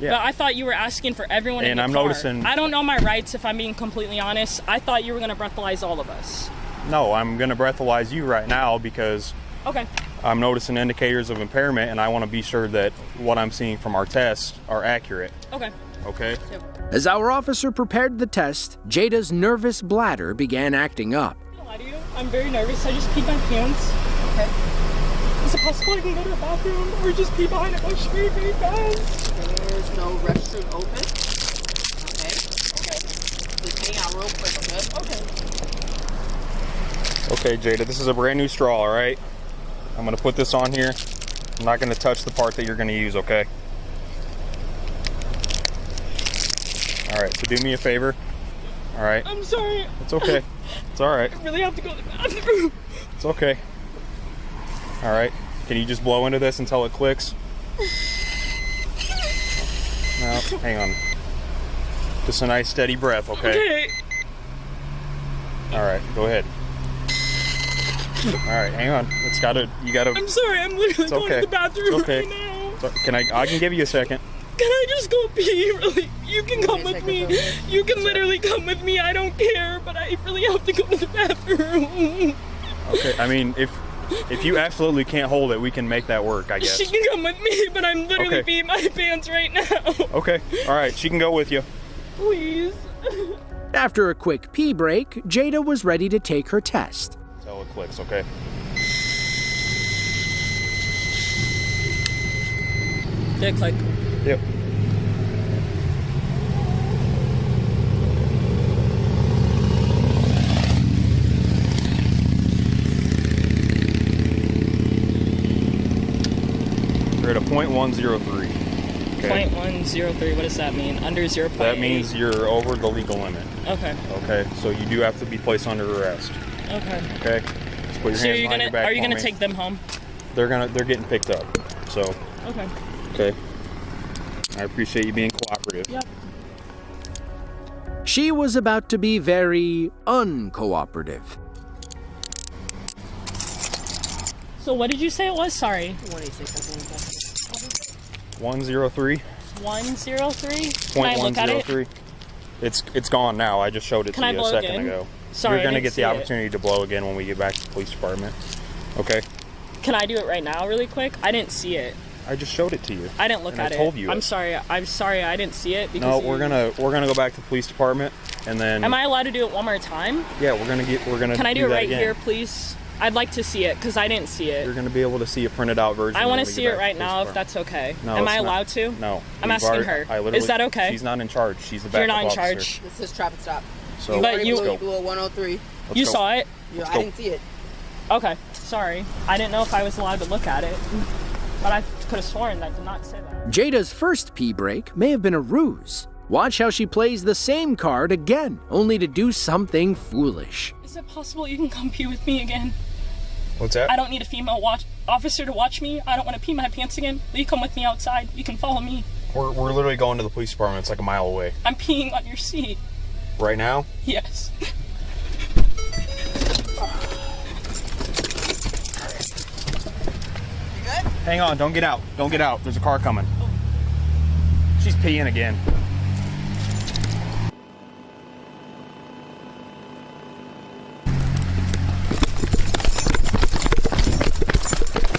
But I thought you were asking for everyone in the car. And I'm noticing... I don't know my rights if I'm being completely honest. I thought you were going to breathalyze all of us. No, I'm going to breathalyze you right now because... Okay. I'm noticing indicators of impairment, and I want to be sure that what I'm seeing from our tests are accurate. Okay. Okay? As our officer prepared the test, Jada's nervous bladder began acting up. I'm not gonna lie to you. I'm very nervous. I just peed my pants. Okay. Is it possible I can go to the bathroom or just pee behind a bush very, very fast? There's no restroom open. Okay. Okay. Just hang out real quick, okay? Okay, Jada, this is a brand new straw, all right? I'm going to put this on here. I'm not going to touch the part that you're going to use, okay? All right, so do me a favor. All right? I'm sorry. It's okay. It's all right. I really have to go to the bathroom. It's okay. All right. Can you just blow into this until it clicks? No, hang on. Just a nice steady breath, okay? Okay. All right, go ahead. All right, hang on. You gotta. I'm sorry, I'm literally going to the bathroom It's okay. right now. So, I can give you a second. Can I just go pee? Really? You can come with me. You can literally come with me. I don't care, but I really have to go to the bathroom. Okay. I mean, if you absolutely can't hold it, we can make that work, I guess. She can come with me, but I'm literally peeing my pants right now. Okay. All right. She can go with you. Please. After a quick pee break, Jada was ready to take her test. Tell it clicks, okay? Did it click? Yep. We're at a .103. Okay. .103, what does that mean? Under 0.8? That means you're over the legal limit. Okay. Okay, so you do have to be placed under arrest. Okay. Okay? Just put your hands behind your back are you for gonna me. take them home? They're getting picked up. So. Okay. Okay. I appreciate you being cooperative. Yep. She was about to be very uncooperative. So what did you say it was? Sorry. 103. 103? Can I look at it? It's gone now. I just showed it Can to I you blow a second again? ago. Sorry, You're I gonna didn't get see the it. opportunity to blow again when we get back to the police department. Okay. Can I do it right now really quick? I didn't see it. I just showed it to you. I didn't look And at I it. told you. I'm sorry. I didn't see it because No, we're gonna go back to the police department and then. Am I allowed to do it one more time? Yeah, we're gonna. Can I do it that right again. here, please? I'd like to see it because I didn't see it. You're gonna be able to see a printed out version. I want when to we see get it back right to the now police if that's okay. No, Am it's I not. allowed to? No. I'm asking her. Is that okay? She's not in charge. She's the backup You're not in officer. charge. This is traffic stop. So, but you blew a 103. You saw it? Yeah, I didn't see it. Okay, sorry. I didn't know if I was allowed to look at it, but I could have sworn that did not say that. Jada's first pee break may have been a ruse. Watch how she plays the same card again, only to do something foolish. Is it possible you can come pee with me again? What's that? I don't need a female officer to watch me. I don't want to pee my pants again. Will you come with me outside? You can follow me. We're literally going to the police department. It's like a mile away. I'm peeing on your seat. Right now? Yes. Hang on, don't get out. Don't get out. There's a car coming. She's peeing again.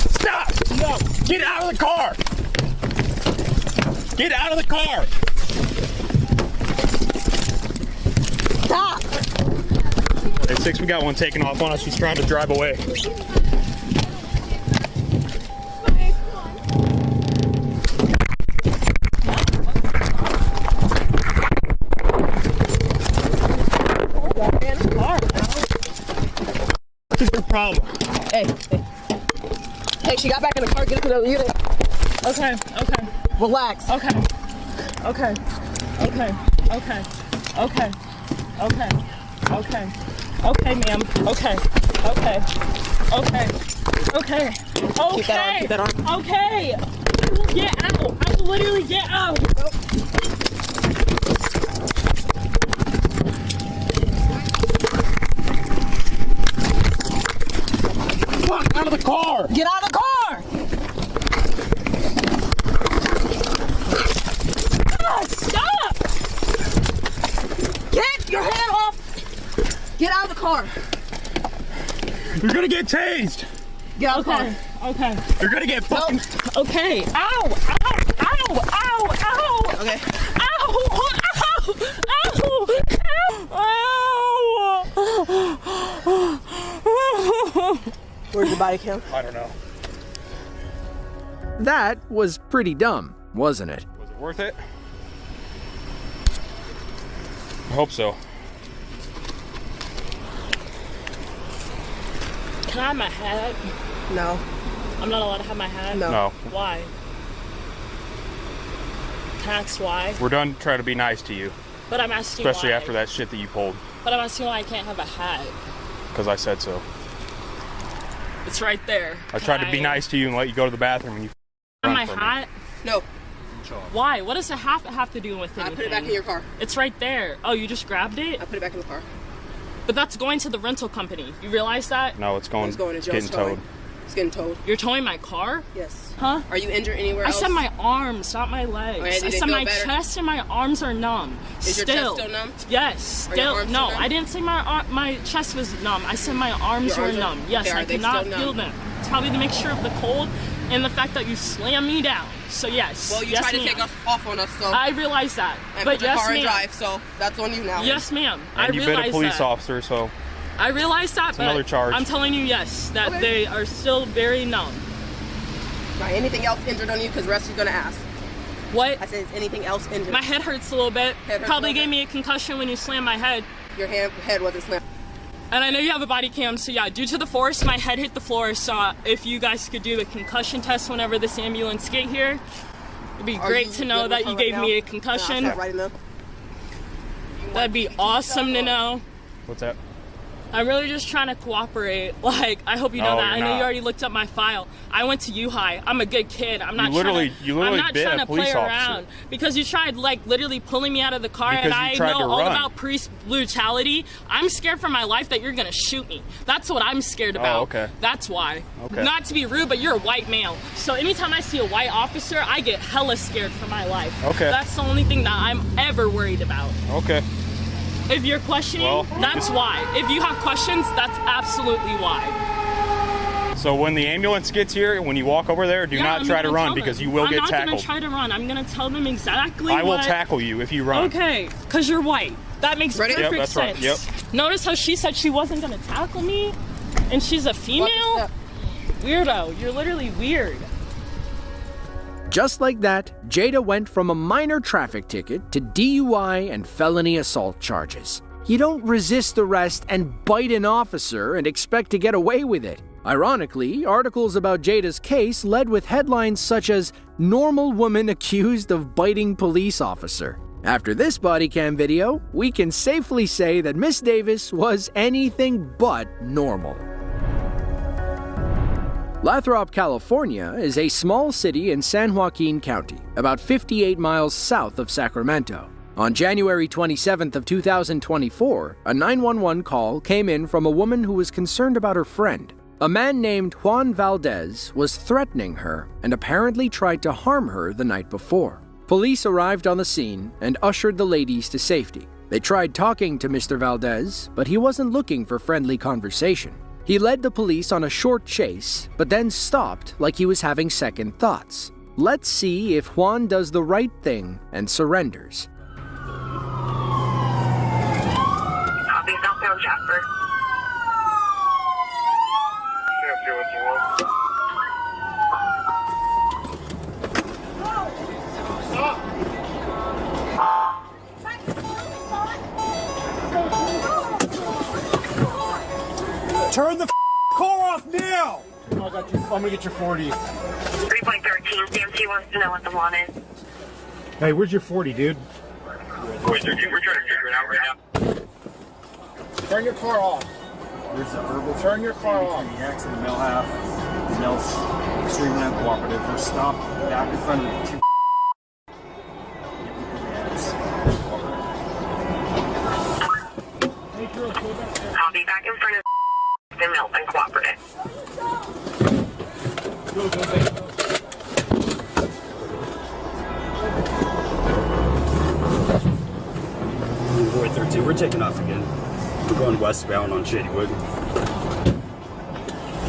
Stop! No! Get out of the car! Get out of the car! Stop! Hey, 6, we got one taking off on us. She's trying to drive away. What is your problem? Hey. Hey, she got back in the car. Get into the unit. Okay. Relax. Okay, ma'am. Keep that on. Okay. Get out. I will literally get out. Fuck, out of the car! Get out of the car! Stop! Get your hand off! Get out of the car! You're gonna get tased! Get out of the car. Okay. You're gonna get fucking... Okay. Ow! Okay. Where's the body cam? I don't know. That was pretty dumb, wasn't it? Was it worth it? I hope so. Can I have my hat? No. I'm not allowed to have my hat? No. Why? Can I ask why? We're done trying to be nice to you. But I'm asking Especially why. after that shit that you pulled. But I'm asking why I can't have a hat. Because I said so. It's right there. I tried to be nice to you and let you go to the bathroom and you Have run my from me. hat? No. Why? What does a hat have to do with anything? I put it back in your car. It's right there. Oh, you just grabbed it? I put it back in the car. But that's going to the rental company. You realize that? No, it's going to getting towed. It's getting towed. You're towing my car? Yes. Huh? Are you injured anywhere else? I said my arms, not my legs. Okay, I said my chest and my arms are numb. Is your chest still numb? Yes, Are your still. arms No, still numb? I didn't say my chest was numb. I said my arms Your were arms are- numb. Yes, okay, I are they cannot still feel numb? them. It's probably the mixture of the cold and the fact that you slammed me down. So yes. Well, you yes, tried to ma'am. take us off on us, so. I realize that. And but put your yes, car in ma'am. drive, so that's on you now. Yes, ma'am. I And you've realize been a police that. officer, so I realize that, but another charge. I'm telling you, yes, that Okay. they are still very numb. Right, anything else injured on you? Because Rusty's going to ask. What? I said, is anything else injured? My head hurts a little bit. Head hurts Probably a little gave me a concussion when you slammed my head. Your head wasn't slammed. And I know you have a body cam, so yeah, due to the force, my head hit the floor. So if you guys could do a concussion test whenever this ambulance get here, it'd be great to know that you gave me a concussion. That'd be awesome to know. What's that? I'm really just trying to cooperate. Like, I hope you know No, that. I you're know you not. already looked up my file. I went to U-High. I'm a good kid. I'm not You literally I'm not been trying a to play police officer. around because you tried like literally pulling me out of the car, Because and you I tried know to all run. about police brutality. I'm scared for my life that you're gonna shoot me. That's what I'm scared about. Oh, okay. That's why. Okay. Not to be rude, but you're a white male. So anytime I see a white officer, I get hella scared for my life. Okay. That's the only thing that I'm ever worried about. Okay. If you're questioning, Well, that's why. If you have questions, that's absolutely why. So when the ambulance gets here, when you walk over there, do not I'm try to gonna run tell because them. you will I'm get not tackled. gonna try to run. I'm gonna tell them exactly I will what- tackle you if you run. Okay, because you're white. That makes Ready? perfect Yep, that's right. sense. Yep. Notice how she said she wasn't gonna tackle me, and she's a female? Weirdo. You're literally weird. Just like that, Jada went from a minor traffic ticket to DUI and felony assault charges. You don't resist arrest and bite an officer and expect to get away with it. Ironically, articles about Jada's case led with headlines such as "Normal Woman Accused of Biting Police Officer." After this body cam video, we can safely say that Miss Davis was anything but normal. Lathrop, California is a small city in San Joaquin County, about 58 miles south of Sacramento. On January 27th of 2024, a 911 call came in from a woman who was concerned about her friend. A man named Juan Valdez was threatening her and apparently tried to harm her the night before. Police arrived on the scene and ushered the ladies to safety. They tried talking to Mr. Valdez, but he wasn't looking for friendly conversation. He led the police on a short chase, but then stopped like he was having second thoughts. Let's see if Juan does the right thing and surrenders. Copy, southbound Jasper. Turn the car off now! I'm gonna get your 40. 3.13, DMT wants to know what the want is. Hey, where's your 40, dude? Wait, we're trying to figure it out right now. Turn your car off. There's a verbal Turn your car off. between the X and the male half. The male's extremely uncooperative. We're stopped back in front of the two. I'll be back in front of the milk and cooperative. Boy 13, we're taking off again. We're going westbound on Shadywood.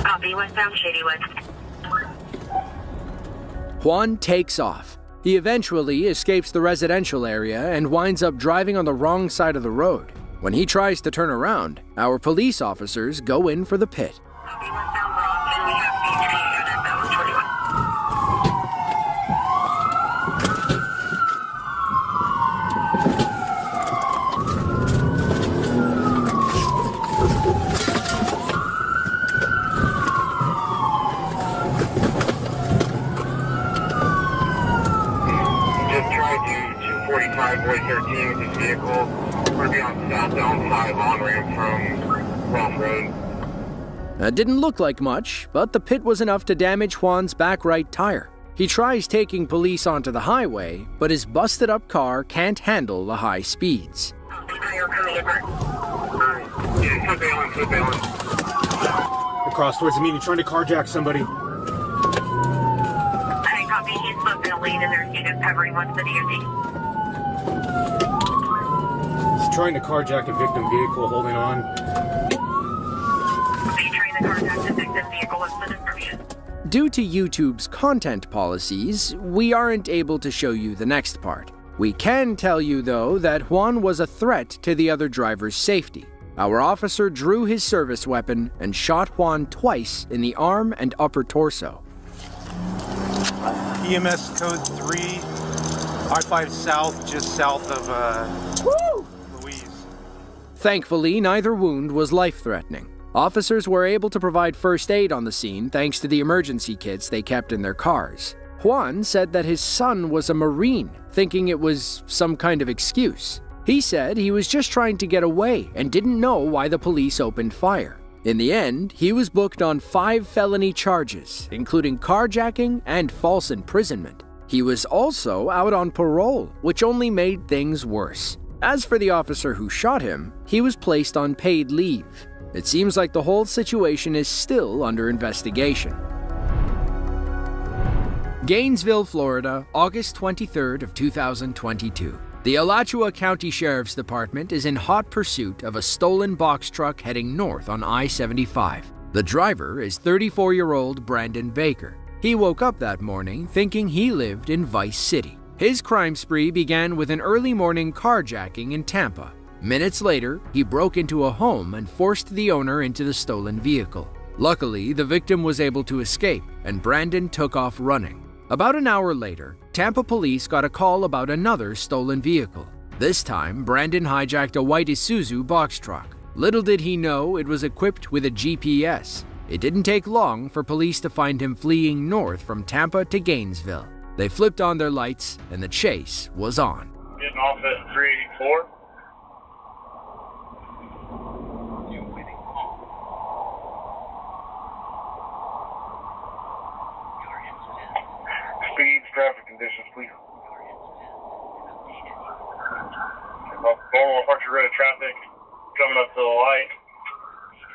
I'll be westbound Shadywood. Juan takes off. He eventually escapes the residential area and winds up driving on the wrong side of the road. When he tries to turn around, our police officers go in for the pit. Just tried to 245 Boy 13 with this vehicle. We're going to be on southbound 5 on-ramp from Ross Road. That didn't look like much, but the pit was enough to damage Juan's back right tire. He tries taking police onto the highway, but his busted up car can't handle the high speeds. You're coming in. Yeah, foot bailing. Across towards the median, trying to carjack somebody. I copy. He's foot bailing and there's units covering what's the DOT. He's trying to carjack a victim vehicle, holding on. Are you trying to carjack the victim vehicle? What's the description? Due to YouTube's content policies, we aren't able to show you the next part. We can tell you, though, that Juan was a threat to the other driver's safety. Our officer drew his service weapon and shot Juan twice in the arm and upper torso. EMS code 3, I-5 south, just south of Louise. Thankfully, neither wound was life-threatening. Officers were able to provide first aid on the scene thanks to the emergency kits they kept in their cars. Juan said that his son was a Marine, thinking it was some kind of excuse. He said he was just trying to get away and didn't know why the police opened fire. In the end, he was booked on 5 felony charges, including carjacking and false imprisonment. He was also out on parole, which only made things worse. As for the officer who shot him, he was placed on paid leave. It seems like the whole situation is still under investigation. Gainesville, Florida, August 23rd of 2022. The Alachua County Sheriff's Department is in hot pursuit of a stolen box truck heading north on I-75. The driver is 34-year-old Brandon Baker. He woke up that morning thinking he lived in Vice City. His crime spree began with an early morning carjacking in Tampa. Minutes later, he broke into a home and forced the owner into the stolen vehicle. Luckily, the victim was able to escape, and Brandon took off running. About an hour later, Tampa police got a call about another stolen vehicle. This time, Brandon hijacked a white Isuzu box truck. Little did he know it was equipped with a GPS. It didn't take long for police to find him fleeing north from Tampa to Gainesville. They flipped on their lights, and the chase was on. Getting off at 384. Speeds, traffic conditions, please. Normal Archer Road traffic coming up to the light.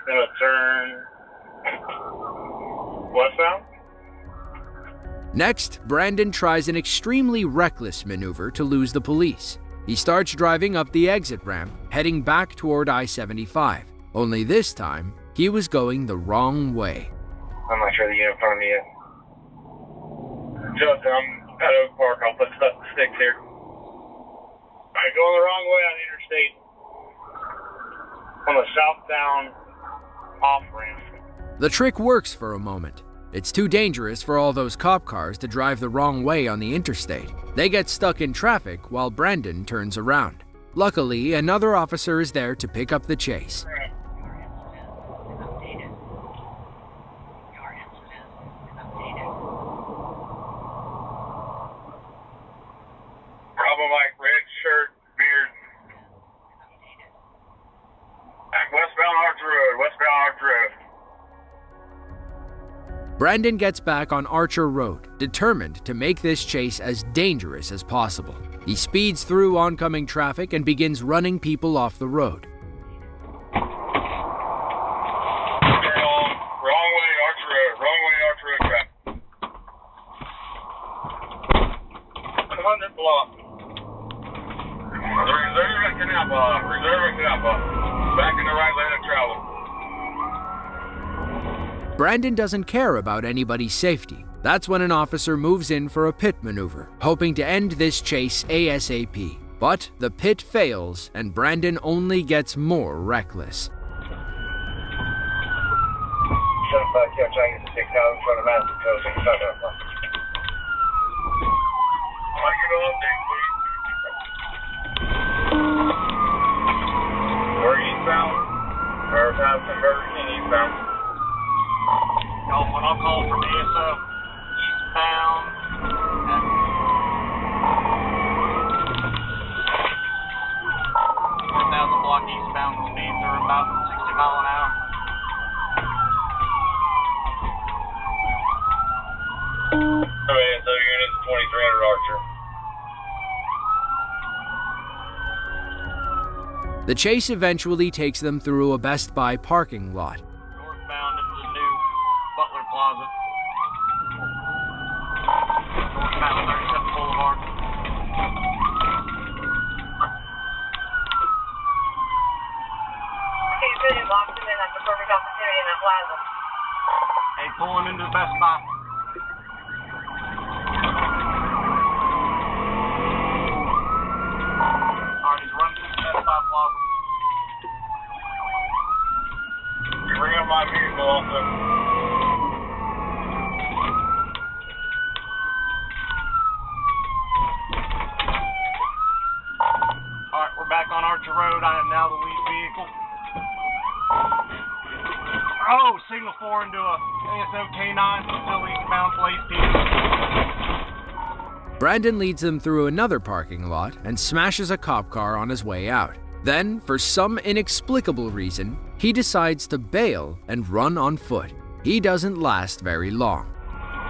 Gonna turn westbound. Next, Brandon tries an extremely reckless maneuver to lose the police. He starts driving up the exit ramp, heading back toward I-75. Only this time, he was going the wrong way. I'm not sure the unit in front of me yet. Justin, I'm at Oak Park. I'll put sticks here. Alright, going the wrong way on the interstate. On the southbound off-ramp. The trick works for a moment. It's too dangerous for all those cop cars to drive the wrong way on the interstate. They get stuck in traffic while Brandon turns around. Luckily, another officer is there to pick up the chase. Bravo Mike, red shirt, beard. Westbound Archer Road, westbound Archer Road. Brandon gets back on Archer Road, determined to make this chase as dangerous as possible. He speeds through oncoming traffic and begins running people off the road. Wrong way, Archer Road, traffic. 100 block. Reserve at Canal Block, back in the right lane of travel. Brandon doesn't care about anybody's safety. That's when an officer moves in for a pit maneuver, hoping to end this chase ASAP. But the pit fails, and Brandon only gets more reckless. 75 Chinese 6 out in front of Madison Coast. We're eastbound. Or Madison Burger King eastbound. When I'll call from ASO eastbound. 4,000 block eastbound. Speeds are about 60 miles an hour. ASO units 2300 Archer. The chase eventually takes them through a Best Buy parking lot. Northbound into the new Butler Plaza. Northbound 37 Boulevard. Okay, good. You locked him in. That's the perfect opportunity in that plaza. Hey, pulling into the Best Buy. Alright, he's running through the Best Buy Plaza. Bring up my vehicle also. Alright, we're back on Archer Road. I am now the lead vehicle. Oh, signal 4 into a ASO K9, still eastbound Blaze Peak. Brandon leads them through another parking lot and smashes a cop car on his way out. Then, for some inexplicable reason, he decides to bail and run on foot. He doesn't last very long.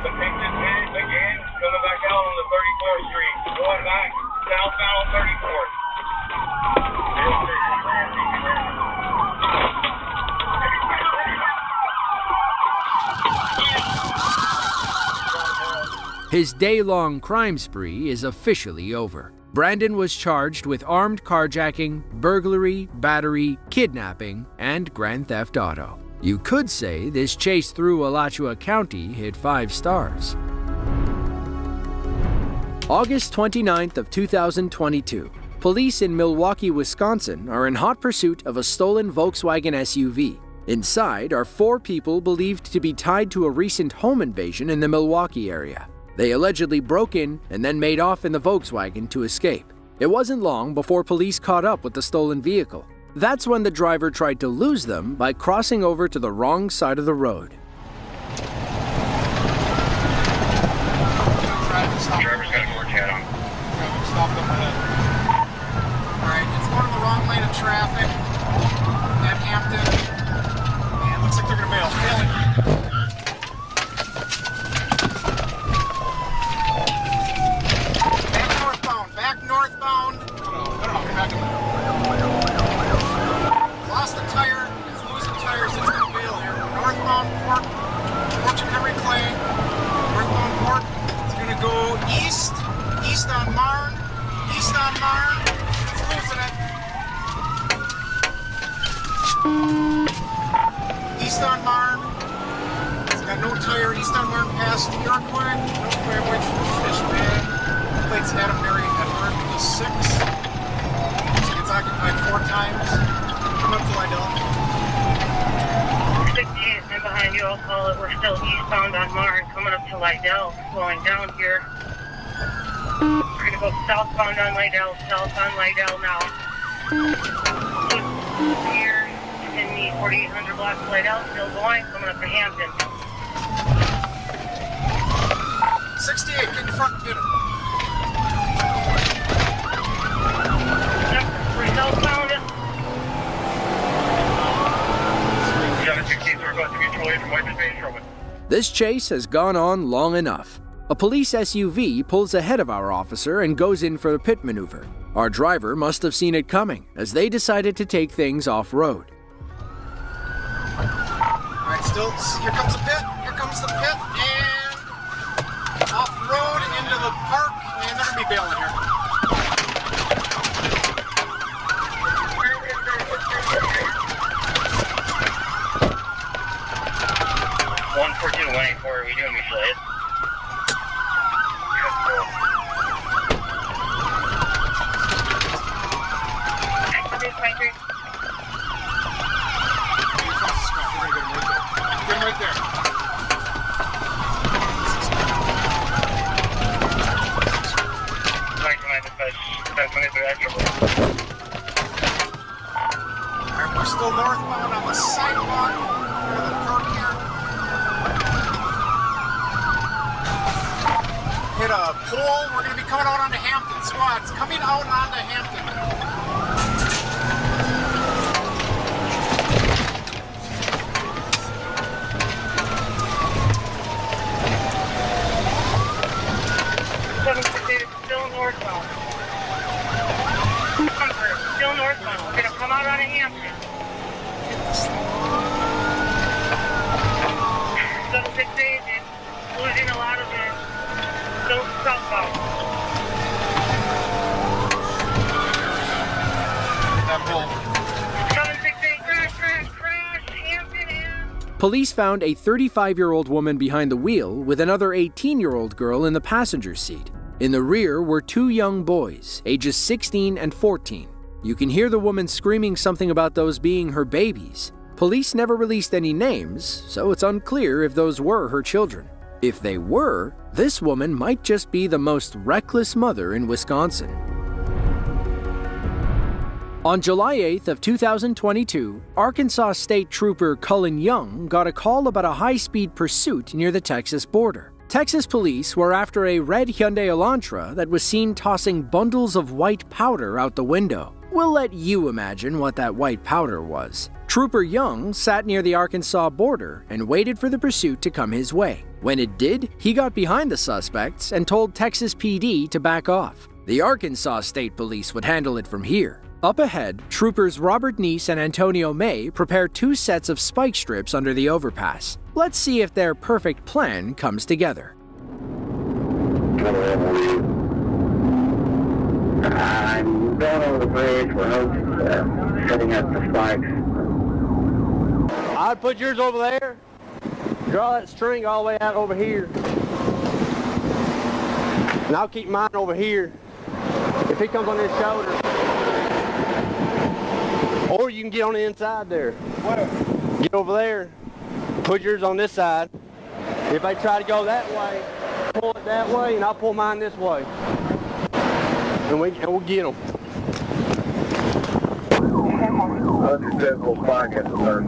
The picture again, coming back out on the 34th Street, going back southbound on 34th. His day-long crime spree is officially over. Brandon was charged with armed carjacking, burglary, battery, kidnapping, and grand theft auto. You could say this chase through Alachua County hit 5 stars. August 29th of 2022. Police in Milwaukee, Wisconsin are in hot pursuit of a stolen Volkswagen SUV. Inside are 4 people believed to be tied to a recent home invasion in the Milwaukee area. They allegedly broke in and then made off in the Volkswagen to escape. It wasn't long before police caught up with the stolen vehicle. That's when the driver tried to lose them by crossing over to the wrong side of the road. Driver's got a more chat on. Stop them ahead. Alright, it's going in the wrong lane of traffic at Hampton. And looks like they're going to bail. Bailing. Back northbound. Lost a tire. It's losing tires. It's going to bail here. Northbound Port and Henry Clay. Northbound Port. It's going to go east on Marne. East on Marne. It's losing it. East on Marne. It's got no tire. East on Marne past Iroquois. No fairway to the fish bag. Plates Adam Mary Edward the 6. So it's occupied 4 times. Come up to Lydell. 68 and behind you, I'll call it. We're still eastbound on Marne, coming up to Lydell, slowing down here. We're going to go southbound on Lydell, south on Lydell now. Here in the 4800 block of Lydell, still going, coming up to Hampton. 68, get in front and get it. We're southbound. This chase has gone on long enough. A police SUV pulls ahead of our officer and goes in for a pit maneuver. Our driver must have seen it coming, as they decided to take things off-road. Alright, still, here comes the pit, and off-road into the park, and they're going to be bailing here. What are we doing, Michelle? Get him right there. Alright, we're still northbound on the sidewalk for the park here. Hit a pole. We're going to be coming out onto Hampton. Squads coming out onto Hampton. Still northbound. Still northbound. We're going to come out on a Hampton. 768 is losing a lot of it. Still southbound. That hole. 768, crash, Hampton in. Police found a 35-year-old woman behind the wheel with another 18-year-old girl in the passenger seat. In the rear were two young boys, ages 16 and 14. You can hear the woman screaming something about those being her babies. Police never released any names, so it's unclear if those were her children. If they were, this woman might just be the most reckless mother in Wisconsin. On July 8th of 2022, Arkansas State Trooper Cullen Young got a call about a high-speed pursuit near the Texas border. Texas police were after a red Hyundai Elantra that was seen tossing bundles of white powder out the window. We'll let you imagine what that white powder was. Trooper Young sat near the Arkansas border and waited for the pursuit to come his way. When it did, he got behind the suspects and told Texas PD to back off. The Arkansas State Police would handle it from here. Up ahead, troopers Robert Neese and Antonio May prepare two sets of spike strips under the overpass. Let's see if their perfect plan comes together. I'm going over the bridge. We're setting up the spikes. I'd put yours over there. Draw that string all the way out over here. And I'll keep mine over here. If he comes on his shoulder. Or you can get on the inside there. Where? Get over there. Put yours on this side. If they try to go that way, pull it that way, and I'll pull mine this way. And we'll get them. Unsuccessful spike at the third.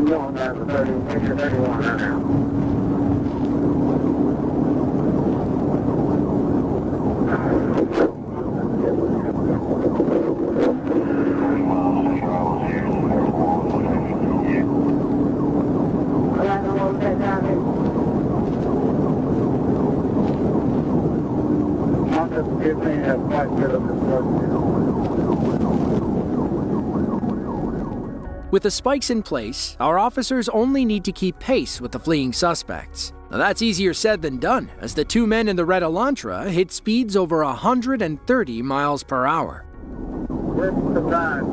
Going down to 31 right now. With the spikes in place, our officers only need to keep pace with the fleeing suspects. Now that's easier said than done, as the two men in the red Elantra hit speeds over 130 miles per hour. Where's the time?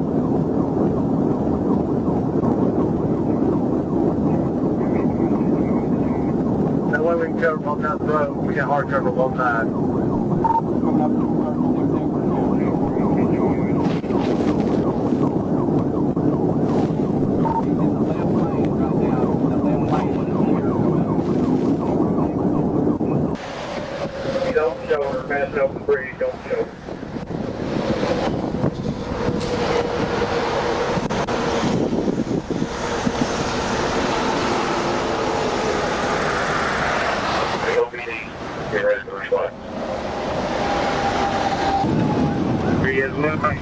That way we can cover both sides of the road. We got hard cover both sides. Don't show her, pass over the bridge, don't show. Get ready for response. He is moving.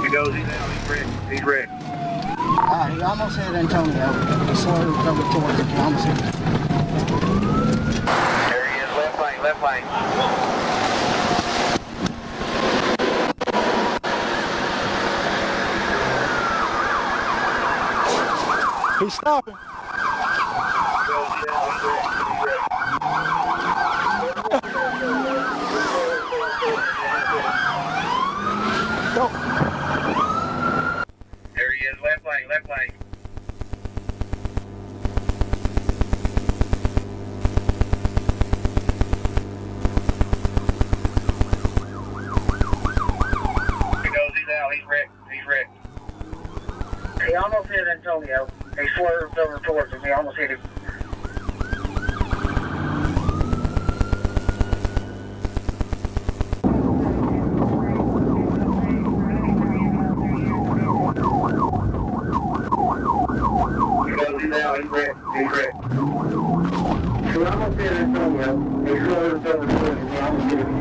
He goes, he's ready. He almost hit Antonio. He swerved over towards him. He almost hit him. There he is, left lane, left lane. He's stopping. Go. There he is, left lane, left lane. He goes, he's out, he's wrecked, he's wrecked. He almost hit Antonio. He swerved over towards him. He almost hit him. He's out. He's wrecked. He's wrecked. He almost hit Antonio. He swerved over towards him. He almost hit him.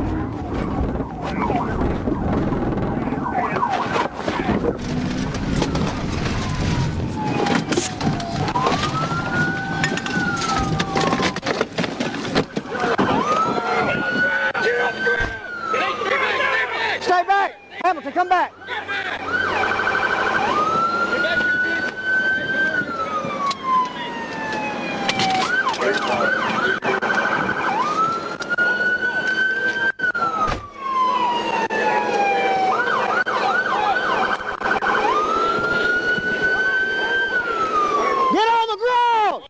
Officer, come back. Get on the ground!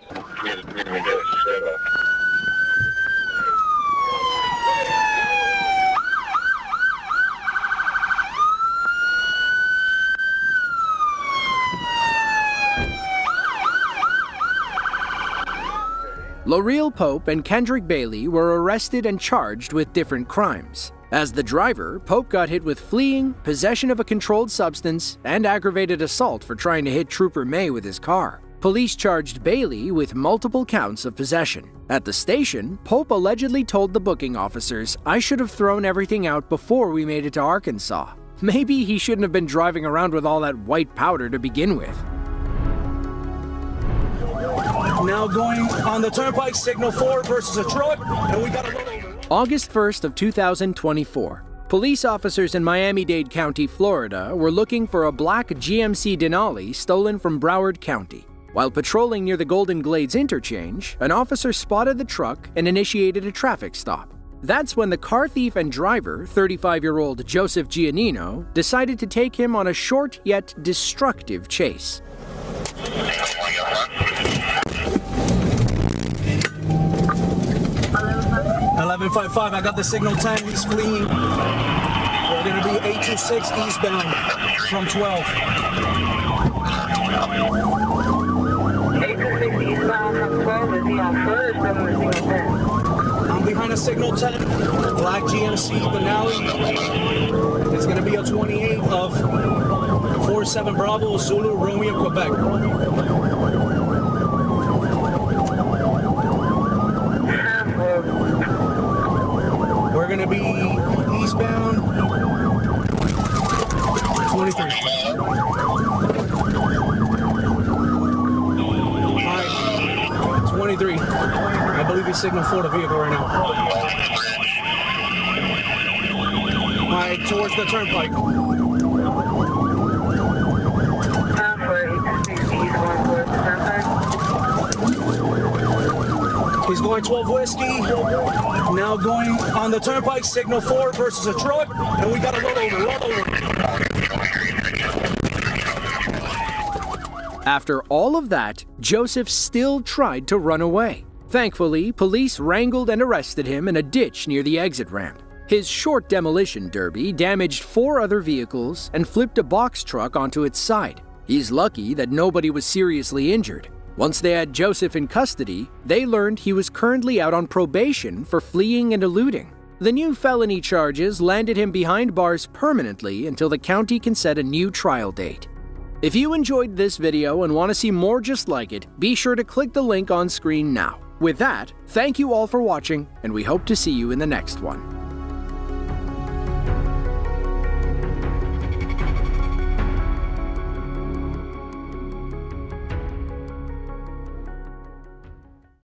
L'Oreal Pope and Kendrick Bailey were arrested and charged with different crimes. As the driver, Pope got hit with fleeing, possession of a controlled substance, and aggravated assault for trying to hit Trooper May with his car. Police charged Bailey with multiple counts of possession. At the station, Pope allegedly told the booking officers, "I should have thrown everything out before we made it to Arkansas." Maybe he shouldn't have been driving around with all that white powder to begin with. Now going on the turnpike, signal 4 versus a truck, and we got a roll over. August 1st of 2024. Police officers in Miami-Dade County, Florida, were looking for a black GMC Denali stolen from Broward County. While patrolling near the Golden Glades interchange, an officer spotted the truck and initiated a traffic stop. That's when the car thief and driver, 35-year-old Joseph Giannino, decided to take him on a short yet destructive chase. 1155, I got the signal 10, he's fleeing. We're gonna be 826 eastbound from 12. 826 eastbound from 12, is he on foot or is he on the signal 10? I'm behind a signal 10, black GMC Denali. It's gonna be a 28 of 47 Bravo, Zulu, Romeo, Quebec. We're gonna be eastbound 23. Alright, 23. I believe he's signal 4 the vehicle right now. Alright, towards the turnpike. He's going 12 whiskey. Now going on the turnpike, signal 4 versus a truck, and we got to roll over. After all of that, Joseph still tried to run away. Thankfully, police wrangled and arrested him in a ditch near the exit ramp. His short demolition derby damaged 4 other vehicles and flipped a box truck onto its side. He's lucky that nobody was seriously injured. Once they had Joseph in custody, they learned he was currently out on probation for fleeing and eluding. The new felony charges landed him behind bars permanently until the county can set a new trial date. If you enjoyed this video and want to see more just like it, be sure to click the link on screen now. With that, thank you all for watching, and we hope to see you in the next one.